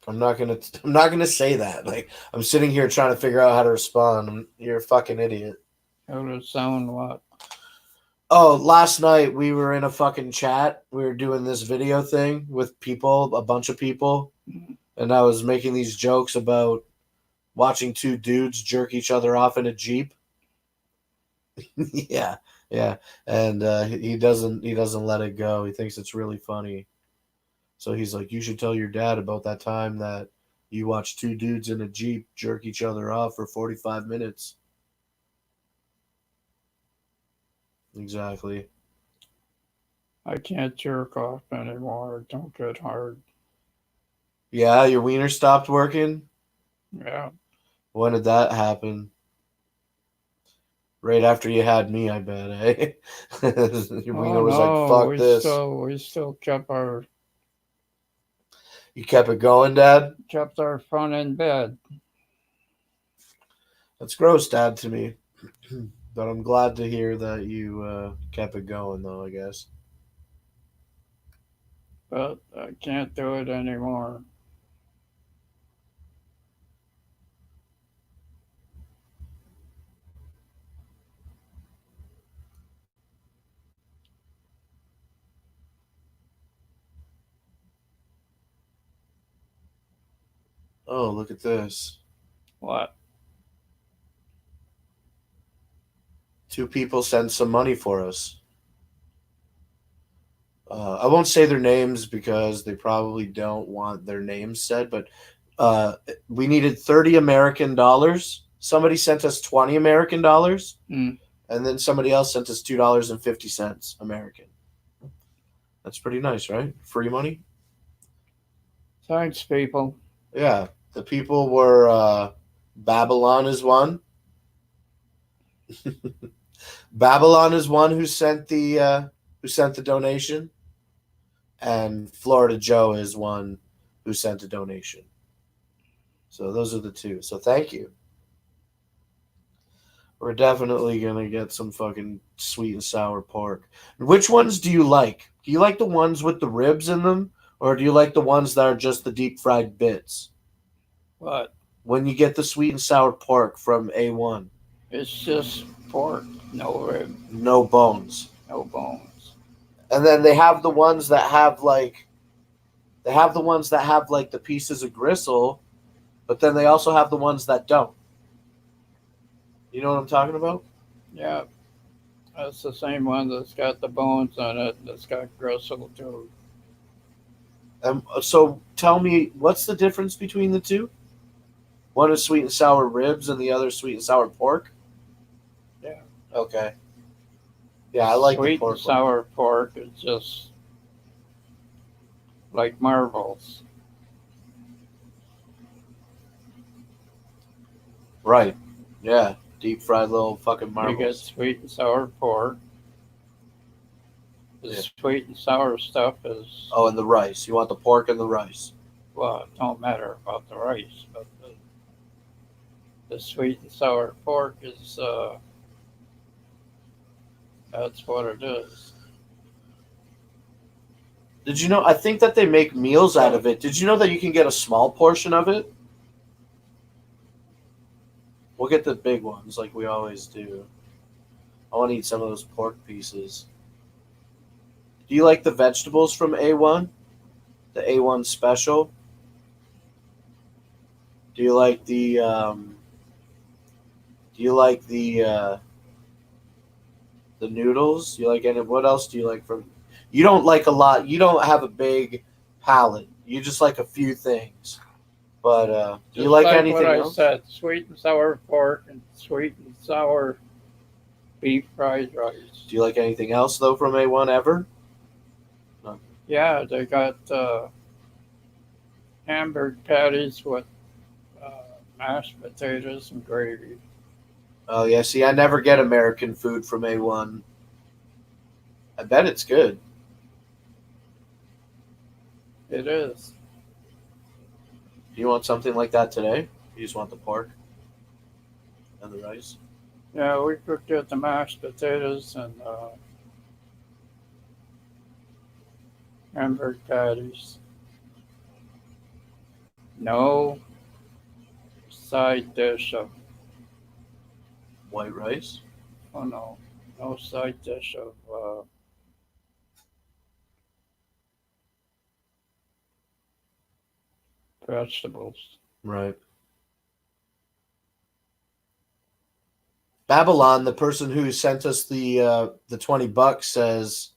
I'm not gonna say that. Like I'm sitting here trying to figure out how to respond. You're a fucking idiot. How does it sound what? Oh, last night we were in a fucking chat. We were doing this video thing with people, a bunch of people, and I was making these jokes about watching two dudes jerk each other off in a Jeep. Yeah, yeah, and he doesn't let it go. He thinks it's really funny. So he's like, you should tell your dad about that time that you watched two dudes in a Jeep jerk each other off for 45 minutes. Exactly. I can't jerk off anymore. Don't get hard. Yeah, your wiener stopped working? Yeah. When did that happen? Right after you had me, I bet, eh? Your wiener was like, fuck this. We still kept our You kept it going, Dad? fun in bed. That's gross, Dad, to me. But I'm glad to hear that you kept it going, though, I guess. But I can't do it anymore. Oh, look at this. What? Two people sent some money for us. I won't say their names because they probably don't want their names said, but we needed 30 American dollars. Somebody sent us 20 American dollars, and then somebody else sent us $2.50 American. That's pretty nice, right? Free money? Thanks, people. Yeah. The people were Babylon is one. Babylon is one who sent the donation, and Florida Joe is one who sent a donation. So those are the two. So thank you. We're definitely gonna get some fucking sweet and sour pork. Which ones do you like? Do you like the ones with the ribs in them, or do you like the ones that are just the deep fried bits? What? When you get the sweet and sour pork from A1, It's just pork, no rib, no bones. no bones. And then they have the ones that have like the pieces of gristle, but then they also have the ones that don't. You know what I'm talking about? Yeah. That's the same one that's got the bones on it, that's got gristle too. So tell me, what's the difference between the two? One is sweet and sour ribs and the other sweet and sour pork? Yeah. Okay. Yeah, I like Sweet the pork and sour pork is just like marbles. Right. Yeah. Deep fried little fucking You get marbles. sweet and sour pork. The Yeah. sweet and sour stuff is, Oh, and the rice. You want the pork and the rice. well, it don't matter about the rice, but the sweet and sour pork is, that's what it is. Did you know? I think that they make meals out of it. Did you know that you can get a small portion of it? We'll get the big ones like we always do. I want to eat some of those pork pieces. Do you like the vegetables from A1? The A1 special? Do you like the the noodles? Do you like any? What else do you like from? You don't like a lot. You don't have a big palate. You just like a few things. But do you Just like like anything what I else? said, sweet and sour pork and sweet and sour beef fried rice. Do you like anything else though from A1 ever? Yeah, they got hamburger patties with mashed potatoes and gravy. Oh yeah. See, I never get American food from A1. I bet it's good. It is. Do you want something like that today? You just want the pork and the rice. Yeah, we could get the mashed potatoes and hamburger patties. No side dish of, White rice. oh no side dish of vegetables. Right. Babylon, the person who sent us the $20 says,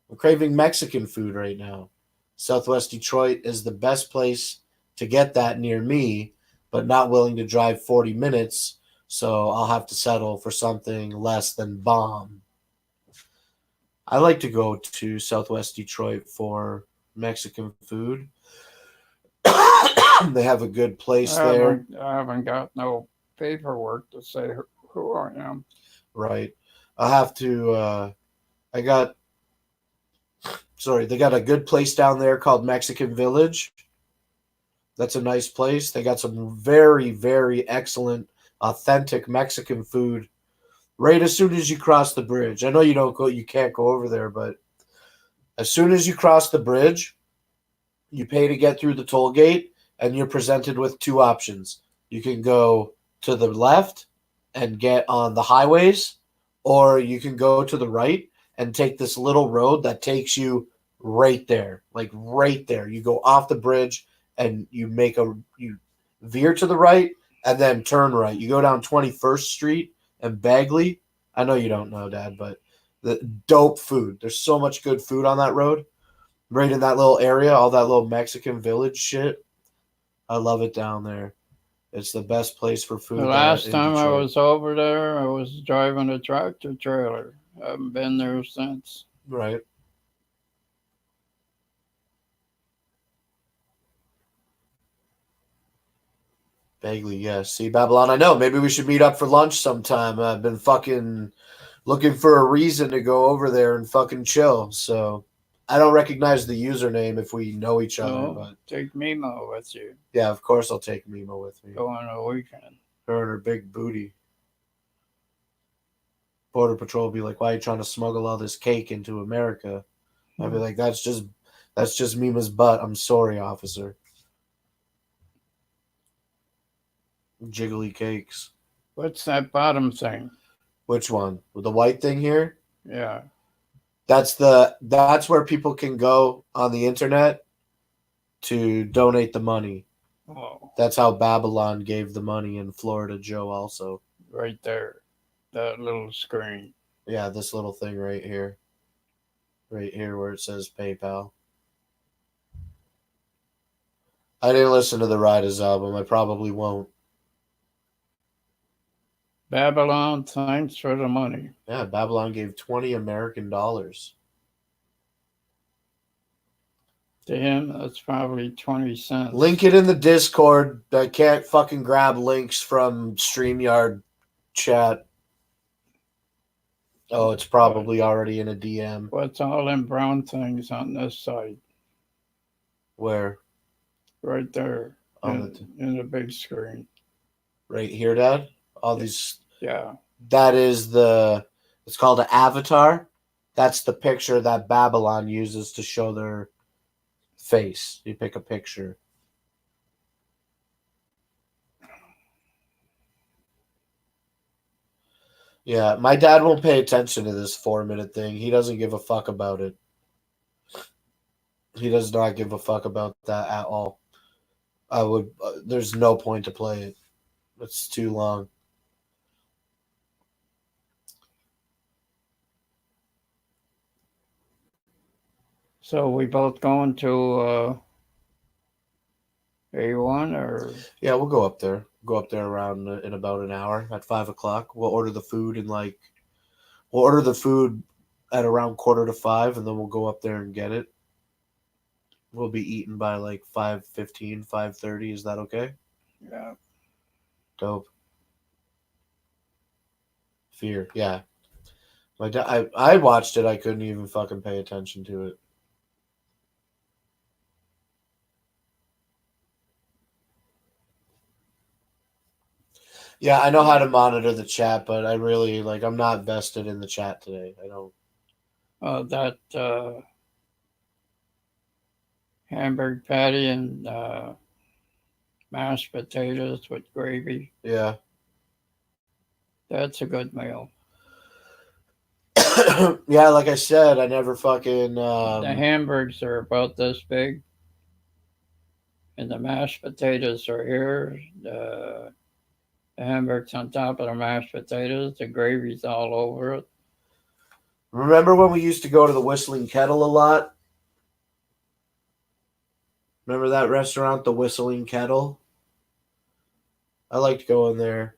I'm craving Mexican food right now. Southwest Detroit is the best place to get that near me, but not willing to drive 40 minutes, so I'll have to settle for something less than bomb. I like to go to Southwest Detroit for Mexican food. They have a good place there. I haven't got no paperwork to say who I am. Right. I'll have to I got sorry, they got a good place down there called Mexican Village. That's a nice place. They got some very, very excellent, authentic Mexican food right as soon as you cross the bridge. I know you can't go over there, but as soon as you cross the bridge, you pay to get through the toll gate, and you're presented with two options. You can go to the left and get on the highways, or you can go to the right and take this little road that takes you right there, like right there. You go off the bridge and you veer to the right and then turn right. You go down 21st Street and Bagley. I know you don't know, Dad, but the dope food. There's so much good food on that road, right in that little area, all that little Mexican village shit. I love it down there. It's the best place for food. The last in time I Detroit. was over there, I was driving a tractor trailer. I haven't been there since. Right. Vaguely, yes. See, Babylon, I know. Maybe we should meet up for lunch sometime. I've been fucking looking for a reason to go over there and fucking chill. So I don't recognize the username if we know each other, No, but take Mimo with you. yeah, of course I'll take Mimo with me. Go on a weekend. Her and her big booty. Border Patrol will be like, "Why are you trying to smuggle all this cake into America?" I'd be like, that's just Mima's butt. I'm sorry, officer. Jiggly cakes. What's that bottom thing? Which one? With the white thing here? Yeah. That's where people can go on the internet to donate the money. Oh, That's how Babylon gave the money in Florida Joe also. right there. That little screen. Yeah, this little thing right here. Right here where it says PayPal. I didn't listen to the Riders album. I probably won't. Babylon, thanks for the money. Yeah, Babylon gave $20 American. To him, that's probably 20 cents. Link it in the Discord. I can't fucking grab links from StreamYard chat. Oh, it's probably already in a DM. What's all them brown things on this side? Where? Right there. On In the big screen. right here, Dad? All these. Yeah. That is it's called an avatar. That's the picture that Babylon uses to show their face. You pick a picture. Yeah, my dad won't pay attention to this 4-minute thing. He doesn't give a fuck about it. He does not give a fuck about that at all. I would. There's no point to play it. It's too long. So we both going to A1 or Yeah, we'll go up there. Go up there around in about an hour at 5 o'clock. We'll order the food we'll order the food at around 4:45, and then we'll go up there and get it. We'll be eating by like 5:15, 5:30. Is that okay? yeah. Dope. Fear, yeah. My I watched it. I couldn't even fucking pay attention to it. Yeah, I know how to monitor the chat, but I really I'm not vested in the chat today. I don't. That hamburger patty and mashed potatoes with gravy. Yeah. That's a good meal. Yeah, like I said, I never fucking. The hamburgers are about this big, and the mashed potatoes are here. The hamburgers on top of the mashed potatoes. The gravy's all over it. Remember when we used to go to the Whistling Kettle a lot? Remember that restaurant, the Whistling Kettle? I liked going there,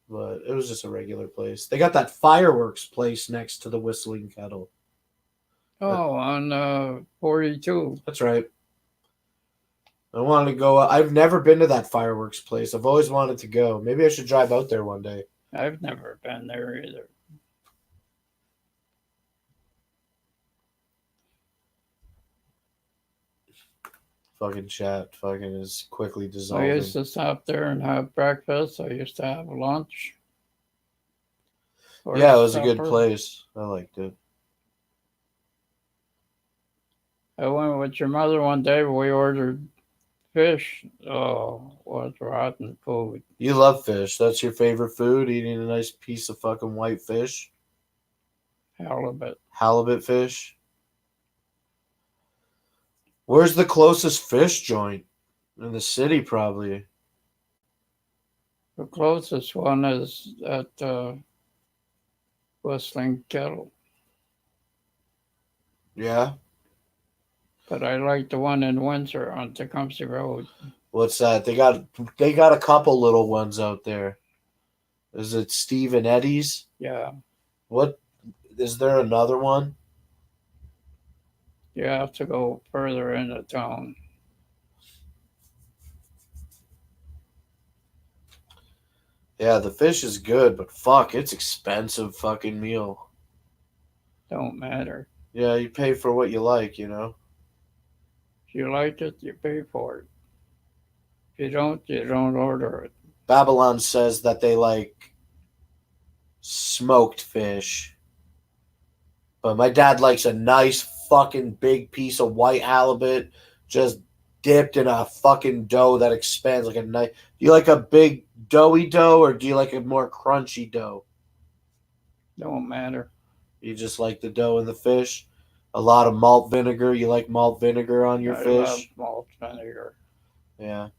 but it was just a regular place. They got that fireworks place next to the Whistling Kettle. Oh, on 42. That's right. I wanted to go. I've never been to that fireworks place. I've always wanted to go. Maybe I should drive out there one day. I've never been there either. Fucking chat fucking is quickly I dissolving. used to stop there and have breakfast. I used to have lunch. Yeah, it was a good place. I liked it. I went with your mother one day. We ordered fish. Oh, what rotten food. You love fish. That's your favorite food? Eating a nice piece of fucking white fish? Halibut. Halibut fish? Where's the closest fish joint? In the city, probably. The closest one is at Whistling Kettle. Yeah? But I like the one in Windsor on Tecumseh Road. What's that? They got a couple little ones out there. Is it Steve and Eddie's? Yeah. What is there another one? You have to go further into town. Yeah, the fish is good, but fuck, it's expensive fucking meal. Don't matter. Yeah, you pay for what you like, you know? If you like it, you pay for it. If you don't order it. Babylon says that they like smoked fish. But my dad likes a nice fucking big piece of white halibut just dipped in a fucking dough that expands like a knife. Do you like a big doughy dough or do you like a more crunchy dough? Don't matter. You just like the dough and the fish? A lot of malt vinegar. You like malt vinegar on your I fish? love malt vinegar. Yeah.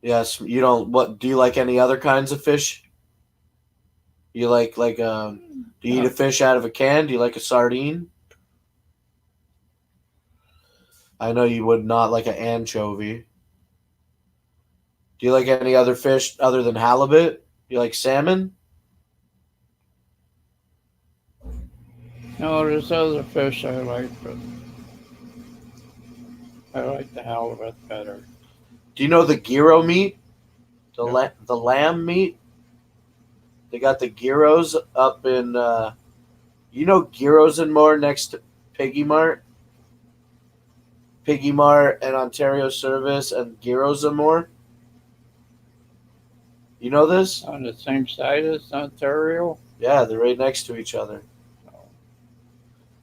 Yes, you don't. What do you like? Any other kinds of fish? You like do you eat a fish out of a can? Do you like a sardine? I know you would not like an anchovy. Do you like any other fish other than halibut? You like salmon? No, there's other fish I like, but I like the halibut better. Do you know the gyro meat? Yeah. The lamb meat? They got the gyros up in Gyros and More next to Piggy Mart? Piggy Mart and Ontario Service and Gyros and More? You know this? On the same side as Ontario? Yeah, they're right next to each other. No,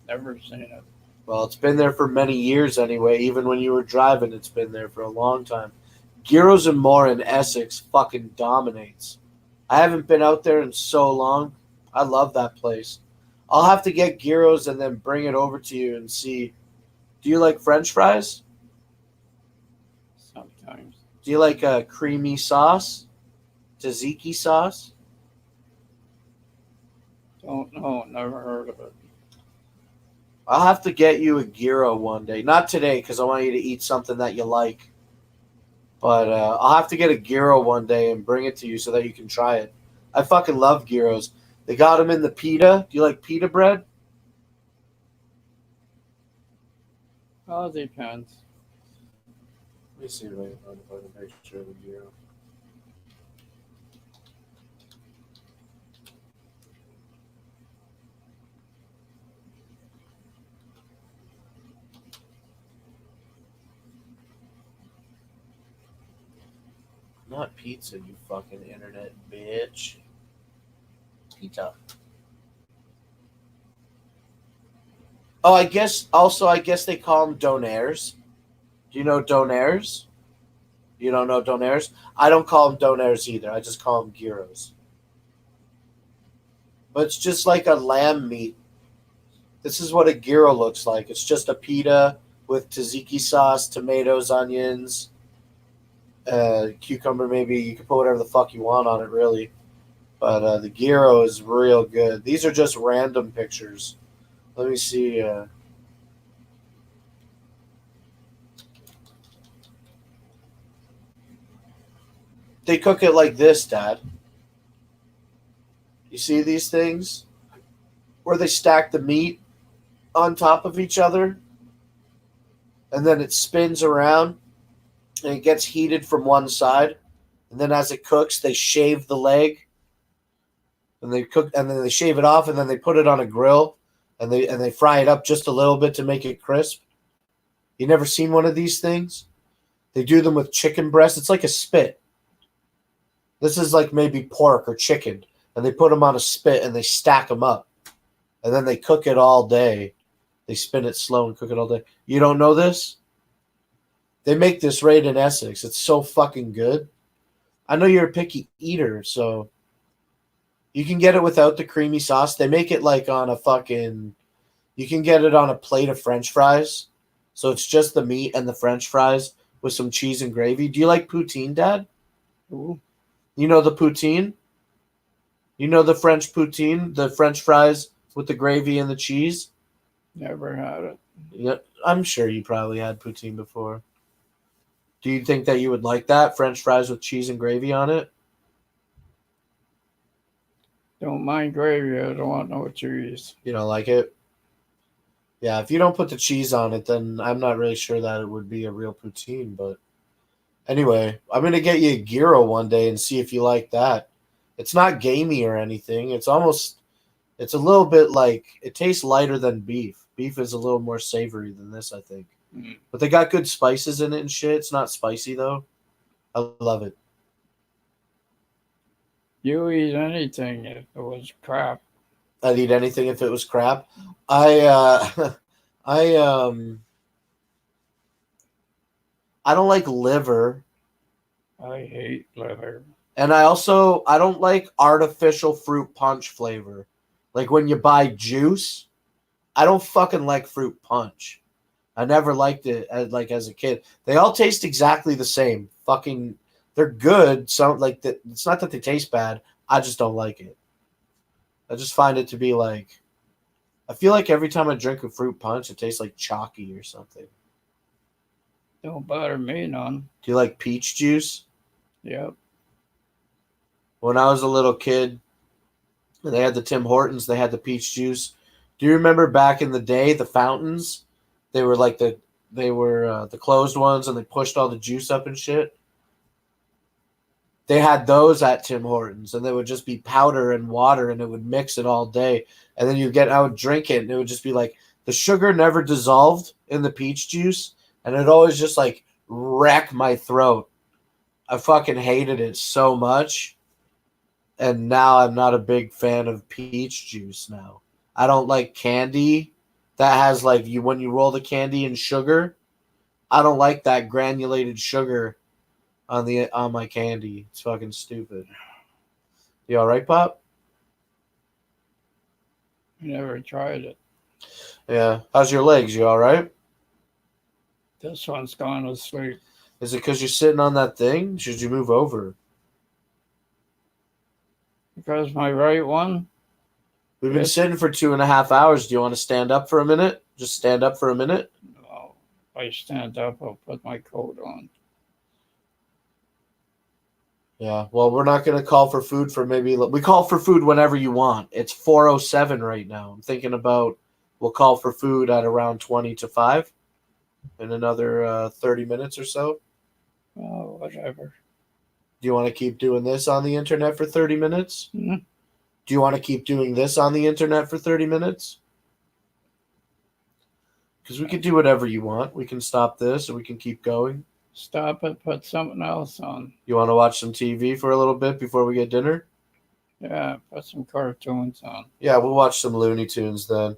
never seen it. Well, it's been there for many years anyway. Even when you were driving, it's been there for a long time. Gyros and More in Essex fucking dominates. I haven't been out there in so long. I love that place. I'll have to get gyros and then bring it over to you and see. Do you like French fries? Sometimes. Do you like a creamy sauce? Tzatziki sauce? Don't know. Never heard of it. I'll have to get you a gyro one day. Not today, because I want you to eat something that you like. But I'll have to get a gyro one day and bring it to you so that you can try it. I fucking love gyros. They got them in the pita. Do you like pita bread? Oh, it depends. Let me see if I can find a picture of a gyro. Not pizza, you fucking internet bitch. Pizza. Oh, I guess they call them donaires. Do you know donaires? You don't know donaires? I don't call them donaires either. I just call them gyros. But it's just like a lamb meat. This is what a gyro looks like. It's just a pita with tzatziki sauce, tomatoes, onions, cucumber maybe. You can put whatever the fuck you want on it, really. But the gyro is real good. These are just random pictures. Let me see. They cook it like this, Dad. You see these things? Where they stack the meat on top of each other, and then it spins around, and it gets heated from one side, and then as it cooks, they shave the leg, and they cook, and then they shave it off, and then they put it on a grill, and they fry it up just a little bit to make it crisp. You never seen one of these things? They do them with chicken breast. It's like a spit. This is like maybe pork or chicken, and they put them on a spit and they stack them up, and then they cook it all day. They spin it slow and cook it all day. You don't know this? They make this right in Essex. It's so fucking good. I know you're a picky eater, so you can get it without the creamy sauce. They make it like on a fucking... You can get it on a plate of French fries. So it's just the meat and the French fries with some cheese and gravy. Do you like poutine, Dad? Ooh. You know the poutine? You know the French poutine? The French fries with the gravy and the cheese? Never had it. Yeah, I'm sure you probably had poutine before. Do you think that you would like that? French fries with cheese and gravy on it? Don't mind gravy. I don't want no cheese. You don't like it? Yeah, if you don't put the cheese on it, then I'm not really sure that it would be a real poutine. But anyway, I'm going to get you a gyro one day and see if you like that. It's not gamey or anything. It's a little bit like, it tastes lighter than beef. Beef is a little more savory than this, I think. Mm. But they got good spices in it and shit. It's not spicy, though. I love it. You eat anything if it was crap. I'd eat anything if it was crap. I don't like liver. I hate liver. And I don't like artificial fruit punch flavor. Like when you buy juice, I don't fucking like fruit punch. I never liked it as a kid. They all taste exactly the same. Fucking, they're good. So like that. It's not that they taste bad. I just don't like it. I just find it to be like, I feel like every time I drink a fruit punch, it tastes like chalky or something. Don't bother me none. Do you like peach juice? Yep. When I was a little kid, they had the Tim Hortons, they had the peach juice. Do you remember back in the day, the fountains? They were like the closed ones, and they pushed all the juice up and shit. They had those at Tim Hortons, and they would just be powder and water, and it would mix it all day. And then I would drink it, and it would just be like the sugar never dissolved in the peach juice, and it always just like wreck my throat. I fucking hated it so much. And now I'm not a big fan of peach juice now. I don't like candy that has like when you roll the candy in sugar. I don't like that granulated sugar on my candy. It's fucking stupid. You all right, Pop? I never tried it. Yeah. How's your legs? You all right? This one's gone to sleep. Is it because you're sitting on that thing? Should you move over? Because my right one, We've been Yes. sitting for 2.5 hours. Do you want to stand up for a minute? Just stand up for a minute. oh, if I stand up, I'll put my coat on. Yeah. Well, we're not going to call for food for maybe. We call for food whenever you want. It's 4:07 right now. I'm thinking about we'll call for food at around 20 to 5 in another 30 minutes or so. Oh, whatever. Do you want to keep doing this on the internet for 30 minutes? Hmm? Do you want to keep doing this on the internet for 30 minutes? Because we could do whatever you want. We can stop this and we can keep going. Stop it, put something else on. You want to watch some TV for a little bit before we get dinner? Yeah, put some cartoons on. Yeah, we'll watch some Looney Tunes then.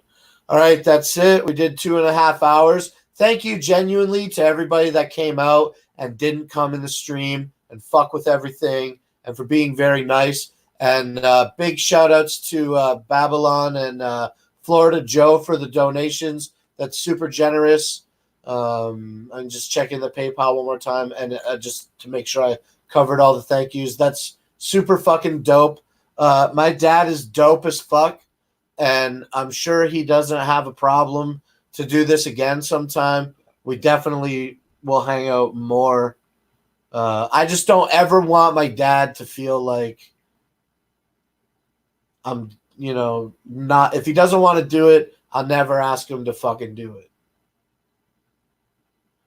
All right, that's it. We did 2.5 hours. Thank you genuinely to everybody that came out and didn't come in the stream and fuck with everything and for being very nice. And big shout outs to Babylon and Florida Joe for the donations. That's super generous. I'm just checking the PayPal one more time and just to make sure I covered all the thank yous. That's super fucking dope. My dad is dope as fuck, and I'm sure he doesn't have a problem to do this again sometime. We definitely will hang out more. I just don't ever want my dad to feel like I'm, not. If he doesn't want to do it, I'll never ask him to fucking do it.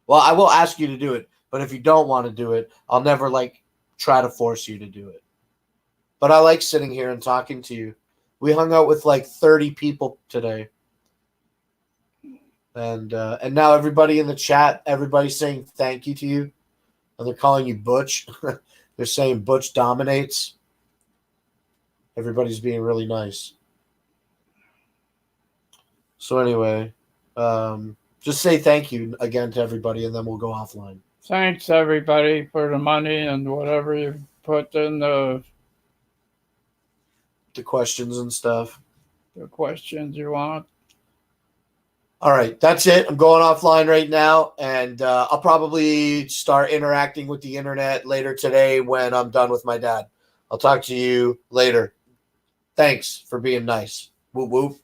Well, I will ask you to do it, but if you don't want to do it, I'll never try to force you to do it. But I like sitting here and talking to you. We hung out with 30 people today. And now everybody in the chat, everybody's saying thank you to you. And they're calling you Butch. They're saying Butch dominates. Everybody's being really nice. So anyway, just say thank you again to everybody, and then we'll go offline. Thanks, everybody, for the money and whatever you put in the questions and stuff. The questions you want. All right, that's it. I'm going offline right now, and I'll probably start interacting with the internet later today when I'm done with my dad. I'll talk to you later. Thanks for being nice. Whoop whoop.